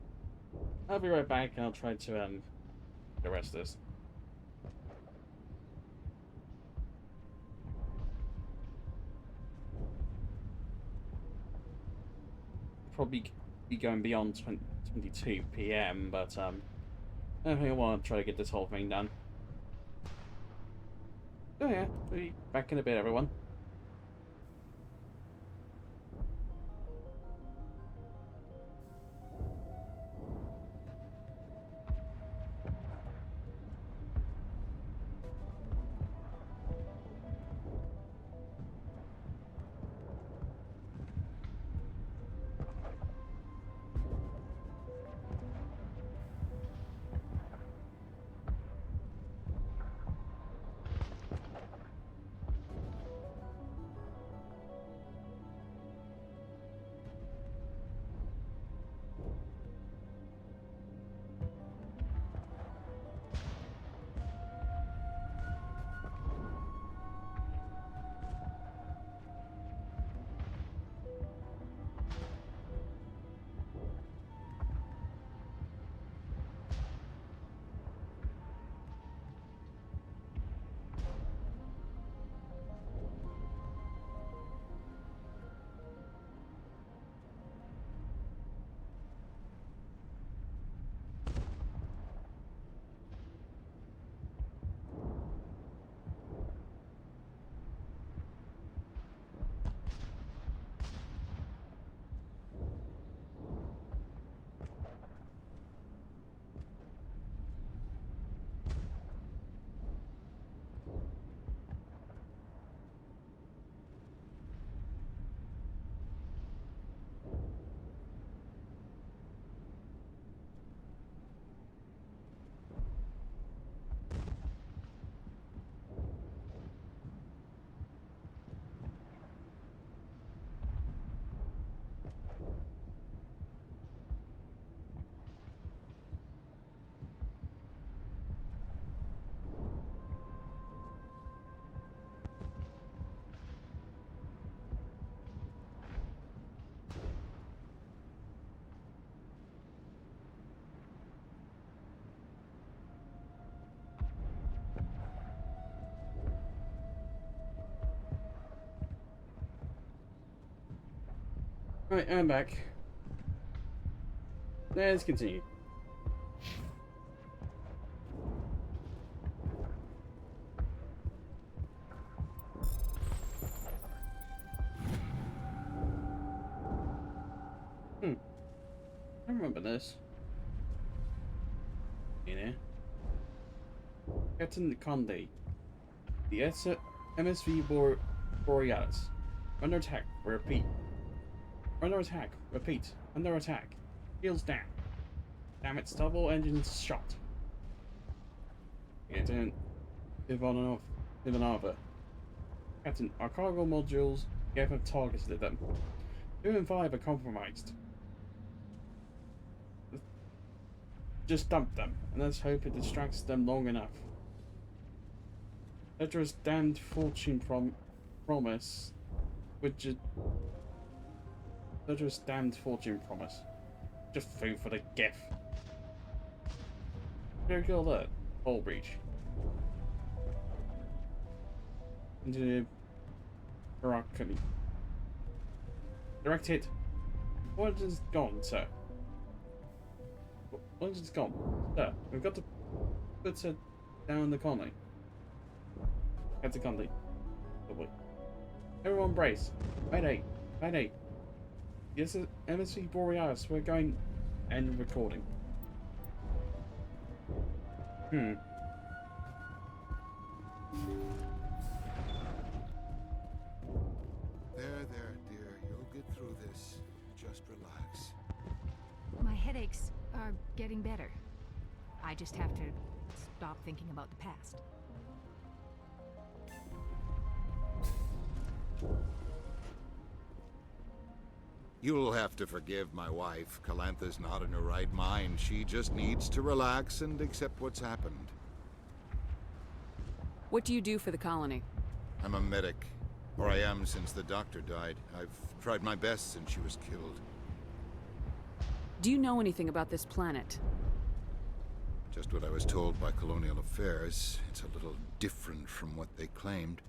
I'll be right back and I'll try to the rest of this. Probably be going beyond 22 PM, but I think I want to try to get this whole thing done. Oh yeah, be back in a bit, everyone. Right, I'm back. Let's continue. I remember this. You know? Captain Conde. The MSV Borealis. Under attack. Repeat. Under attack. Repeat. Under attack. Shields down. Damn it, double engines shot. Yeah, don't Ivanova. Captain, our cargo modules have targeted them. 2 and 5 are compromised. Just dump them, and let's hope it distracts them long enough. Daedra's damned fortune promise. Daedra's damned fortune promise. Just food for the Geth. Critical alert. Hull breach. Into Barakani. Direct hit. What is gone, sir? What is gone? Sir, we've got to put her down the colony. Captain Conley. Lovely. Everyone brace. Mayday. Mayday. Yes, MSV Borealis, we're going... End recording. There, dear. You'll get through this. Just relax. My headaches are getting better. I just have to stop thinking about the past. You'll have to forgive my wife. Calantha's not in her right mind. She just needs to relax and accept what's happened. What do you do for the colony? I'm a medic. Or I am since the doctor died. I've tried my best since she was killed. Do you know anything about this planet? Just what I was told by Colonial Affairs. It's a little different from what they claimed.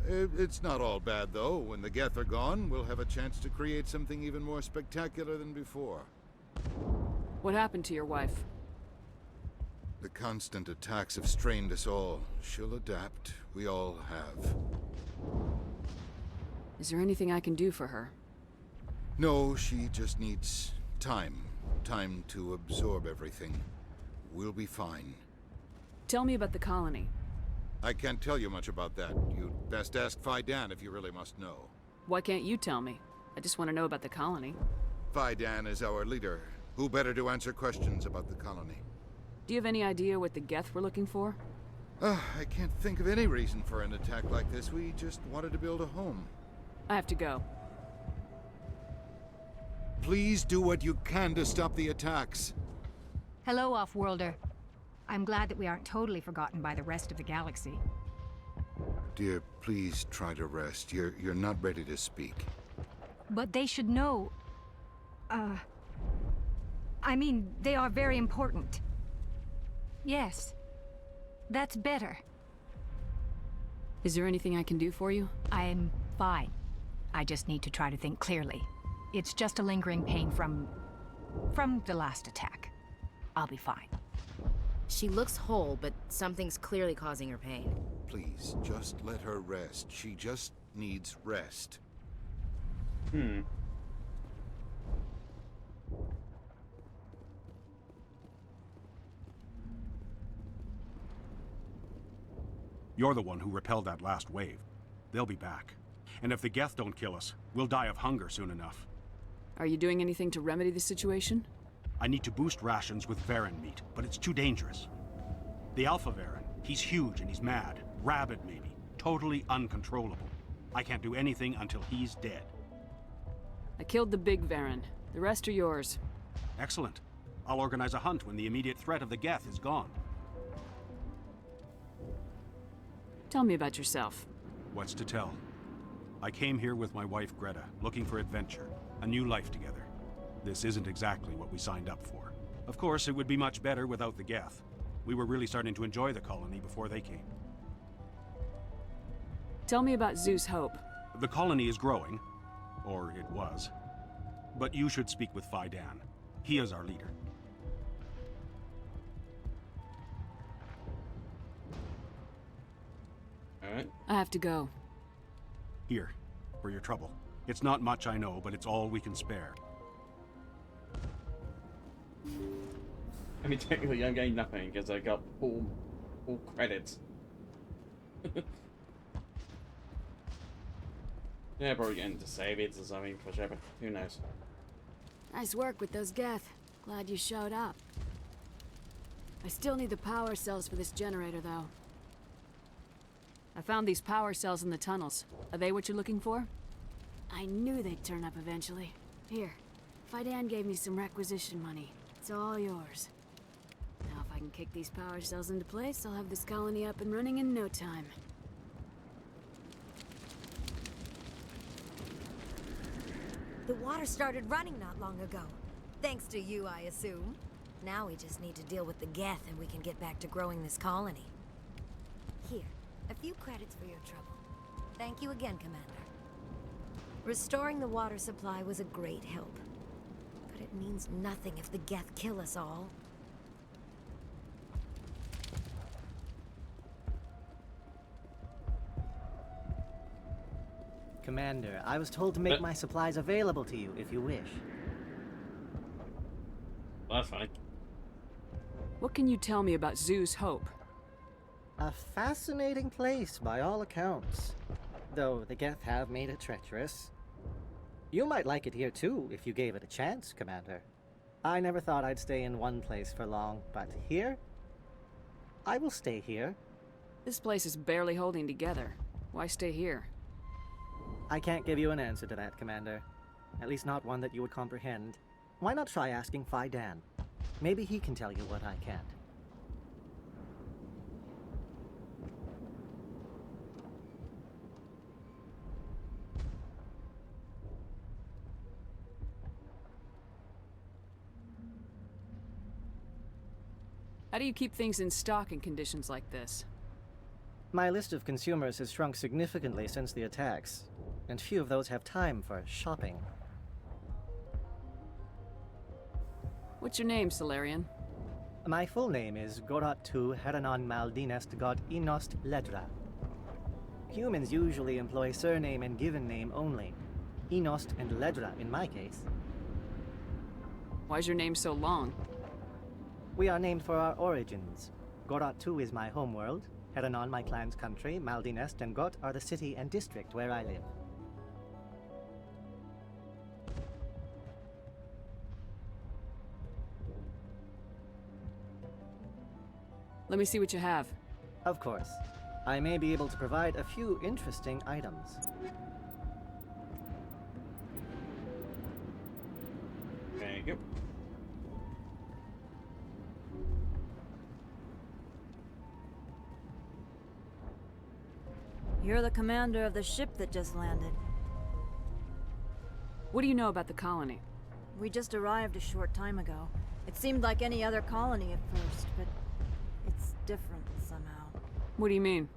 It's not all bad, though. When the Geth are gone, we'll have a chance to create something even more spectacular than before. What happened to your wife? The constant attacks have strained us all. She'll adapt. We all have. Is there anything I can do for her? No, she just needs time. Time to absorb everything. We'll be fine. Tell me about the colony. I can't tell you much about that. You'd best ask Fidan if you really must know. Why can't you tell me? I just want to know about the colony. Fidan is our leader. Who better to answer questions about the colony? Do you have any idea what the Geth were looking for? I can't think of any reason for an attack like this. We just wanted to build a home. I have to go. Please do what you can to stop the attacks. Hello, Off-Worlder. I'm glad that we aren't totally forgotten by the rest of the galaxy. Dear, please try to rest. You're not ready to speak. But they should know... I mean, they are very important. Yes. That's better. Is there anything I can do for you? I'm fine. I just need to try to think clearly. It's just a lingering pain from the last attack. I'll be fine. She looks whole, but something's clearly causing her pain. Please, just let her rest. She just needs rest. You're the one who repelled that last wave. They'll be back. And if the Geth don't kill us, we'll die of hunger soon enough. Are you doing anything to remedy the situation? I need to boost rations with Varen meat, but it's too dangerous. The Alpha Varen, he's huge and he's mad. Rabid, maybe. Totally uncontrollable. I can't do anything until he's dead. I killed the big Varen. The rest are yours. Excellent. I'll organize a hunt when the immediate threat of the Geth is gone. Tell me about yourself. What's to tell? I came here with my wife Greta, looking for adventure. A new life together. This isn't exactly what we signed up for. Of course, it would be much better without the Geth. We were really starting to enjoy the colony before they came. Tell me about Zeus Hope. The colony is growing. Or it was. But you should speak with Faidan. He is our leader. Alright. I have to go. Here, for your trouble. It's not much, I know, but it's all we can spare. I mean, technically, I'm getting nothing because I got full credits. Yeah, probably getting to save it or something for Shepard. Who knows? Nice work with those Geth. Glad you showed up. I still need the power cells for this generator, though. I found these power cells in the tunnels. Are they what you're looking for? I knew they'd turn up eventually. Here, Faidan gave me some requisition money. It's all yours. Now if I can kick these power cells into place, I'll have this colony up and running in no time. The water started running not long ago. Thanks to you, I assume. Now we just need to deal with the Geth and we can get back to growing this colony. Here, a few credits for your trouble. Thank you again, Commander. Restoring the water supply was a great help. But it means nothing if the Geth kill us all. Commander, I was told to make my supplies available to you if you wish. Well, that's fine. What can you tell me about Zoo's Hope? A fascinating place by all accounts. Though the Geth have made it treacherous. You might like it here too, if you gave it a chance, Commander. I never thought I'd stay in one place for long, but here? I will stay here. This place is barely holding together. Why stay here? I can't give you an answer to that, Commander. At least not one that you would comprehend. Why not try asking Faidan? Maybe he can tell you what I can't. How do you keep things in stock in conditions like this? My list of consumers has shrunk significantly since the attacks, and few of those have time for shopping. What's your name, Solarian? My full name is Gorat-tu Heranon Maldinest God Inost Ledra. Humans usually employ surname and given name only. Inost and Ledra in my case. Why's your name so long? We are named for our origins. Gorat-tu is my homeworld, Heranon my clan's country, Maldinest and Got are the city and district where I live. Let me see what you have. Of course. I may be able to provide a few interesting items. There you go. You're the commander of the ship that just landed. What do you know about the colony? We just arrived a short time ago. It seemed like any other colony at first, but it's different somehow. What do you mean?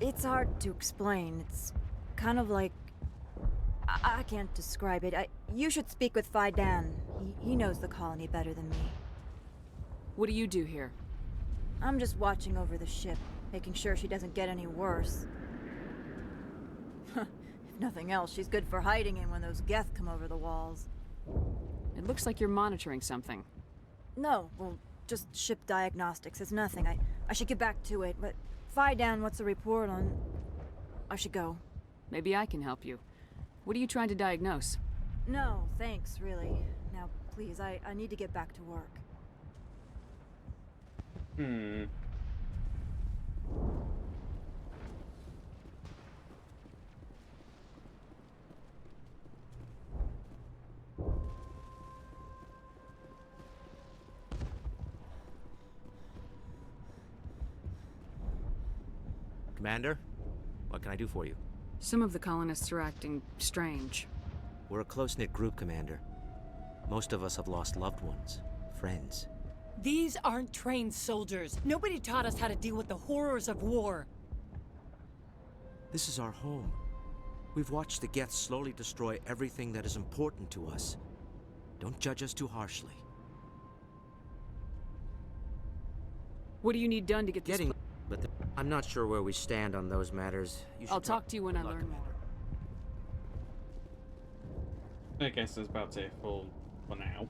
It's hard to explain. It's kind of like... I can't describe it. You should speak with Faidan. He knows the colony better than me. What do you do here? I'm just watching over the ship, making sure she doesn't get any worse. If nothing else, she's good for hiding in when those Geth come over the walls. It looks like you're monitoring something. No, well, just ship diagnostics. It's nothing. I should get back to it, but Faidan, what's the report on... I should go. Maybe I can help you. What are you trying to diagnose? No, thanks, really. Now, please, I need to get back to work. Commander, what can I do for you? Some of the colonists are acting strange. We're a close-knit group, Commander. Most of us have lost loved ones, friends. These aren't trained soldiers. Nobody taught us how to deal with the horrors of war. This is our home. We've watched the Geth slowly destroy everything that is important to us. Don't judge us too harshly. What do you need done to get this? But I'm not sure where we stand on those matters. I'll talk to you when I learn more. I guess that's about it for now.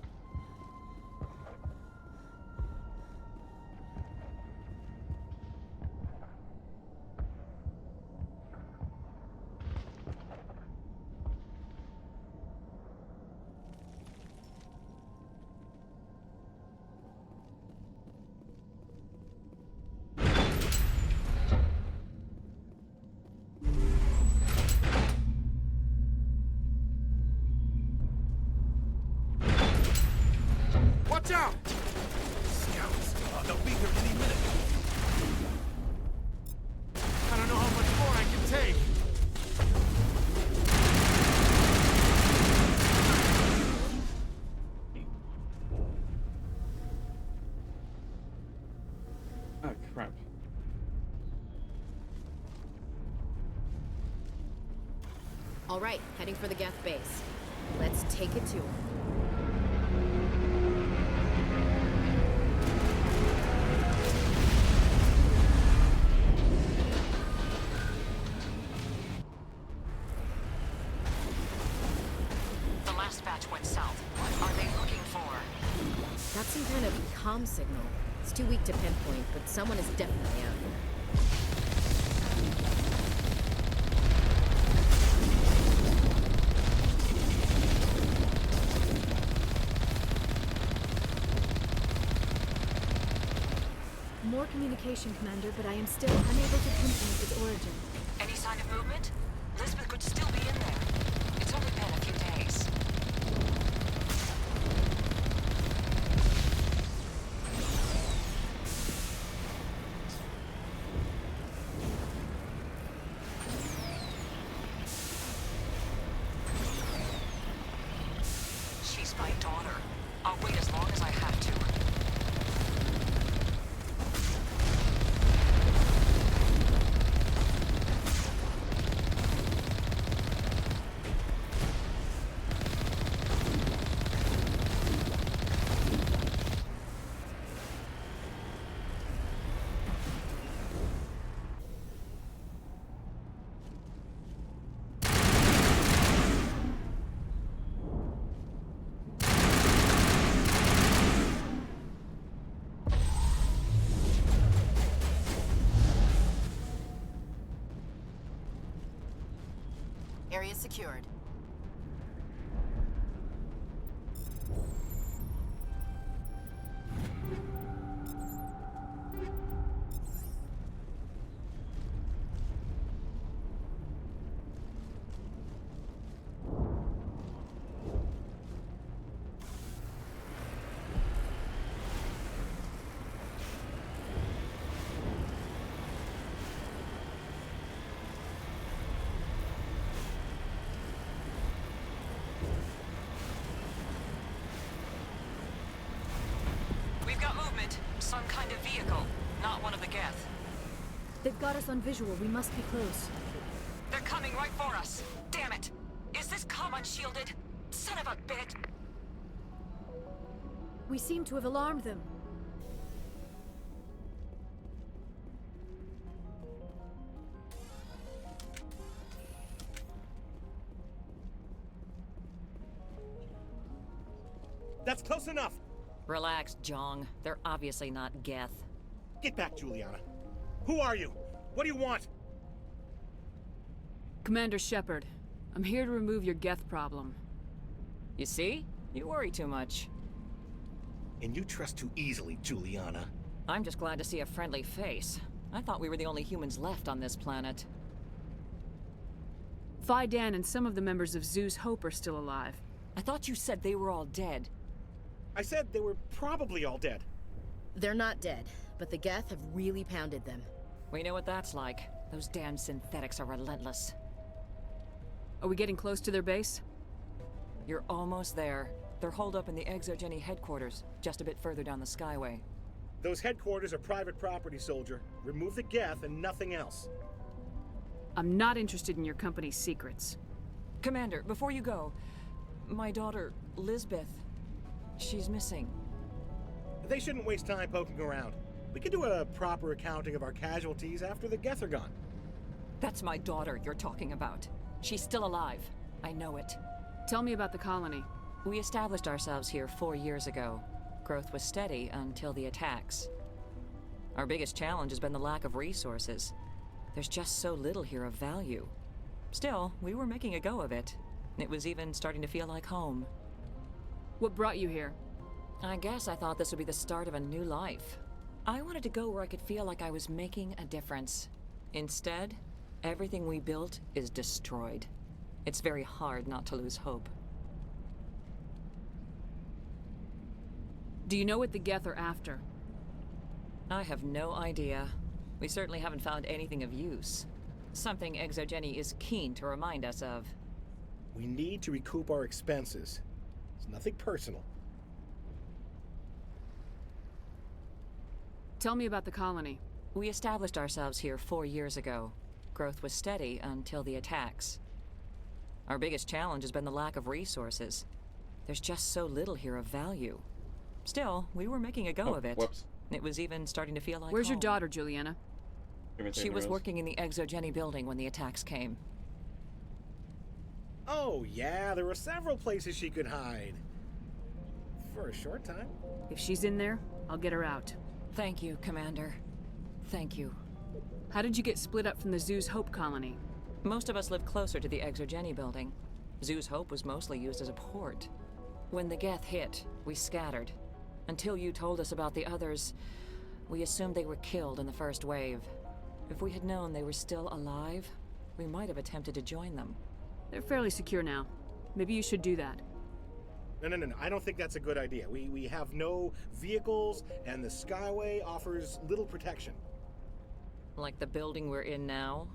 Watch out! Scouts, they'll be here any minute. I don't know how much more I can take. Oh, crap. All right, heading for the Geth base. Let's take it to him. The last batch went south. What are they looking for? Got some kind of comm signal. It's too weak to pinpoint, but someone is definitely out here. More communication, Commander, but I am still unable to pinpoint its origin. Any sign of movement? Lisbeth could still be in there. It's only been a few days. She's my daughter. I'll wait as long as I have to. Area secured. We've got movement. Some kind of vehicle. Not one of the Geth. They've got us on visual. We must be close. They're coming right for us. Damn it! Is this comm unshielded? Son of a bitch! We seem to have alarmed them. That's close enough. Relax, Jong. They're obviously not Geth. Get back, Juliana. Who are you? What do you want? Commander Shepard, I'm here to remove your Geth problem. You see? You worry too much. And you trust too easily, Juliana. I'm just glad to see a friendly face. I thought we were the only humans left on this planet. Fidan and some of the members of Zoo's Hope are still alive. I thought you said they were all dead. I said they were probably all dead. They're not dead, but the Geth have really pounded them. We know what that's like. Those damn synthetics are relentless. Are we getting close to their base? You're almost there. They're holed up in the Exogeny headquarters, just a bit further down the Skyway. Those headquarters are private property, soldier. Remove the Geth and nothing else. I'm not interested in your company's secrets. Commander, before you go, my daughter, Lisbeth, she's missing. They shouldn't waste time poking around. We can do a proper accounting of our casualties after the Geth are gone. That's my daughter you're talking about. She's still alive. I know it. Tell me about the colony. We established ourselves here 4 years ago. Growth was steady until the attacks. Our biggest challenge has been the lack of resources. There's just so little here of value. Still, we were making a go of it. It was even starting to feel like home. What brought you here? I guess I thought this would be the start of a new life. I wanted to go where I could feel like I was making a difference. Instead, everything we built is destroyed. It's very hard not to lose hope. Do you know what the Geth are after? I have no idea. We certainly haven't found anything of use. Something Exogeny is keen to remind us of. We need to recoup our expenses. It's nothing personal. Tell me about the colony. We established ourselves here 4 years ago. Growth was steady until the attacks. Our biggest challenge has been the lack of resources. There's just so little here of value. Still, we were making a go of it. Whoops. It was even starting to feel like Where's your home. daughter, Juliana? She was working in the Exogeny building when the attacks came. Oh, yeah, there were several places she could hide. For a short time. If she's in there, I'll get her out. Thank you, Commander. Thank you. How did you get split up from the Zoo's Hope colony? Most of us lived closer to the Exogeny building. Zoo's Hope was mostly used as a port. When the Geth hit, we scattered. Until you told us about the others, we assumed they were killed in the first wave. If we had known they were still alive, we might have attempted to join them. They're fairly secure now. Maybe you should do that. No. I don't think that's a good idea. We have no vehicles, and the Skyway offers little protection. Like the building we're in now?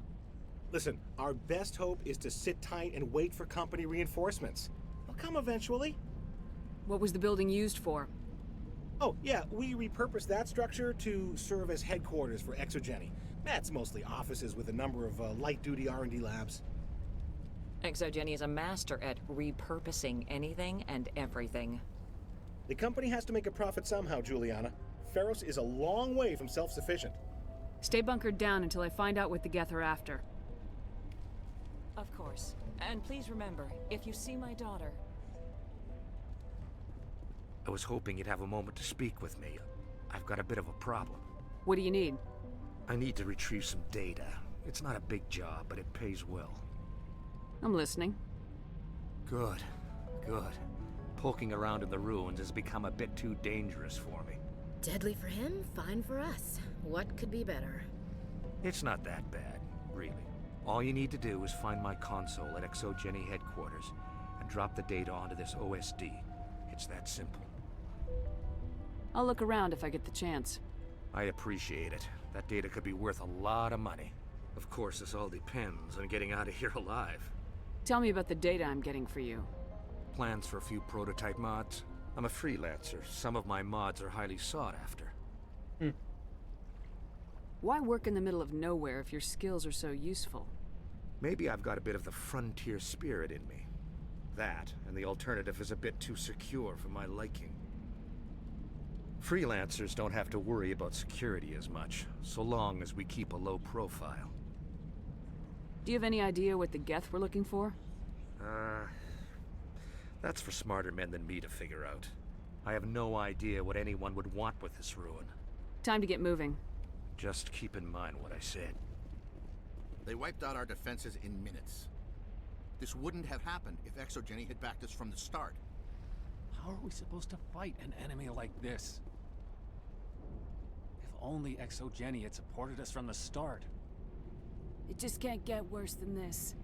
Listen, our best hope is to sit tight and wait for company reinforcements. They'll come eventually. What was the building used for? Oh, yeah, we repurposed that structure to serve as headquarters for Exogeny. That's mostly offices with a number of light-duty R&D labs. Exogeny is a master at repurposing anything and everything. The company has to make a profit somehow, Juliana. Feros is a long way from self-sufficient. Stay bunkered down until I find out what the Geth are after. Of course. And please remember, if you see my daughter... I was hoping you'd have a moment to speak with me. I've got a bit of a problem. What do you need? I need to retrieve some data. It's not a big job, but it pays well. I'm listening. Good. Poking around in the ruins has become a bit too dangerous for me. Deadly for him, fine for us. What could be better? It's not that bad, really. All you need to do is find my console at Exogeny headquarters and drop the data onto this OSD. It's that simple. I'll look around if I get the chance. I appreciate it. That data could be worth a lot of money. Of course, this all depends on getting out of here alive. Tell me about the data I'm getting for you. Plans for a few prototype mods? I'm a freelancer. Some of my mods are highly sought after. Why work in the middle of nowhere if your skills are so useful? Maybe I've got a bit of the frontier spirit in me. That, and the alternative is a bit too secure for my liking. Freelancers don't have to worry about security as much, so long as we keep a low profile. Do you have any idea what the Geth were looking for? That's for smarter men than me to figure out. I have no idea what anyone would want with this ruin. Time to get moving. Just keep in mind what I said. They wiped out our defenses in minutes. This wouldn't have happened if Exogeny had backed us from the start. How are we supposed to fight an enemy like this? If only Exogeny had supported us from the start. It just can't get worse than this.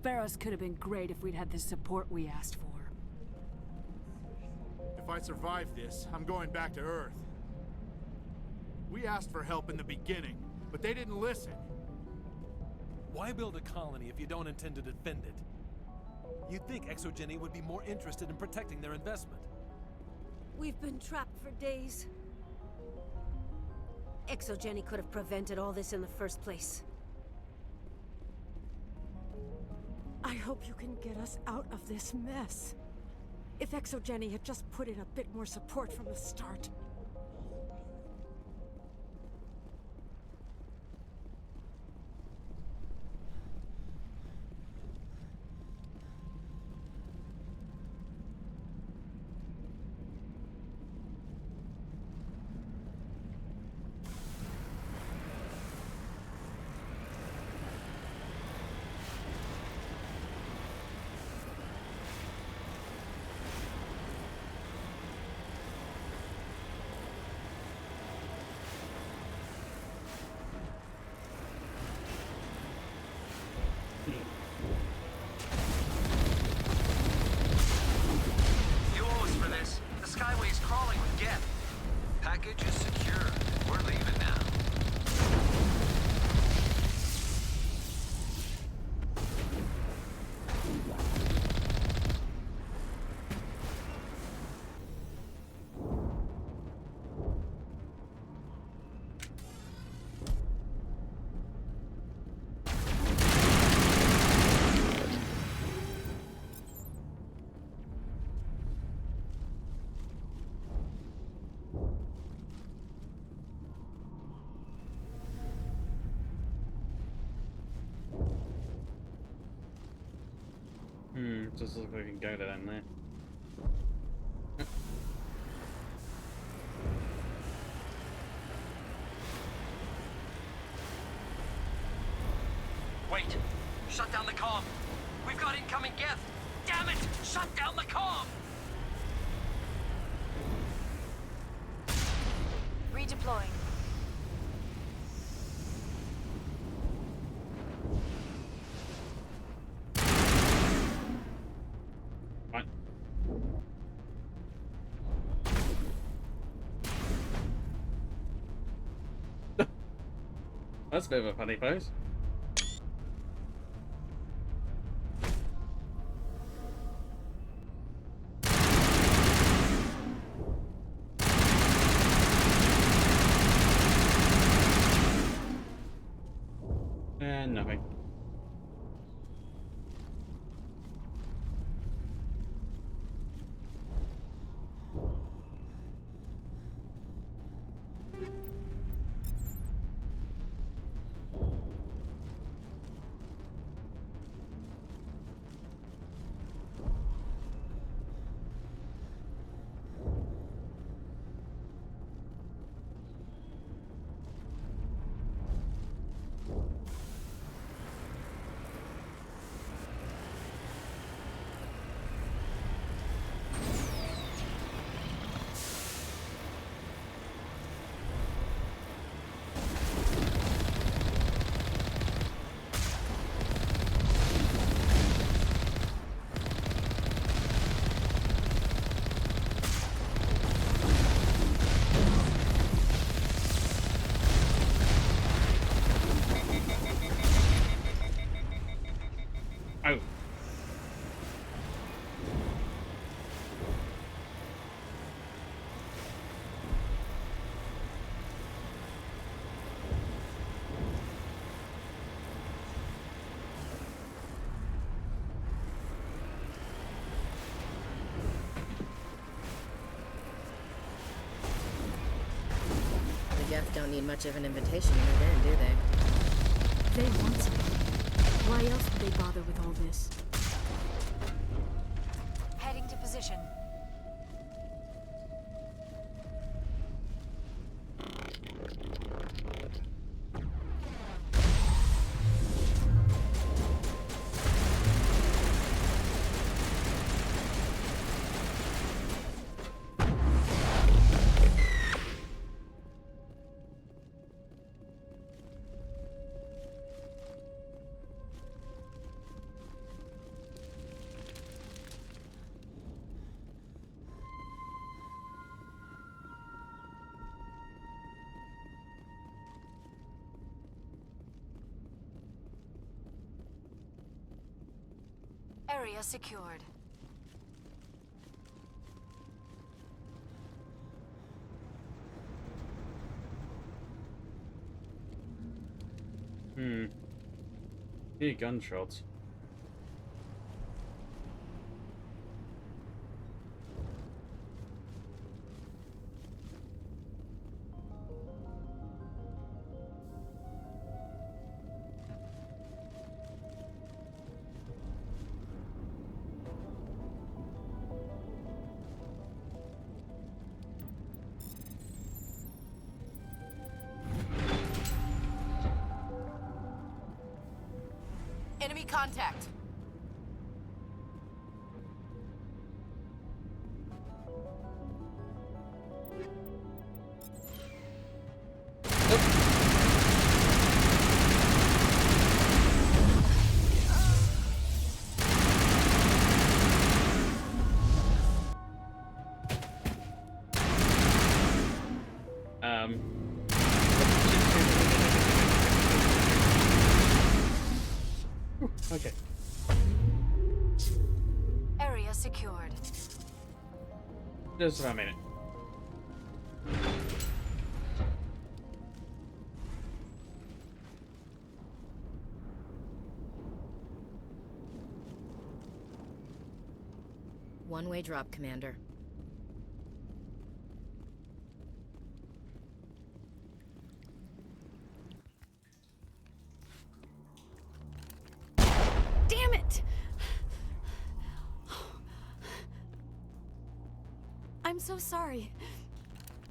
Feros could have been great if we'd had the support we asked for. If I survive this, I'm going back to Earth. We asked for help in the beginning, but they didn't listen. Why build a colony if you don't intend to defend it? You'd think Exogeny would be more interested in protecting their investment. We've been trapped for days. Exogeny could have prevented all this in the first place. I hope you can get us out of this mess. If Exogeny had just put in a bit more support from the start. Package is secure. We're leaving now. Just look like we can go down there. Wait! Shut down the comm! We've got incoming Geth! Damn it! Shut down the comm! Redeploying. Right. That's a bit of a funny pose. And nothing. Oh. The Geth don't need much of an invitation to move in, do they? They want something. Why else would they bother with all this? Heading to position. Area secured. Hear gunshots. Enemy contact. Okay. Area secured. Just about a minute. One-way drop, Commander. Damn it! I'm so sorry.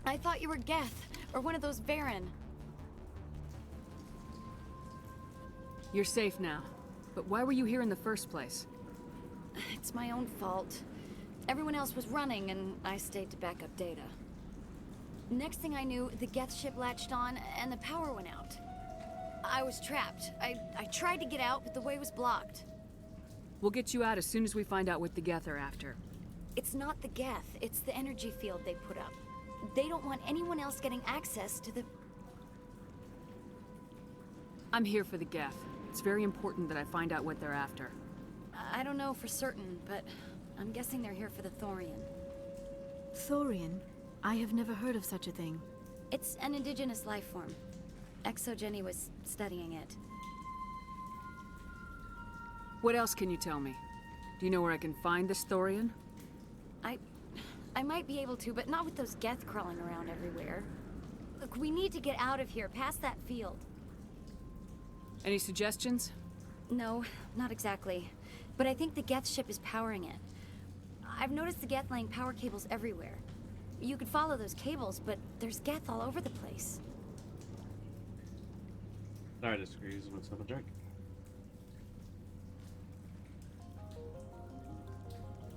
I thought you were Geth, or one of those Baron. You're safe now. But why were you here in the first place? It's my own fault. Everyone else was running, and I stayed to back up data. Next thing I knew, the Geth ship latched on, and the power went out. I was trapped. I tried to get out, but the way was blocked. We'll get you out as soon as we find out what the Geth are after. It's not the Geth, it's the energy field they put up. They don't want anyone else getting access to the... I'm here for the Geth. It's very important that I find out what they're after. I don't know for certain, but I'm guessing they're here for the Thorian. Thorian? I have never heard of such a thing. It's an indigenous life form. ExoJenny was studying it. What else can you tell me? Do you know where I can find this Thorian? I might be able to, but not with those Geth crawling around everywhere. Look, we need to get out of here, past that field. Any suggestions? No, not exactly. But I think the Geth ship is powering it. I've noticed the Geth laying power cables everywhere. You could follow those cables, but there's Geth all over the place. Sorry to squeeze myself a drink.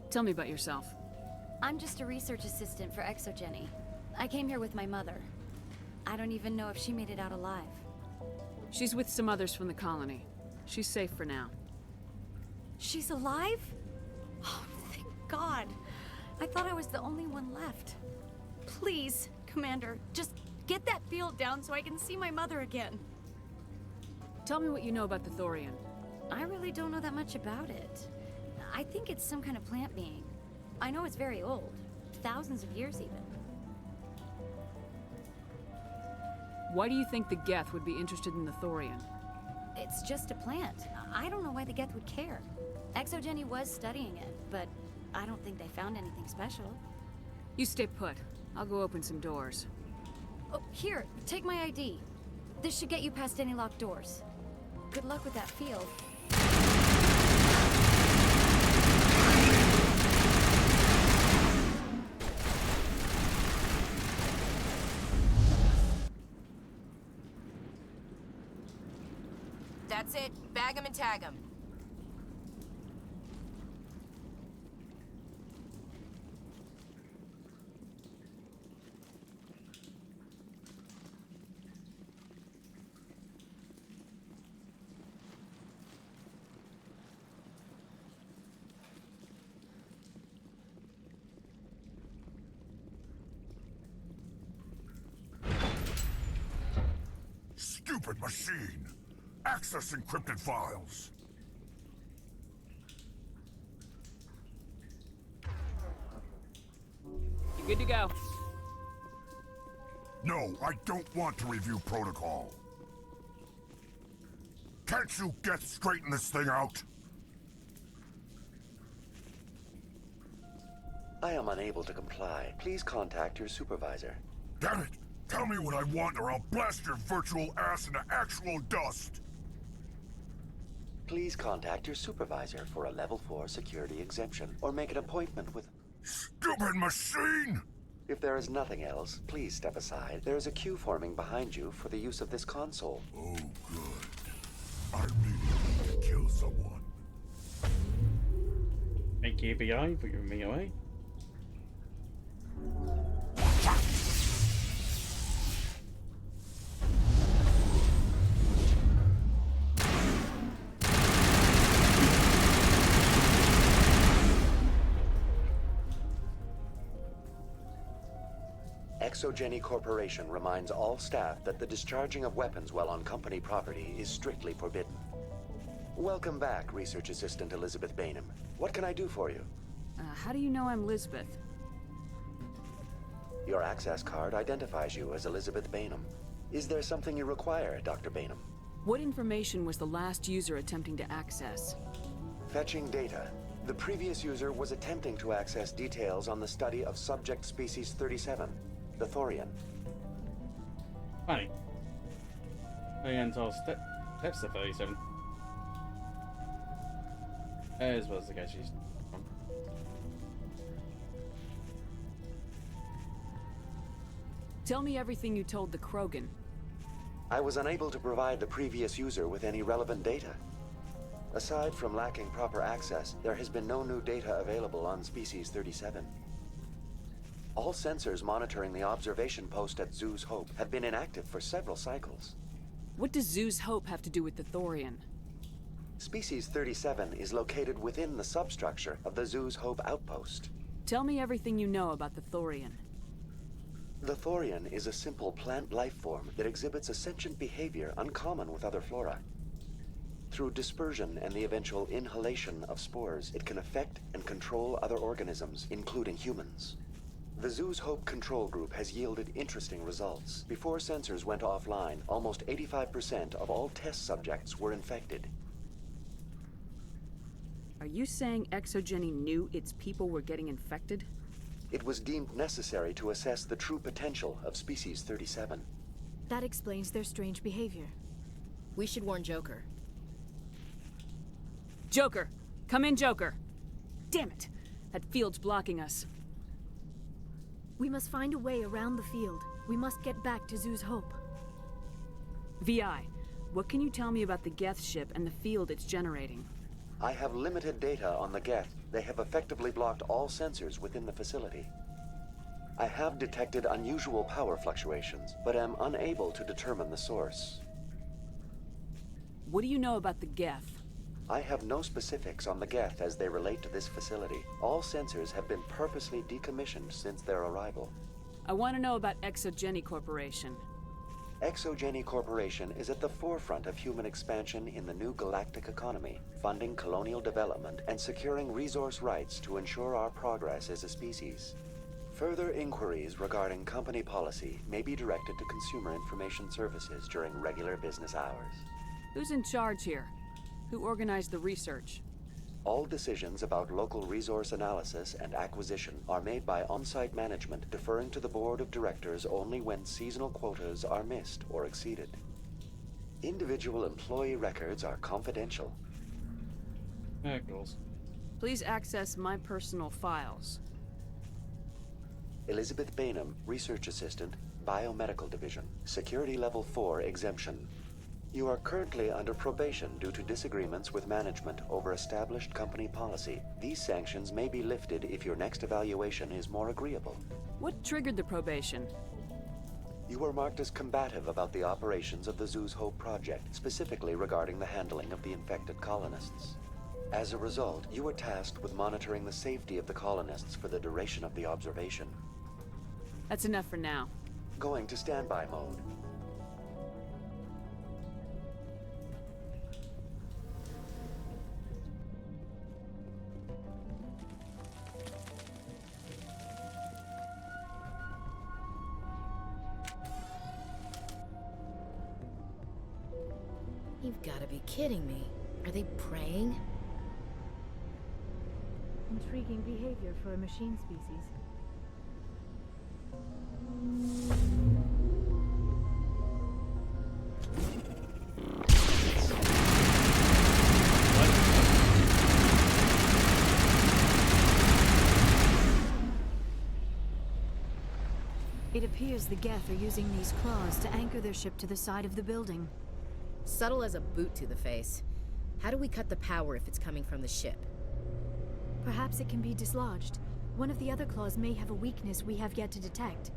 Tell me about yourself. I'm just a research assistant for ExoJenny. I came here with my mother. I don't even know if she made it out alive. She's with some others from the colony. She's safe for now. She's alive? Oh, thank God. I thought I was the only one left. Please, Commander, just get that field down so I can see my mother again. Tell me what you know about the Thorian. I really don't know that much about it. I think it's some kind of plant being. I know it's very old. Thousands of years, even. Why do you think the Geth would be interested in the Thorian? It's just a plant. I don't know why the Geth would care. ExoJenny was studying it, but I don't think they found anything special. You stay put. I'll go open some doors. Oh, here, take my ID. This should get you past any locked doors. Good luck with that field. That's it. Bag 'em and tag 'em. Stupid machine! Access encrypted files! You good to go? No, I don't want to review protocol. Can't you get straighten this thing out? I am unable to comply. Please contact your supervisor. Damn it! Tell me what I want or I'll blast your virtual ass into actual dust! Please contact your supervisor for a level 4 security exemption, or make an appointment with... Stupid machine! If there is nothing else, please step aside. There is a queue forming behind you for the use of this console. Oh, good. I really need to kill kill someone. Thank you, BI, for giving me away. Exogeny Corporation reminds all staff that the discharging of weapons while on company property is strictly forbidden. Welcome back, Research Assistant Elizabeth Bainham. What can I do for you? How do you know I'm Lisbeth? Your access card identifies you as Elizabeth Bainham. Is there something you require, Dr. Bainham? What information was the last user attempting to access? Fetching data. The previous user was attempting to access details on the study of subject species 37, the Thorian. Funny. That's the 37. As well as the guy she's from. Tell me everything you told the Krogan. I was unable to provide the previous user with any relevant data. Aside from lacking proper access, there has been no new data available on Species 37. All sensors monitoring the observation post at Zoo's Hope have been inactive for several cycles. What does Zoo's Hope have to do with the Thorian? Species 37 is located within the substructure of the Zoo's Hope outpost. Tell me everything you know about the Thorian. The Thorian is a simple plant life form that exhibits a sentient behavior uncommon with other flora. Through dispersion and the eventual inhalation of spores, it can affect and control other organisms, including humans. The Zoo's Hope control group has yielded interesting results. Before sensors went offline, almost 85% of all test subjects were infected. Are you saying Exogeny knew its people were getting infected? It was deemed necessary to assess the true potential of Species 37. That explains their strange behavior. We should warn Joker. Joker! Come in, Joker! Damn it! That field's blocking us. We must find a way around the field. We must get back to Zoo's Hope. VI, what can you tell me about the Geth ship and the field it's generating? I have limited data on the Geth. They have effectively blocked all sensors within the facility. I have detected unusual power fluctuations, but am unable to determine the source. What do you know about the Geth? I have no specifics on the Geth as they relate to this facility. All sensors have been purposely decommissioned since their arrival. I want to know about Exogeny Corporation. Exogeny Corporation is at the forefront of human expansion in the new galactic economy, funding colonial development and securing resource rights to ensure our progress as a species. Further inquiries regarding company policy may be directed to Consumer Information Services during regular business hours. Who's in charge here? Who organized the research? All decisions about local resource analysis and acquisition are made by on-site management, deferring to the board of directors only when seasonal quotas are missed or exceeded. Individual employee records are confidential. Please access my personal files. Elizabeth Bainham, Research Assistant, Biomedical Division, Security Level 4 exemption. You are currently under probation due to disagreements with management over established company policy. These sanctions may be lifted if your next evaluation is more agreeable. What triggered the probation? You were marked as combative about the operations of the Zoo's Hope project, specifically regarding the handling of the infected colonists. As a result, you were tasked with monitoring the safety of the colonists for the duration of the observation. That's enough for now. Going to standby mode. You've got to be kidding me. Are they praying? Intriguing behavior for a machine species. It appears the Geth are using these claws to anchor their ship to the side of the building. Subtle as a boot to the face. How do we cut the power if it's coming from the ship? Perhaps it can be dislodged. One of the other claws may have a weakness we have yet to detect.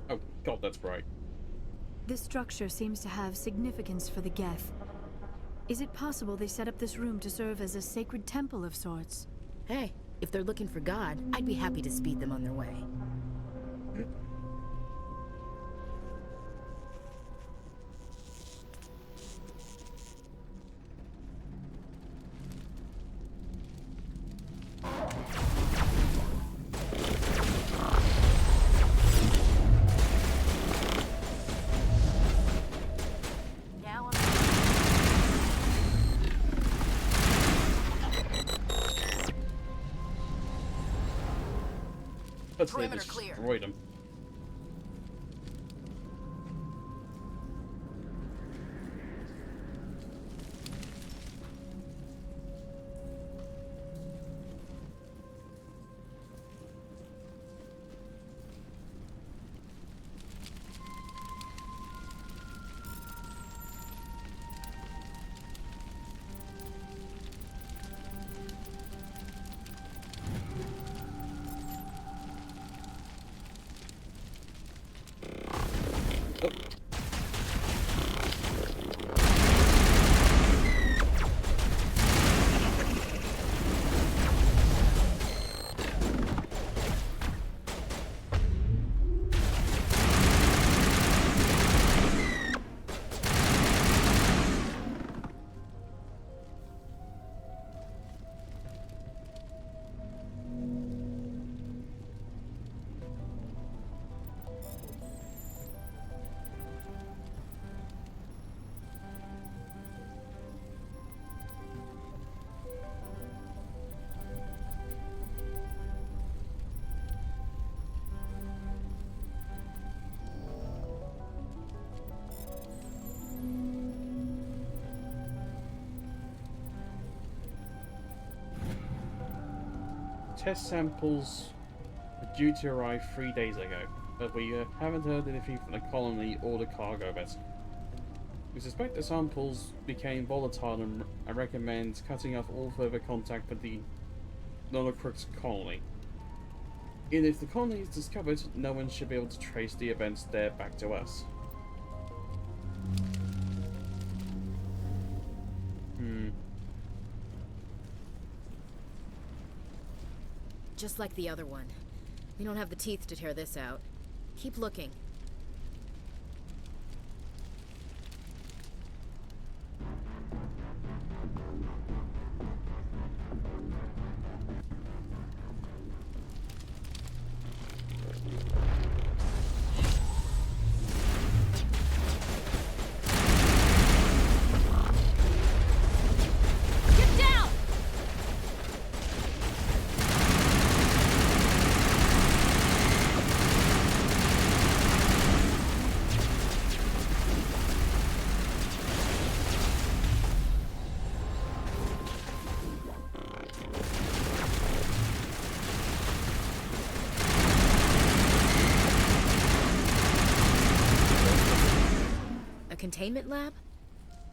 Oh god, that's bright. This structure seems to have significance for the Geth. Is it possible they set up this room to serve as a sacred temple of sorts? Hey, if they're looking for God, I'd be happy to speed them on their way. Let's say destroyed him. Test samples were due to arrive 3 days ago, but we haven't heard anything from the colony or the cargo vessel. We suspect the samples became volatile and recommend cutting off all further contact with the Nolokrux colony. And if the colony is discovered, no one should be able to trace the events there back to us. Just like the other one. We don't have the teeth to tear this out. Keep looking. Containment lab?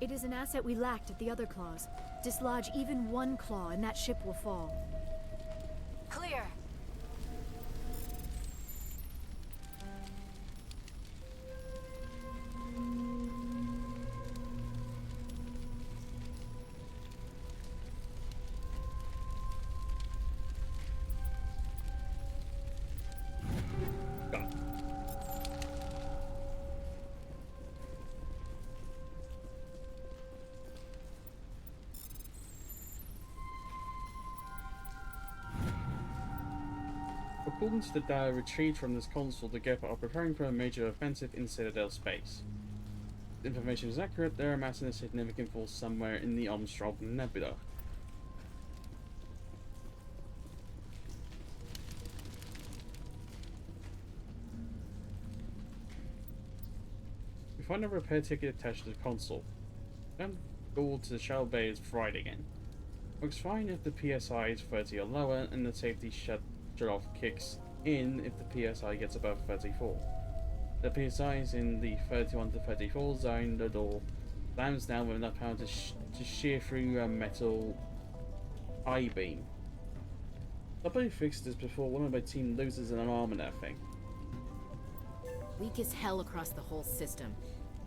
It is an asset we lacked at the other claws. Dislodge even one claw and that ship will fall. Clear. According to the data retrieved from this console, the Geth are preparing for a major offensive in Citadel space. If the information is accurate, they are amassing a significant force somewhere in the Armstrong Nebula. We find a repair ticket attached to the console. Then go to the Shaal Bay is fried again. Works fine if the PSI is 30 or lower, and the safety shut-off kicks in if the PSI gets above 34. The PSI is in the 31 to 34 zone. The door slams down with enough power to shear through a metal I-beam. Somebody fixed this before one of my team loses an arm and that thing. Weak as hell across the whole system.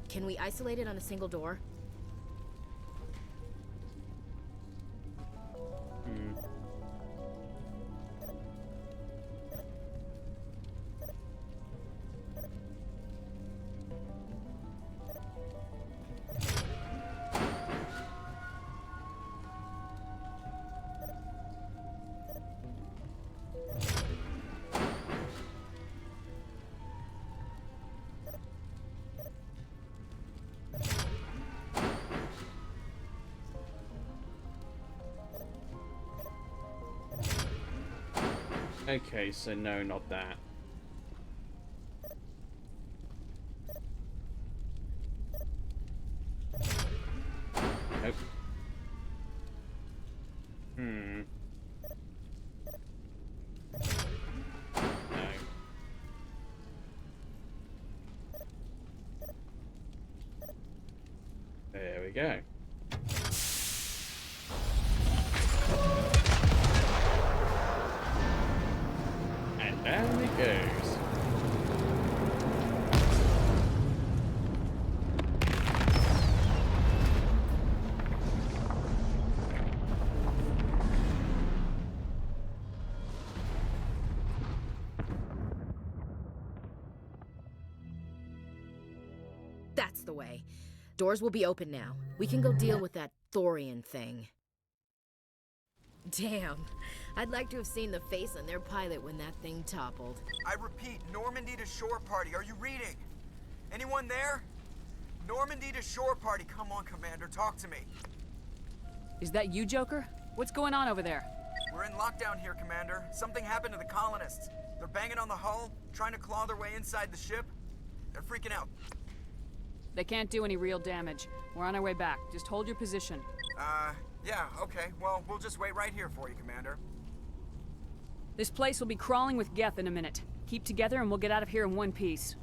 Can we isolate it on a single door? Okay, so no, not that. Nope. No. There we go. And down it goes. That's the way. Doors will be open now. We can go deal with that thorian thing. Damn. I'd like to have seen the face on their pilot when that thing toppled. I repeat, Normandy to shore party. Are you reading? Anyone there? Normandy to shore party. Come on, Commander. Talk to me. Is that you, Joker? What's going on over there? We're in lockdown here, Commander. Something happened to the colonists. They're banging on the hull, trying to claw their way inside the ship. They're freaking out. They can't do any real damage. We're on our way back. Just hold your position. Yeah, okay. Well, we'll just wait right here for you, Commander. This place will be crawling with Geth in a minute. Keep together and we'll get out of here in one piece.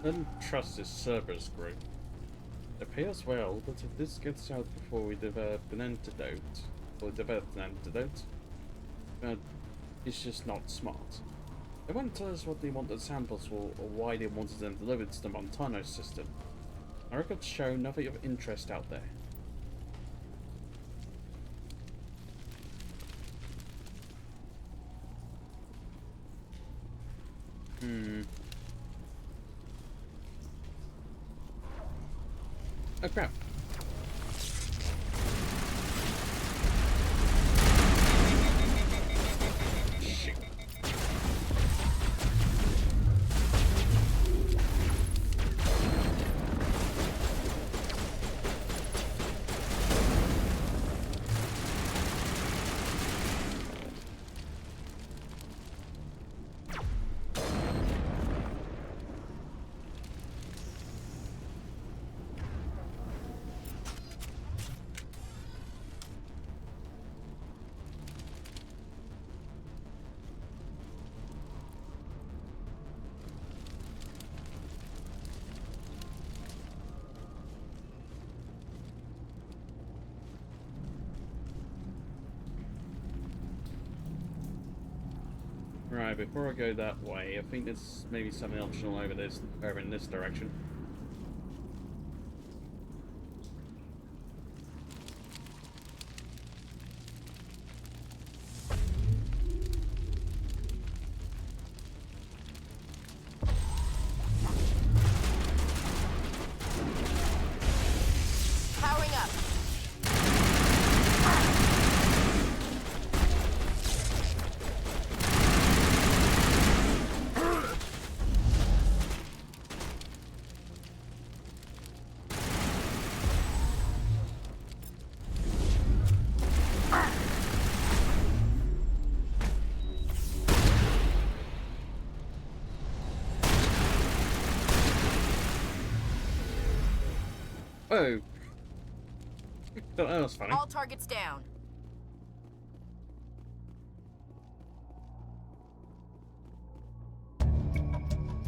I don't trust this Cerberus group. It appears well, but if this gets out before we develop an antidote, it's just not smart. They won't tell us what they want the samples for or why they wanted them delivered to the Montano system. Our records show nothing of interest out there. Oh crap. Shoot. Right, before I go that way, I think there's maybe something optional over in this direction. Powering up. Oh. That was funny. All targets down.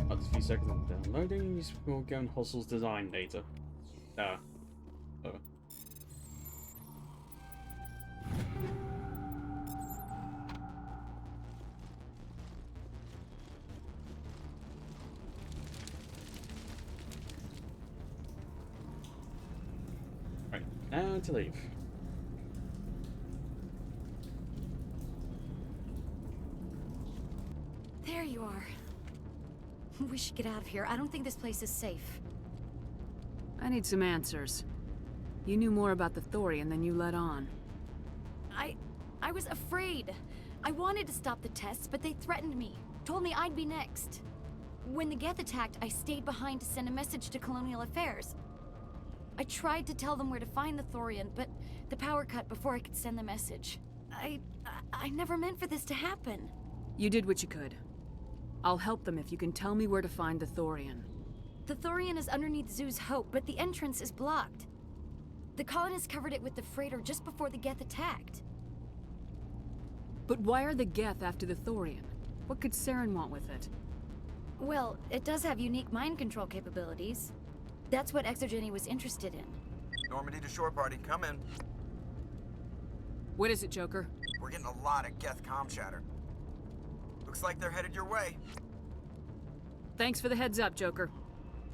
That's a few seconds of downloading. We'll go and Hustle's design data. Oh. Right, now to leave. There you are. We should get out of here. I don't think this place is safe. I need some answers. You knew more about the Thorian than you let on. I was afraid. I wanted to stop the tests, but they threatened me. Told me I'd be next. When the Geth attacked, I stayed behind to send a message to Colonial Affairs. I tried to tell them where to find the Thorian, but the power cut before I could send the message. I never meant for this to happen. You did what you could. I'll help them if you can tell me where to find the Thorian. The Thorian is underneath Zoo's Hope, but the entrance is blocked. The colonists covered it with the freighter just before the Geth attacked. But why are the Geth after the Thorian? What could Saren want with it? Well, it does have unique mind control capabilities. That's what Exogeny was interested in. Normandy to shore party, come in. What is it, Joker? We're getting a lot of Geth comm chatter. Looks like they're headed your way. Thanks for the heads up, Joker.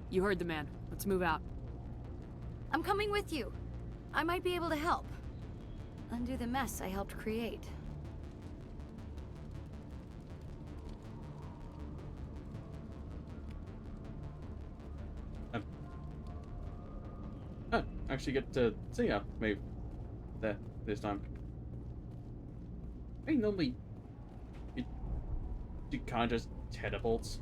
You heard the man. Let's move out. I'm coming with you. I might be able to help. Undo the mess I helped create. Actually get to see her move there this time. I mean, normally it kind of just teleports.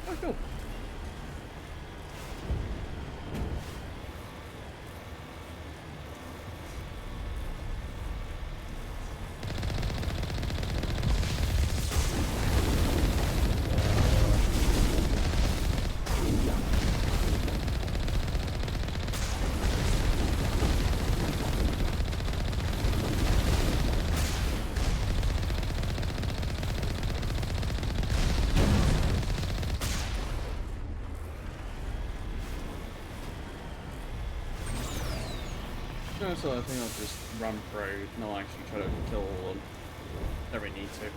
Oh, cool. No, so I think I'll just run through, not actually try to kill all of them. Don't really need to.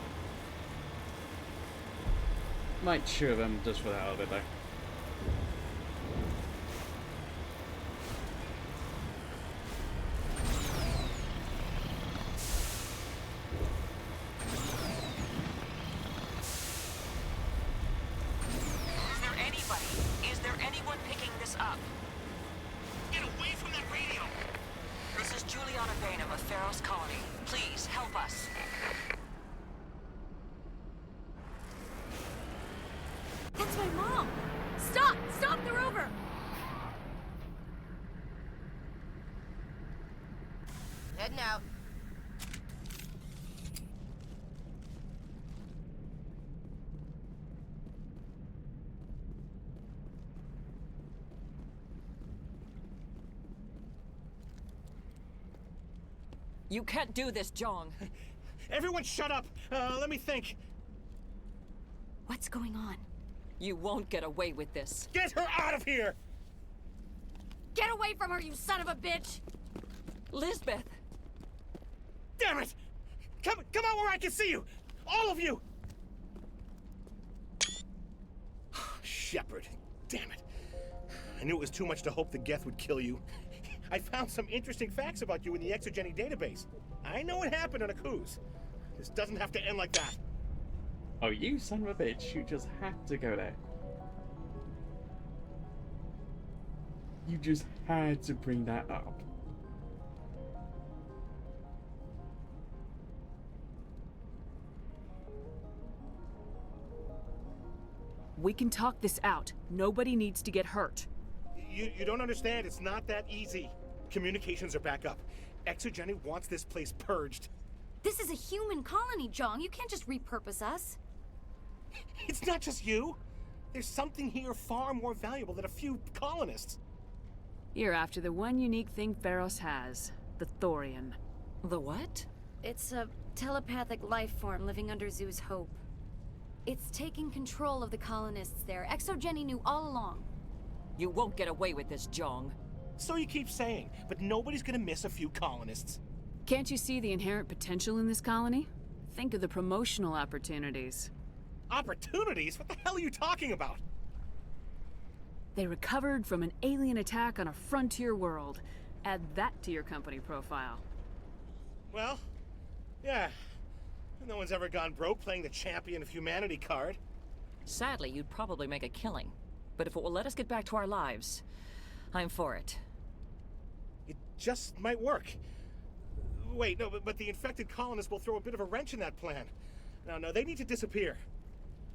Might shoot them just for the hell of it though. Is there anyone picking this up? Get away from that radio! This is Juliana Bainham of Feros Colony. Please, help us. That's my mom! Stop! Stop! They're over! Heading out. You can't do this, Jong. Everyone shut up! Let me think. What's going on? You won't get away with this. Get her out of here! Get away from her, you son of a bitch! Lisbeth! Damn it! Come out where I can see you! All of you! Shepard, damn it. I knew it was too much to hope the Geth would kill you. I found some interesting facts about you in the Exogeny database. I know what happened on Akuz. This doesn't have to end like that. Oh, you son of a bitch, you just had to go there. You just had to bring that up. We can talk this out. Nobody needs to get hurt. You don't understand. It's not that easy. Communications are back up. Exogeny wants this place purged. This is a human colony, Jong. You can't just repurpose us. It's not just you. There's something here far more valuable than a few colonists. You're after the one unique thing Feros has, the Thorian. The what? It's a telepathic life form living under Zoo's Hope. It's taking control of the colonists there. Exogeny knew all along. You won't get away with this, Jong. So you keep saying, but nobody's gonna miss a few colonists. Can't you see the inherent potential in this colony? Think of the promotional opportunities. Opportunities? What the hell are you talking about? They recovered from an alien attack on a frontier world. Add that to your company profile. Well, yeah. No one's ever gone broke playing the champion of humanity card. Sadly, you'd probably make a killing. But if it will let us get back to our lives, I'm for it. It just might work. Wait, no, but the infected colonists will throw a bit of a wrench in that plan. No, they need to disappear.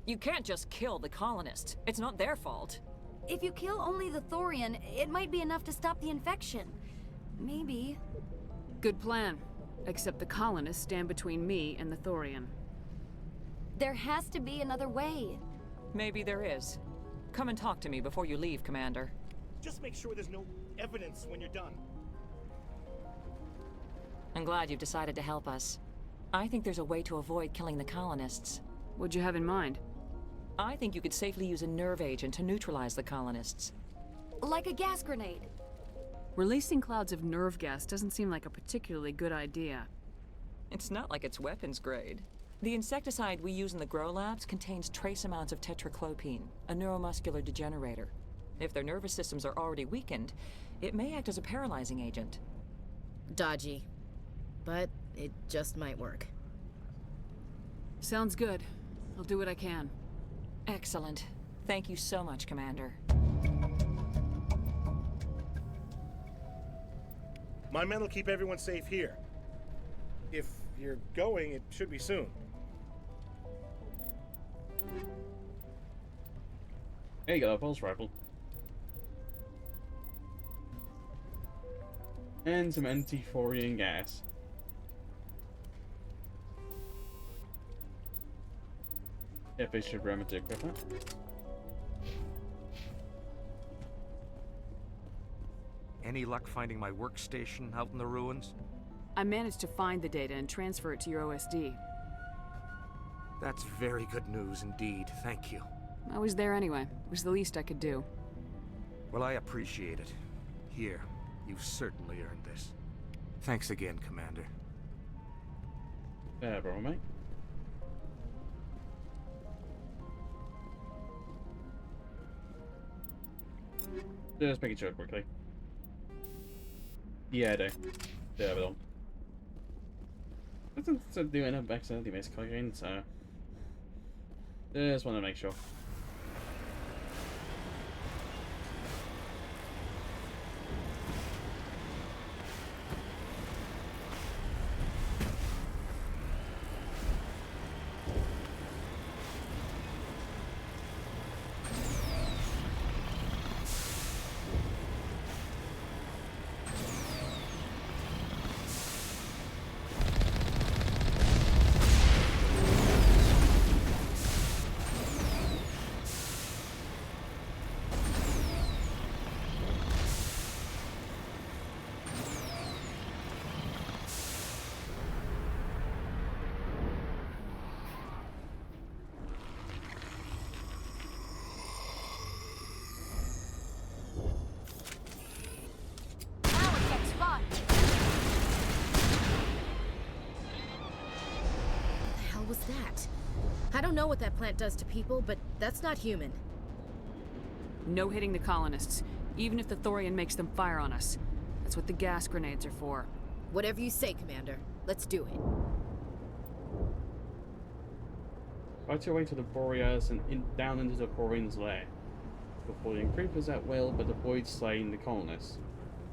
You can't just kill the colonists. It's not their fault. If you kill only the Thorian, it might be enough to stop the infection. Maybe. Good plan. Except the colonists stand between me and the Thorian. There has to be another way. Maybe there is. Come and talk to me before you leave, Commander. Just make sure there's no evidence when you're done. I'm glad you've decided to help us. I think there's a way to avoid killing the colonists. What'd you have in mind? I think you could safely use a nerve agent to neutralize the colonists. Like a gas grenade. Releasing clouds of nerve gas doesn't seem like a particularly good idea. It's not like it's weapons grade. The insecticide we use in the grow labs contains trace amounts of tetraclopine, a neuromuscular degenerator. If their nervous systems are already weakened, it may act as a paralyzing agent. Dodgy. But it just might work. Sounds good. I'll do what I can. Excellent. Thank you so much, Commander. My men will keep everyone safe here. If you're going, it should be soon. There you go, a pulse rifle. And some anti-Thorian gas. FSH remember to equip that. Any luck finding my workstation out in the ruins? I managed to find the data and transfer it to your OSD. That's very good news indeed, thank you. I was there anyway. It was the least I could do. Well, I appreciate it. Here, you've certainly earned this. Thanks again, Commander. Bro, mate. Just making sure quickly. Yeah, I do. Yeah, we don't. I didn't do end up accidentally misclicking, so just want to make sure. I don't know what that plant does to people, but that's not human. No hitting the colonists, even if the Thorian makes them fire on us. That's what the gas grenades are for. Whatever you say, Commander. Let's do it. Fight your way to the Boreas and down into the Thorian's lair. Avoiding creepers at will, but avoid slaying the colonists.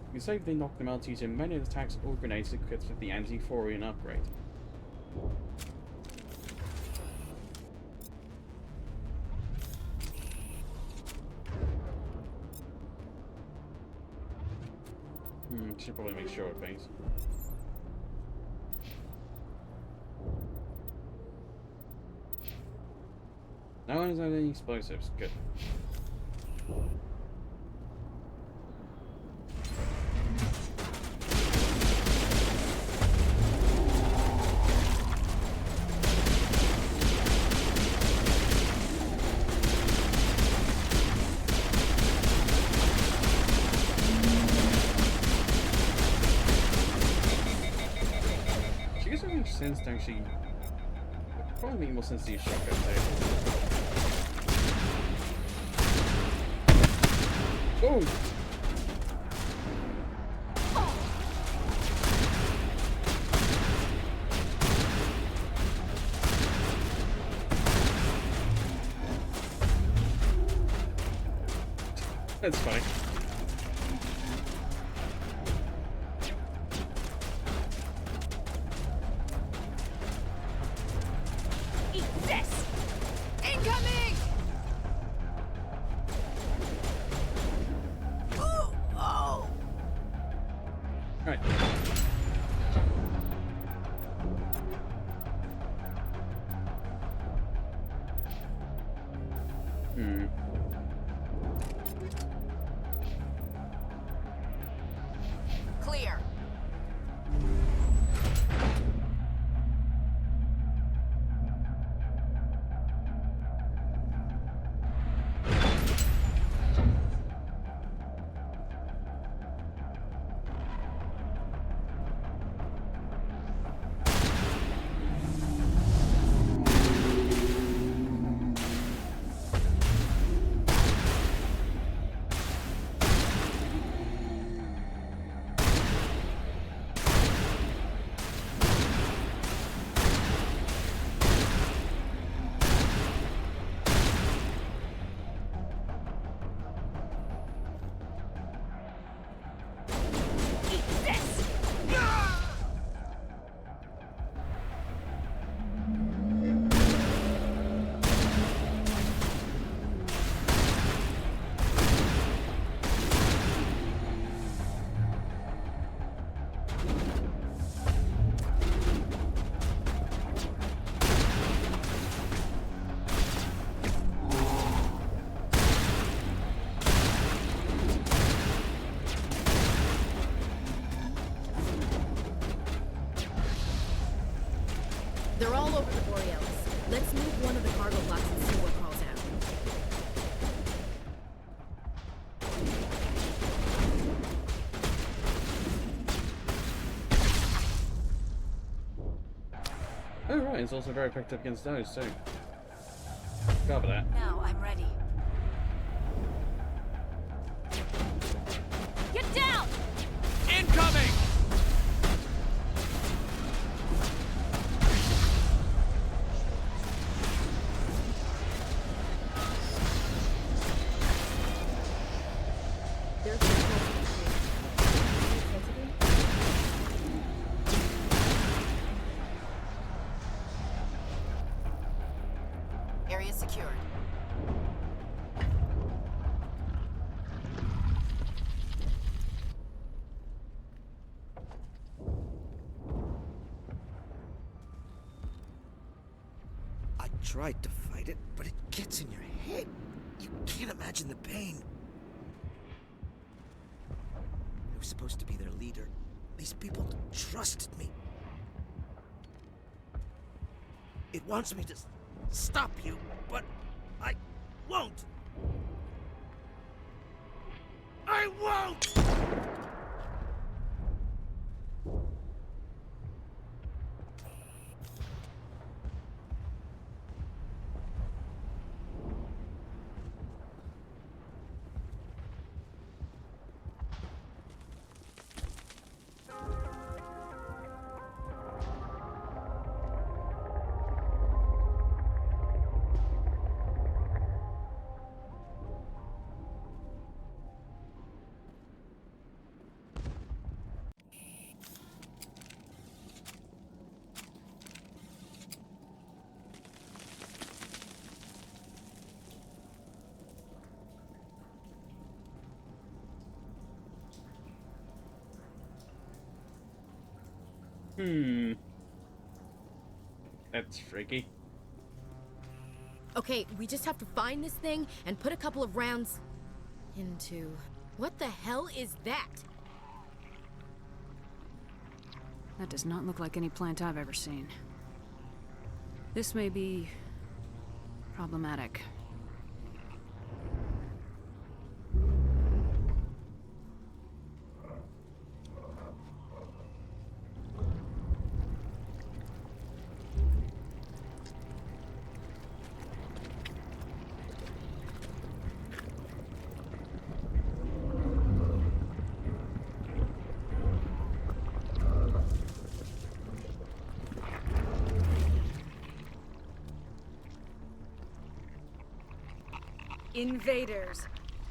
You can safely knock them out using many attacks or grenades equipped with the anti-Thorian upgrade. Should probably make sure of things. No one's had any explosives. Good. She doesn't make sense to actually. Probably make more sense to use shotgun there. Oh! That's funny. Eat this! Incoming! Oh! Right. Clear. They're all over the Borealis. Let's move one of the cargo blocks and see what crawls out. Oh right, it's also very effective against those too. Forgot about that. Now I'm ready. Get down! Incoming! Area secured. I tried to fight it, but it gets in your head. You can't imagine the pain. I was supposed to be their leader. These people trusted me. It wants me to stop you, but I won't. I won't! That's freaky. Okay, we just have to find this thing and put a couple of rounds into... What the hell is that? That does not look like any plant I've ever seen. This may be... problematic. Invaders,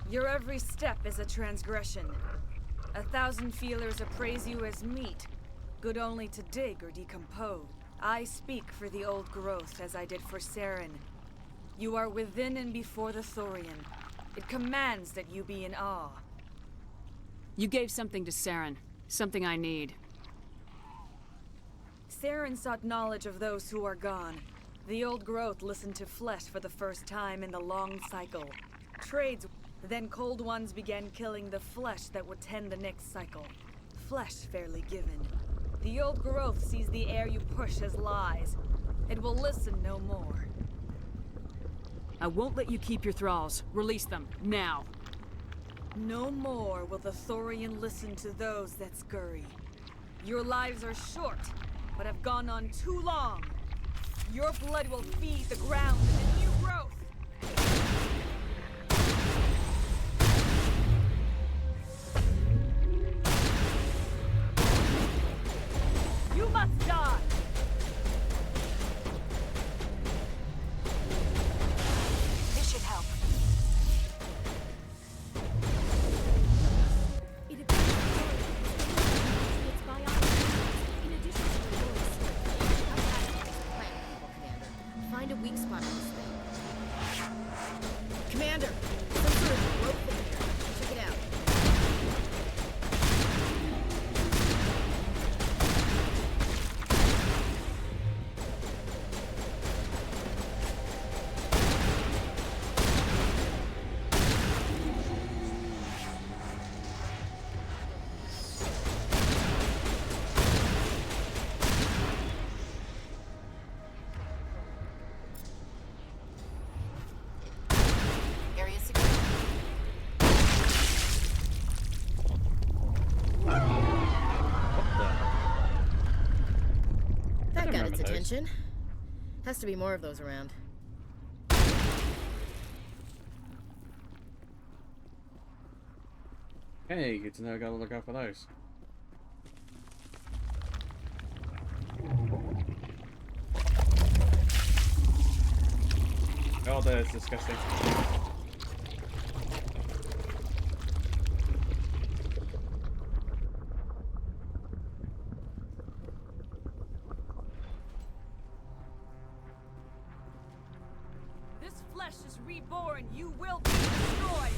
your every step is a transgression. 1,000 feelers appraise you as meat, good only to dig or decompose. I speak for the old growth as I did for Saren. You are within and before the Thorian. It commands that you be in awe. You gave something to Saren. Something I need. Saren sought knowledge of those who are gone. The old growth listened to flesh for the first time in the long cycle. Trades, then cold ones began killing the flesh that would tend the next cycle. Flesh fairly given. The old growth sees the air you push as lies. It will listen no more. I won't let you keep your thralls. Release them, now. No more will the Thorian listen to those that scurry. Your lives are short, but have gone on too long. Your blood will feed the ground and the new growth. You must die. This should help. It appears it's biology. In addition to the voice, plant people, Commander. Find a weak spot on this thing. Commander, some sort of growth in here. Check it out. Area secure. That got its attention. Has to be more of those around. Hey, good to know. Gotta look out for those. Oh, that's disgusting. This flesh is reborn. You will be destroyed.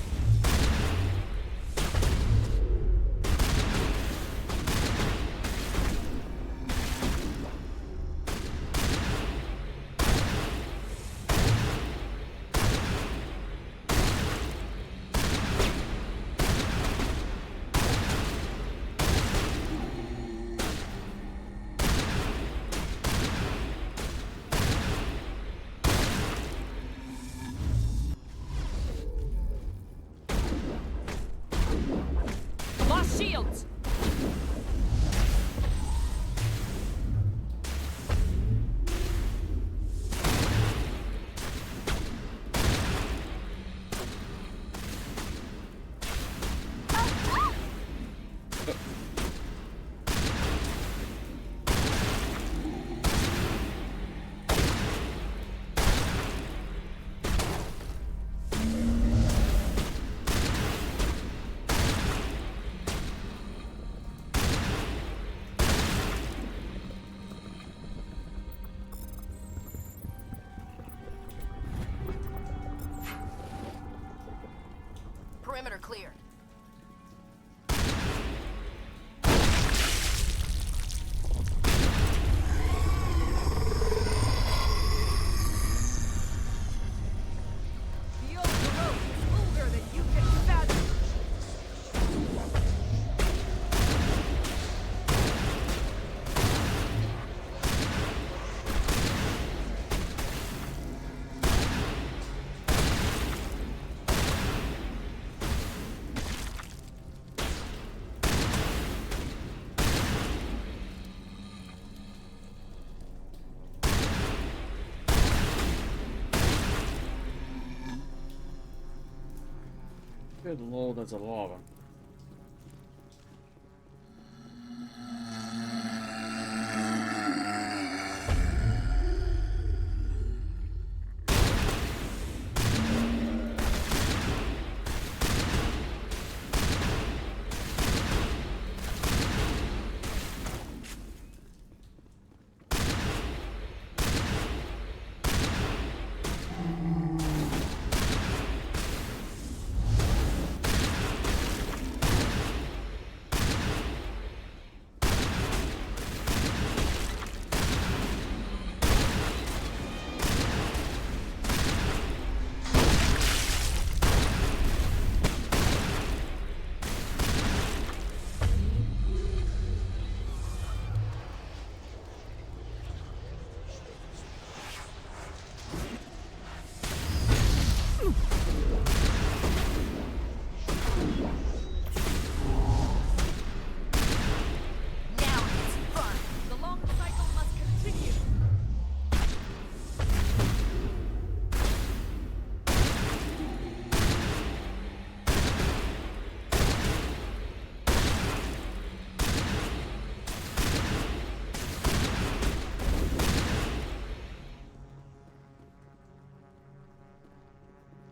Lost shields! Perimeter clear. Good lord, there's a lot of them.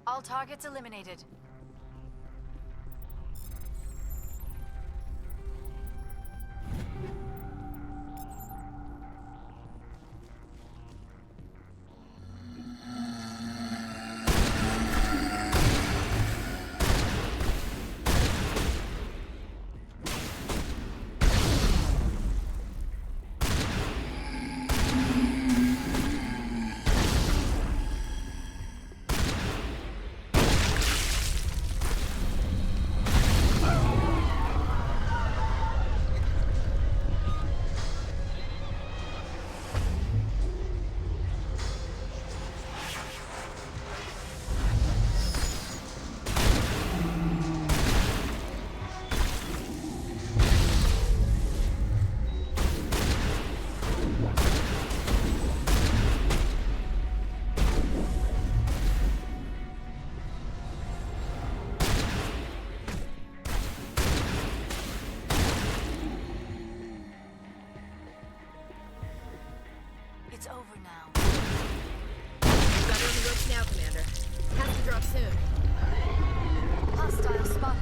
All targets eliminated. It's over now. Got her on the ropes now, Commander. Has to drop soon. Hostile spotted.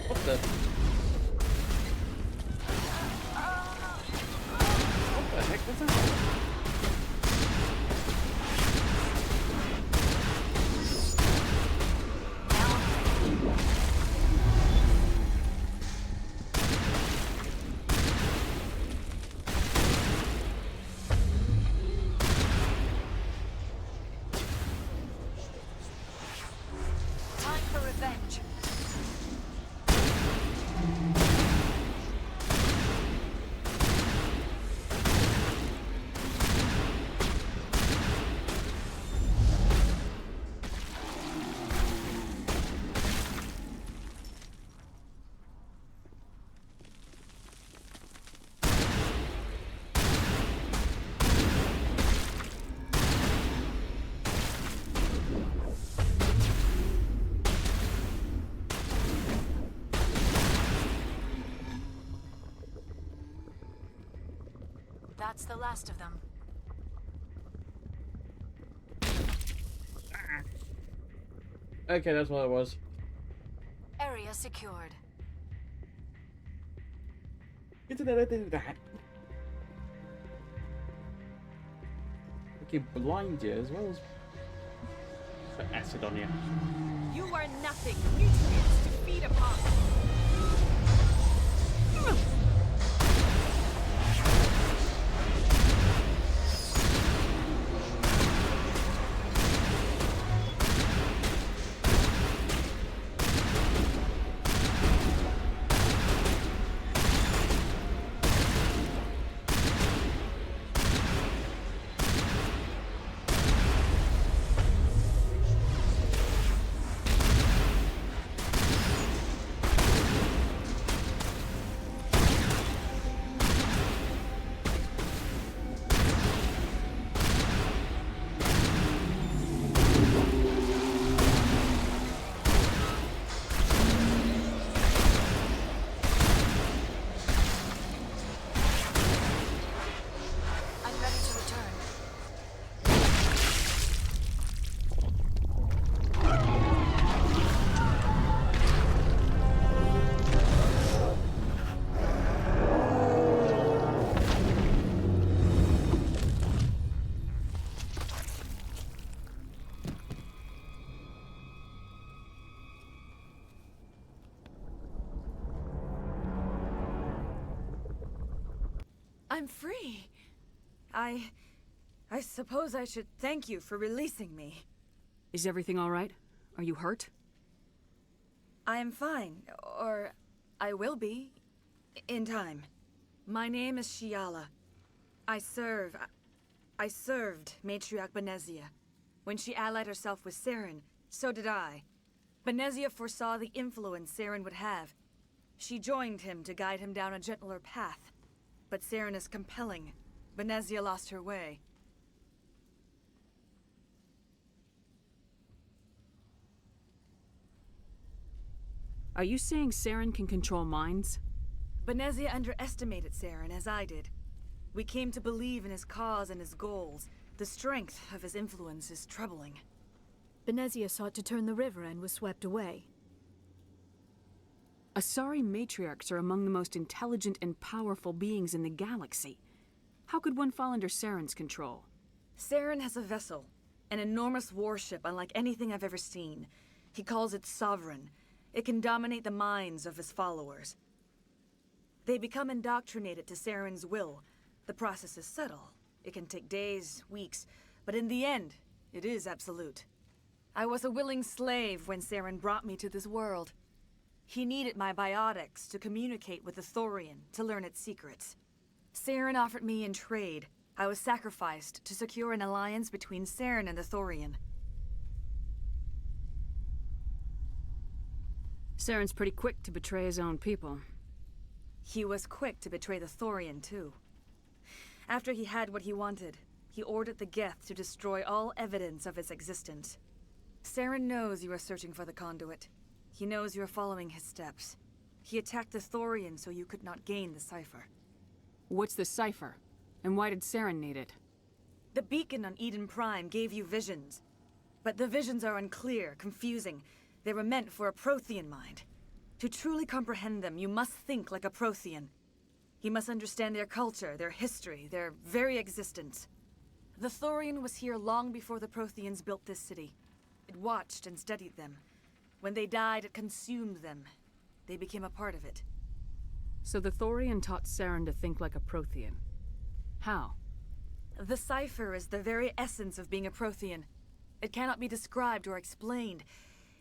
What the? What the heck was that? Time for revenge. That's the last of them. Okay, that's what it was. Area secured. Isn't it that? I can blind you as well as put acid on you. You are nothing. Nutrients to feed upon. I'm free. I suppose I should thank you for releasing me. Is everything all right? Are you hurt? I am fine, or I will be, in time. My name is Shiala. I served Matriarch Benezia. When she allied herself with Saren, so did I. Benezia foresaw the influence Saren would have. She joined him to guide him down a gentler path. But Saren is compelling. Benezia lost her way. Are you saying Saren can control minds? Benezia underestimated Saren, as I did. We came to believe in his cause and his goals. The strength of his influence is troubling. Benezia sought to turn the river and was swept away. Asari matriarchs are among the most intelligent and powerful beings in the galaxy. How could one fall under Saren's control? Saren has a vessel, an enormous warship unlike anything I've ever seen. He calls it Sovereign. It can dominate the minds of his followers. They become indoctrinated to Saren's will. The process is subtle. It can take days, weeks, but in the end, it is absolute. I was a willing slave when Saren brought me to this world. He needed my biotics to communicate with the Thorian, to learn its secrets. Saren offered me in trade. I was sacrificed to secure an alliance between Saren and the Thorian. Saren's pretty quick to betray his own people. He was quick to betray the Thorian, too. After he had what he wanted, he ordered the Geth to destroy all evidence of its existence. Saren knows you are searching for the conduit. He knows you are following his steps. He attacked the Thorian so you could not gain the cipher. What's the cipher? And why did Saren need it? The beacon on Eden Prime gave you visions. But the visions are unclear, confusing. They were meant for a Prothean mind. To truly comprehend them, you must think like a Prothean. You must understand their culture, their history, their very existence. The Thorian was here long before the Protheans built this city. It watched and studied them. When they died, it consumed them. They became a part of it. So the Thorian taught Saren to think like a Prothean. How? The cipher is the very essence of being a Prothean. It cannot be described or explained.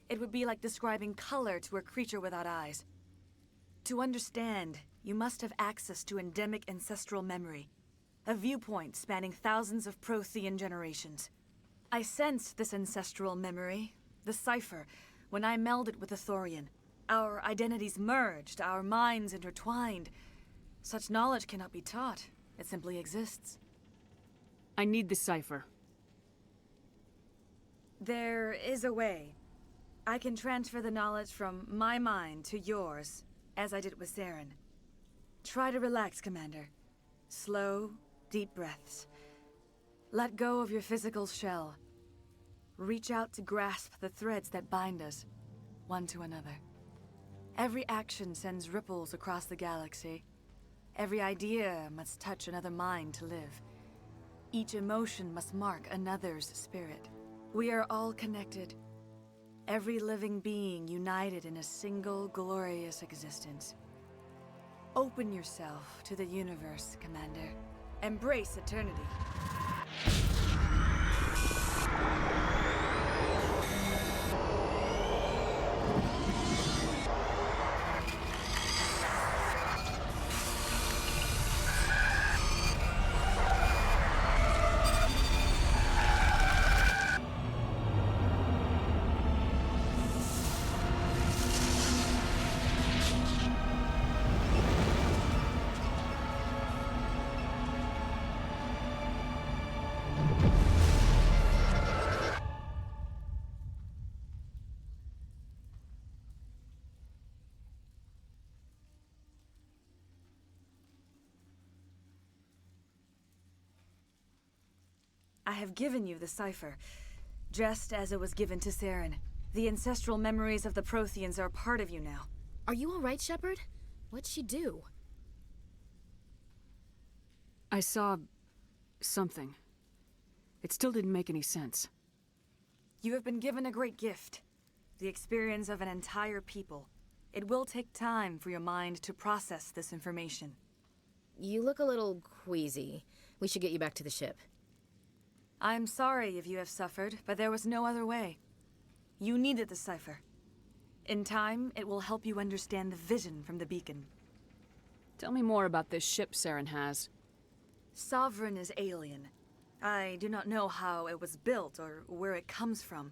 It would be like describing color to a creature without eyes. To understand, you must have access to endemic ancestral memory, a viewpoint spanning thousands of Prothean generations. I sensed this ancestral memory, the cipher, when I melded with the Thorian. Our identities merged, our minds intertwined. Such knowledge cannot be taught. It simply exists. I need the cipher. There is a way. I can transfer the knowledge from my mind to yours, as I did with Saren. Try to relax, Commander. Slow, deep breaths. Let go of your physical shell. Reach out to grasp the threads that bind us, one to another. Every action sends ripples across the galaxy. Every idea must touch another mind to live. Each emotion must mark another's spirit. We are all connected. Every living being united in a single glorious existence. Open yourself to the universe, Commander. Embrace eternity. I have given you the cipher, just as it was given to Saren. The ancestral memories of the Protheans are a part of you now. Are you all right, Shepard? What'd she do? I saw something. It still didn't make any sense. You have been given a great gift. The experience of an entire people. It will take time for your mind to process this information. you look a little queasy. We should get you back to the ship. I'm sorry if you have suffered, but there was no other way. You needed the cipher. In time, it will help you understand the vision from the beacon. Tell me more about this ship Saren has. Sovereign is alien. I do not know how it was built or where it comes from.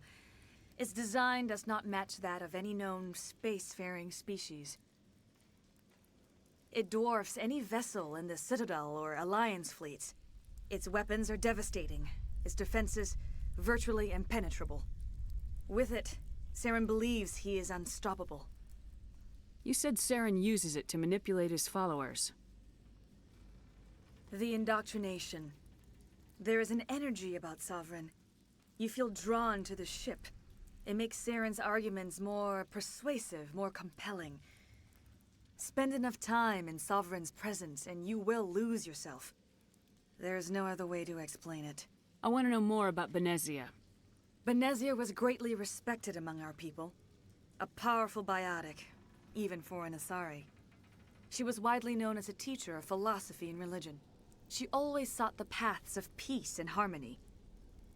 Its design does not match that of any known spacefaring species. It dwarfs any vessel in the Citadel or Alliance fleets. Its weapons are devastating, its defenses virtually impenetrable. With it, Saren believes he is unstoppable. You said Saren uses it to manipulate his followers. The indoctrination. There is an energy about Sovereign. You feel drawn to the ship. It makes Saren's arguments more persuasive, more compelling. Spend enough time in Sovereign's presence and you will lose yourself. There's no other way to explain it. I want to know more about Benezia. Benezia was greatly respected among our people. A powerful biotic, even for an Asari. She was widely known as a teacher of philosophy and religion. She always sought the paths of peace and harmony.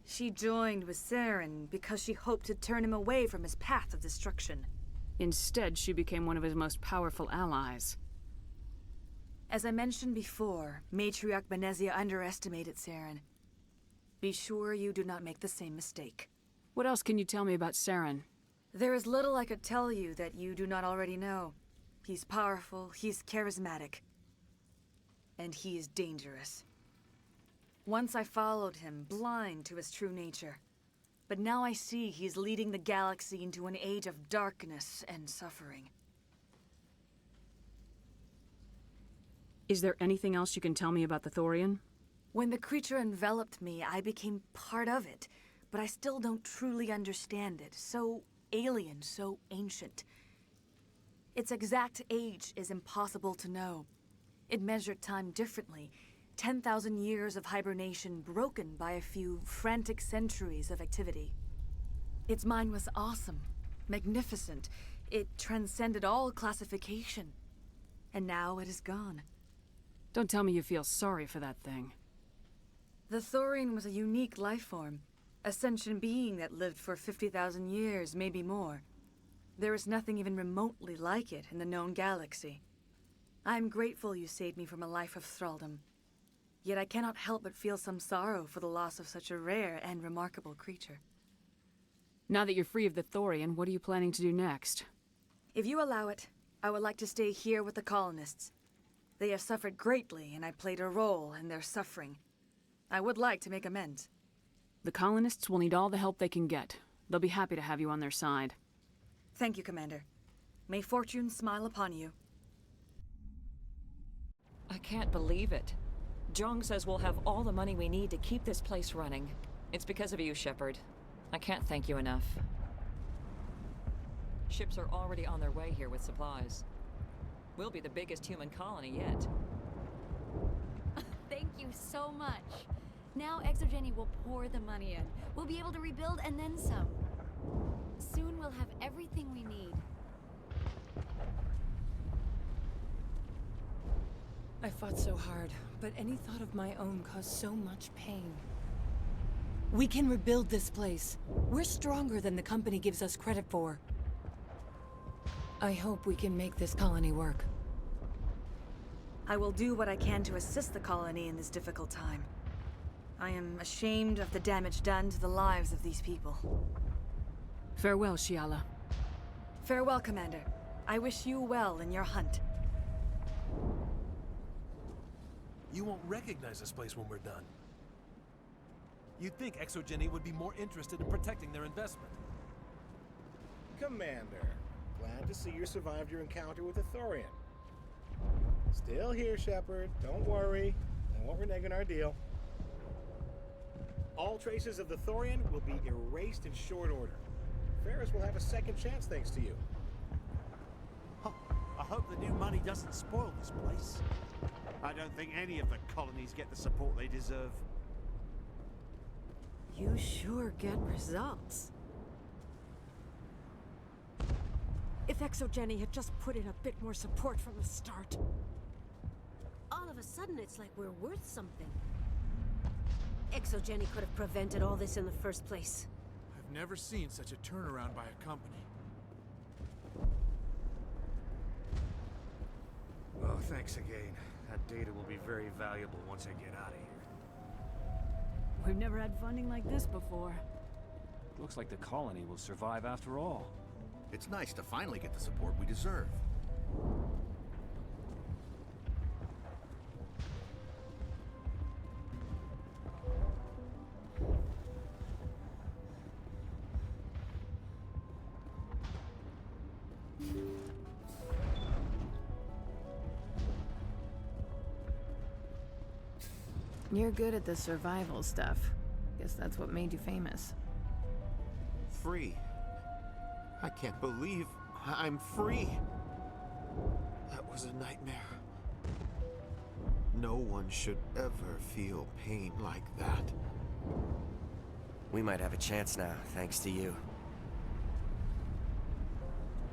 She joined with Saren because she hoped to turn him away from his path of destruction. Instead, she became one of his most powerful allies. As I mentioned before, Matriarch Benezia underestimated Saren. Be sure you do not make the same mistake. What else can you tell me about Saren? There is little I could tell you that you do not already know. He's powerful, he's charismatic, and he is dangerous. Once I followed him, blind to his true nature. But now I see he's leading the galaxy into an age of darkness and suffering. Is there anything else you can tell me about the Thorian? When the creature enveloped me, I became part of it, but I still don't truly understand it. So alien, so ancient. Its exact age is impossible to know. It measured time differently. 10,000 years of hibernation broken by a few frantic centuries of activity. Its mind was awesome, magnificent. It transcended all classification. And now it is gone. Don't tell me you feel sorry for that thing. The Thorian was a unique life form. A sentient being that lived for 50,000 years, maybe more. There is nothing even remotely like it in the known galaxy. I am grateful you saved me from a life of thraldom. Yet I cannot help but feel some sorrow for the loss of such a rare and remarkable creature. Now that you're free of the Thorian, what are you planning to do next? If you allow it, I would like to stay here with the colonists. They have suffered greatly, and I played a role in their suffering. I would like to make amends. The colonists will need all the help they can get. They'll be happy to have you on their side. Thank you, Commander. May fortune smile upon you. I can't believe it. Jong says we'll have all the money we need to keep this place running. It's because of you, Shepard. I can't thank you enough. Ships are already on their way here with supplies. We'll be the biggest human colony yet. Thank you so much. Now Exogeny will pour the money in. We'll be able to rebuild and then some. Soon we'll have everything we need. I fought so hard, but any thought of my own caused so much pain. We can rebuild this place. We're stronger than the company gives us credit for. I hope we can make this colony work. I will do what I can to assist the colony in this difficult time. I am ashamed of the damage done to the lives of these people. Farewell, Shiala. Farewell, Commander. I wish you well in your hunt. You won't recognize this place when we're done. You'd think Exogeny would be more interested in protecting their investment. Commander, glad to see you survived your encounter with the Thorian. Still here, Shepard. Don't worry. I won't renege on our deal. All traces of the Thorian will be erased in short order. Feros will have a second chance thanks to you. I hope the new money doesn't spoil this place. I don't think any of the colonies get the support they deserve. You sure get results. If Exogeny had just put in a bit more support from the start. All of a sudden it's like we're worth something. Exogeny could have prevented all this in the first place. I've never seen such a turnaround by a company. Well, thanks again. That data will be very valuable once I get out of here. We've never had funding like this before. Looks like the colony will survive after all. It's nice to finally get the support we deserve. You're good at the survival stuff. Guess that's what made you famous. Free. I can't believe I'm free. That was a nightmare. No one should ever feel pain like that. We might have a chance now, thanks to you.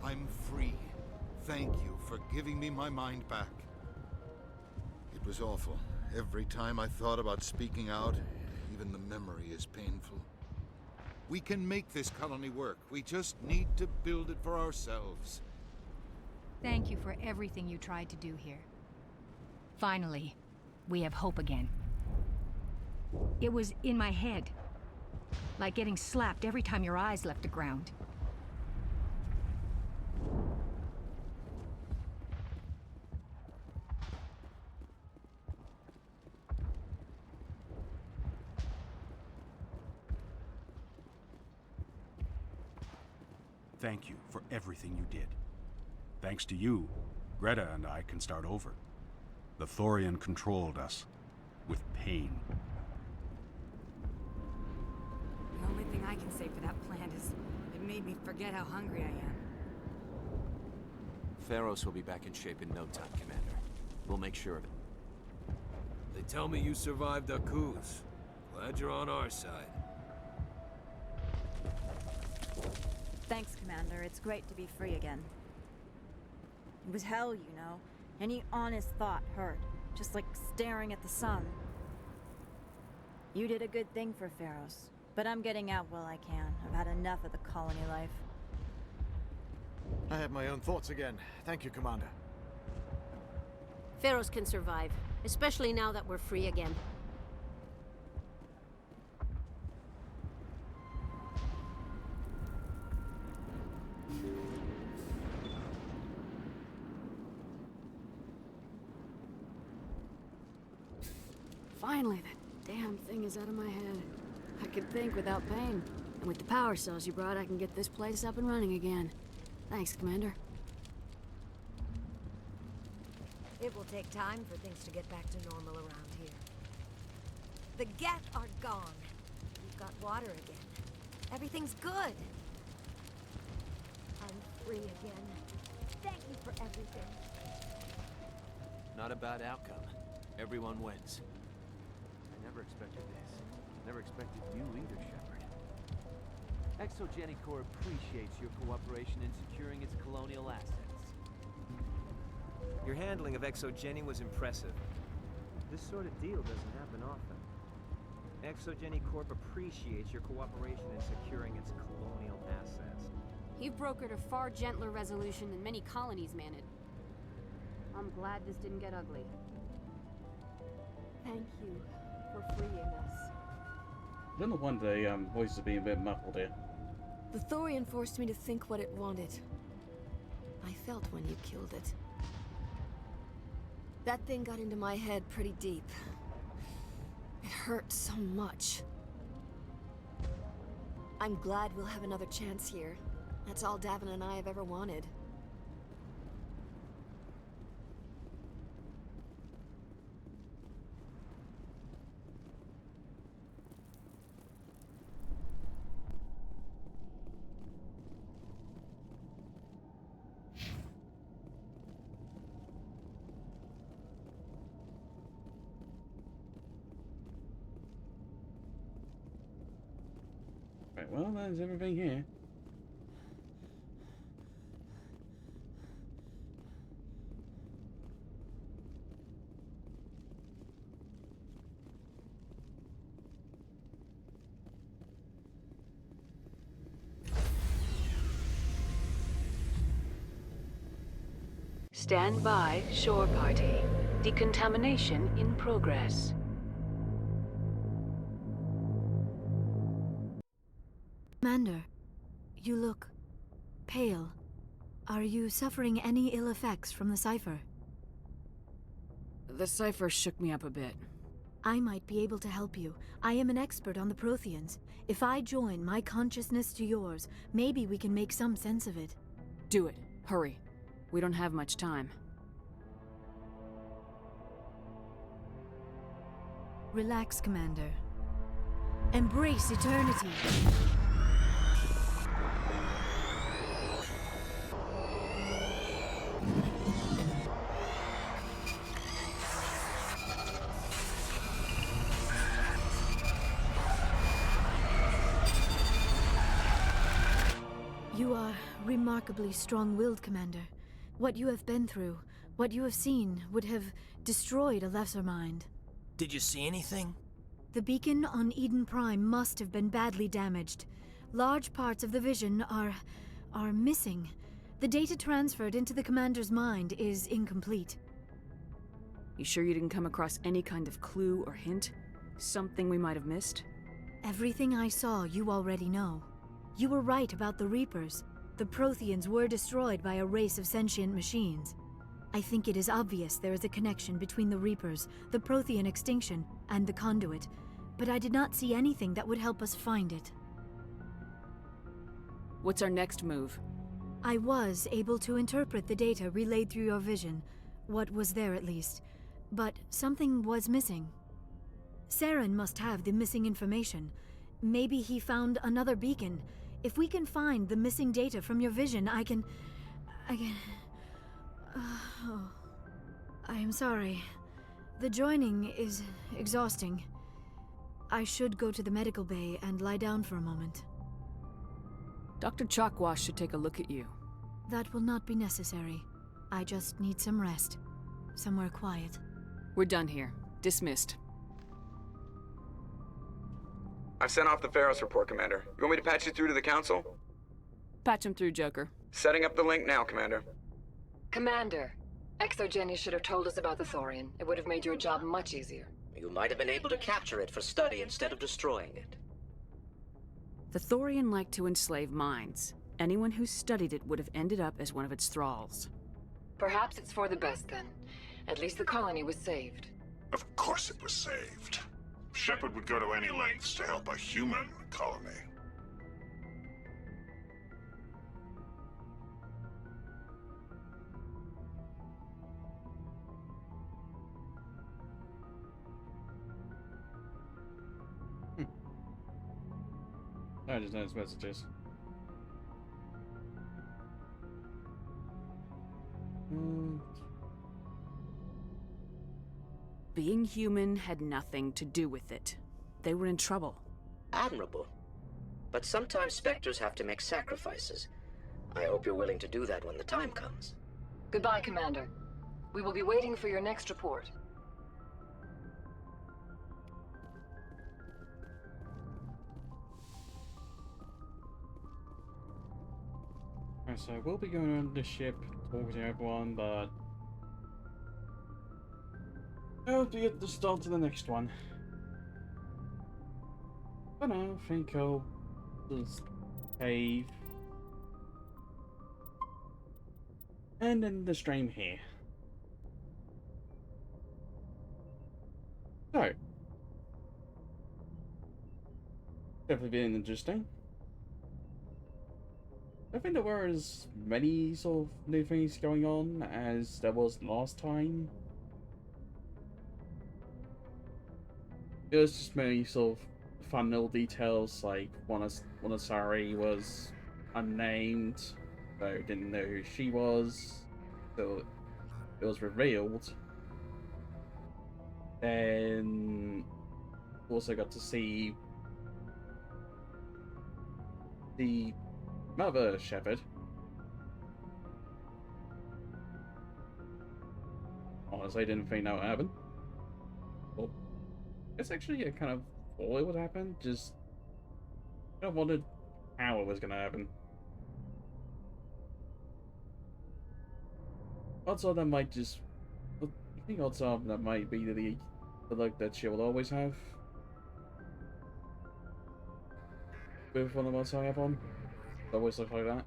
I'm free. Thank you for giving me my mind back. It was awful. Every time I thought about speaking out, even the memory is painful. We can make this colony work. We just need to build it for ourselves. Thank you for everything you tried to do here. Finally, we have hope again. It was in my head, like getting slapped every time your eyes left the ground. Thank you for everything you did. Thanks to you, Greta and I can start over. The Thorian controlled us with pain. The only thing I can say for that plant is it made me forget how hungry I am. Feros will be back in shape in no time, Commander. We'll make sure of it. They tell me you survived our coups. Glad you're on our side. Thanks, Commander. It's great to be free again. It was hell, you know. Any honest thought hurt. Just like staring at the sun. You did a good thing for Feros. But I'm getting out while I can. I've had enough of the colony life. I have my own thoughts again. Thank you, Commander. Feros can survive, especially now that we're free again. Finally, that damn thing is out of my head. I can think without pain. And with the power cells you brought, I can get this place up and running again. Thanks, Commander. It will take time for things to get back to normal around here. The Geth are gone. We've got water again. Everything's good. I'm free again. Thank you for everything. Not a bad outcome. Everyone wins. I never expected this. Never expected you either, Shepard. Exogeny Corps appreciates your cooperation in securing its colonial assets. Your handling of Exogeny was impressive. This sort of deal doesn't happen often. Exogeny Corp appreciates your cooperation in securing its colonial assets. You've brokered a far gentler resolution than many colonies managed. I'm glad this didn't get ugly. Thank you for freeing us. I don't know why the voices are being a bit muffled here. The Thorian forced me to think what it wanted. I felt when you killed it. That thing got into my head pretty deep. It hurt so much. I'm glad we'll have another chance here. That's all Davin and I have ever wanted. Right, well, there's everything here. Stand by, shore party. Decontamination in progress. Commander, you look pale. Are you suffering any ill effects from the cipher? The cipher shook me up a bit. I might be able to help you. I am an expert on the Protheans. If I join my consciousness to yours, maybe we can make some sense of it. Do it. Hurry. We don't have much time. Relax, Commander. Embrace eternity. You are remarkably strong-willed, Commander. What you have been through, what you have seen, would have destroyed a lesser mind. Did you see anything? The beacon on Eden Prime must have been badly damaged. Large parts of the vision are missing. The data transferred into the Commander's mind is incomplete. You sure you didn't come across any kind of clue or hint? Something we might have missed? Everything I saw, you already know. You were right about the Reapers. The Protheans were destroyed by a race of sentient machines. I think it is obvious there is a connection between the Reapers, the Prothean extinction, and the Conduit, but I did not see anything that would help us find it. What's our next move? I was able to interpret the data relayed through your vision, what was there at least, but something was missing. Saren must have the missing information. Maybe he found another beacon. If we can find the missing data from your vision, I can... I am sorry. The joining is exhausting. I should go to the medical bay and lie down for a moment. Dr. Chakwas should take a look at you. That will not be necessary. I just need some rest. Somewhere quiet. We're done here. Dismissed. I've sent off the Feros report, Commander. You want me to patch you through to the Council? Patch him through, Joker. Setting up the link now, Commander. Commander, Exogeny should have told us about the Thorian. It would have made your job much easier. You might have been able to capture it for study instead of destroying it. The Thorian liked to enslave minds. Anyone who studied it would have ended up as one of its thralls. Perhaps it's for the best then. At least the colony was saved. Of course it was saved. Shepard would go to any lengths to help a human colony. I just noticed messages. Being human had nothing to do with it. They were in trouble. Admirable. But sometimes Spectres have to make sacrifices. I hope you're willing to do that when the time comes. Goodbye, Commander. We will be waiting for your next report. Alright, so we'll be going on the ship, talking to everyone, but I hope to get the start to the next one. But no, I think I'll just cave and end the stream here. So, definitely been interesting. I think there were as many sort of new things going on as there was last time. It was just many sort of fun little details, like Wanasari was unnamed, so didn't know who she was, so it was revealed. Then also got to see the Mother Shepherd. Honestly, I didn't think that would happen. Well, it's actually a kind of thought it would happen, just I wondered how it was going to happen. Also, that might just. I think also that might be the look that she will always have with one of the ones I have on. It always look like that.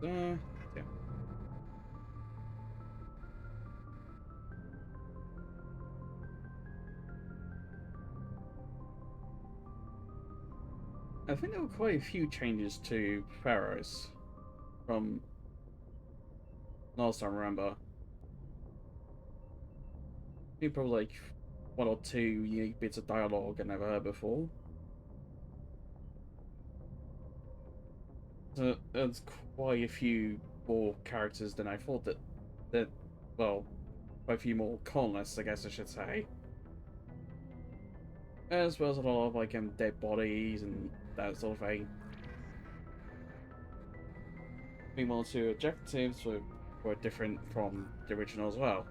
Yeah. I think there were quite a few changes to Feros from last time I remember. I think probably like one or two unique bits of dialogue I never heard before. So there's quite a few more characters than I thought that well, quite a few more colonists, I guess I should say. As well as a lot of like dead bodies and that sort of thing. I think one or two objectives were different from the original as well.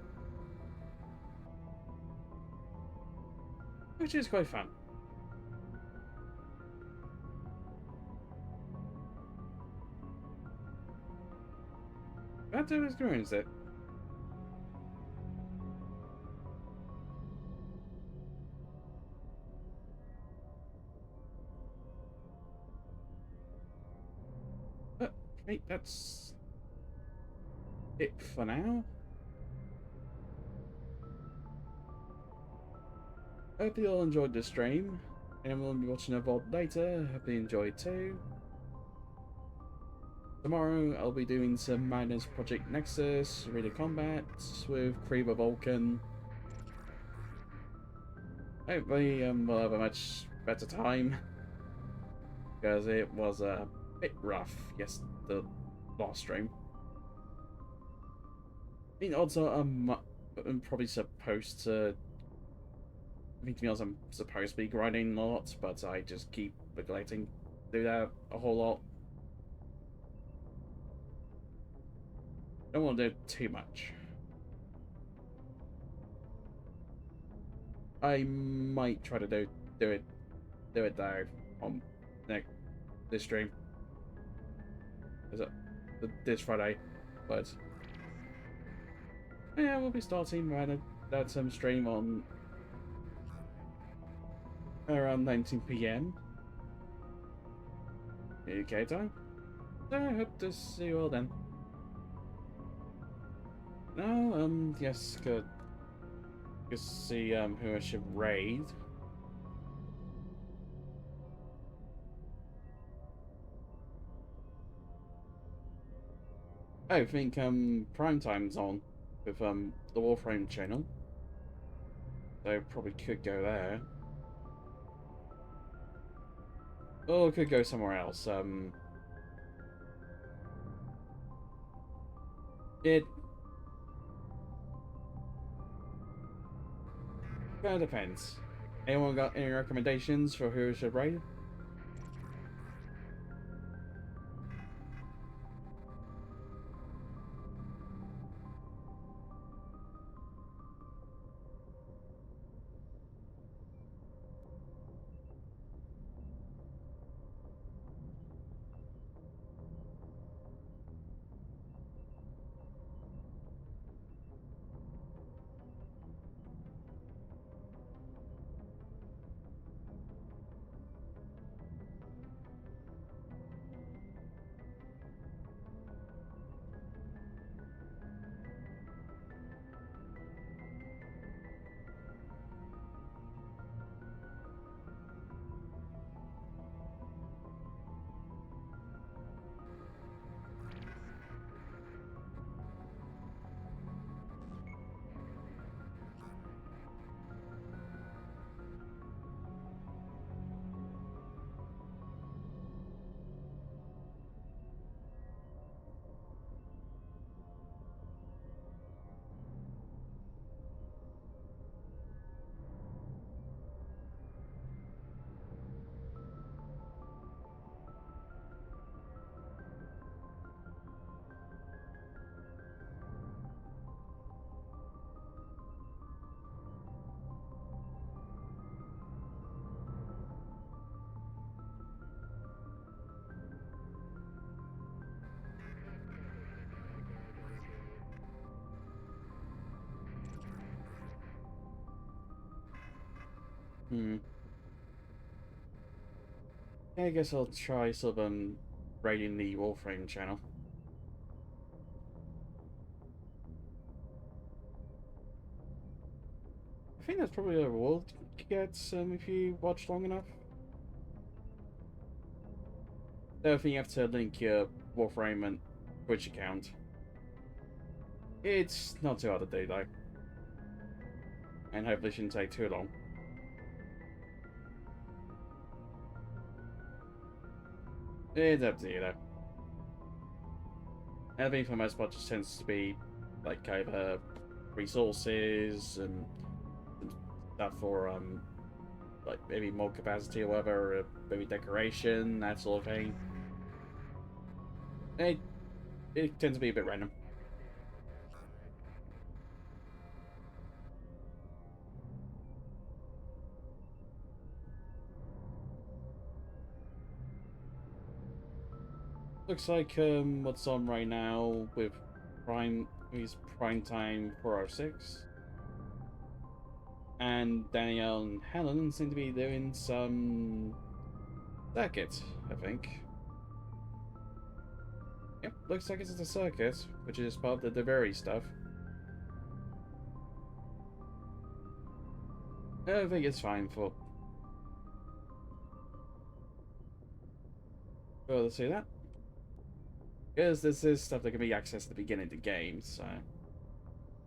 Which is quite fun. Glad to experience it. But I think that's it for now. I hope you all enjoyed the stream. Anyone will be watching a VOD later, hope you enjoyed too. Tomorrow I'll be doing some Madness Project Nexus, Arena Combat with Creeper Vulcan. Hopefully we'll have a much better time. Because it was a bit rough, yes, the last stream. I mean, also, I'm probably supposed to. I think to be honest, I'm supposed to be grinding a lot, but I just keep neglecting to do that a whole lot. Don't want to do too much. I might try to do it though on this stream. Is it this Friday? But yeah, we'll be starting that stream on around 19 PM UK time. So I hope to see you all then. Now, yes, good. Just see who I should raid. I think prime time's on with the Warframe channel. So probably could go there. Or could go somewhere else. It kind of depends. Anyone got any recommendations for who should raid? Yeah, I guess I'll try sort of raiding the Warframe channel. I think that's probably a reward you get if you watch long enough. I don't think you have to link your Warframe and Twitch account. It's not too hard to do though. And hopefully it shouldn't take too long. It's up to you though. Everything for the most part just tends to be like over resources and stuff for like maybe more capacity or whatever, maybe decoration, that sort of thing. It tends to be a bit random. Looks like what's on right now with prime time 406. And Danielle and Helen seem to be doing some circuit, I think. Yep, looks like it's a circuit, which is part of the very stuff. I think it's fine for... Well, let's see that. Because this is stuff that can be accessed at the beginning of the game, so...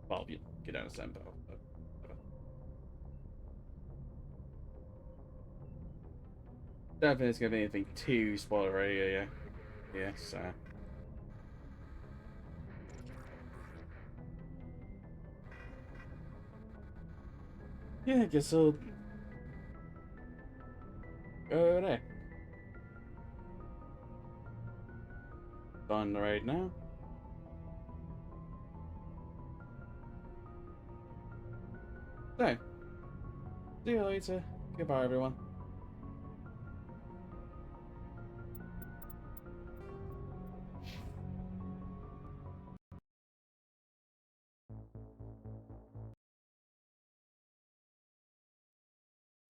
Well, you don't understand, but... Don't think it's going to be anything too spoilery, yeah, so... Yeah, I guess I'll... go over there. On the raid now. So, see you later. Goodbye, everyone.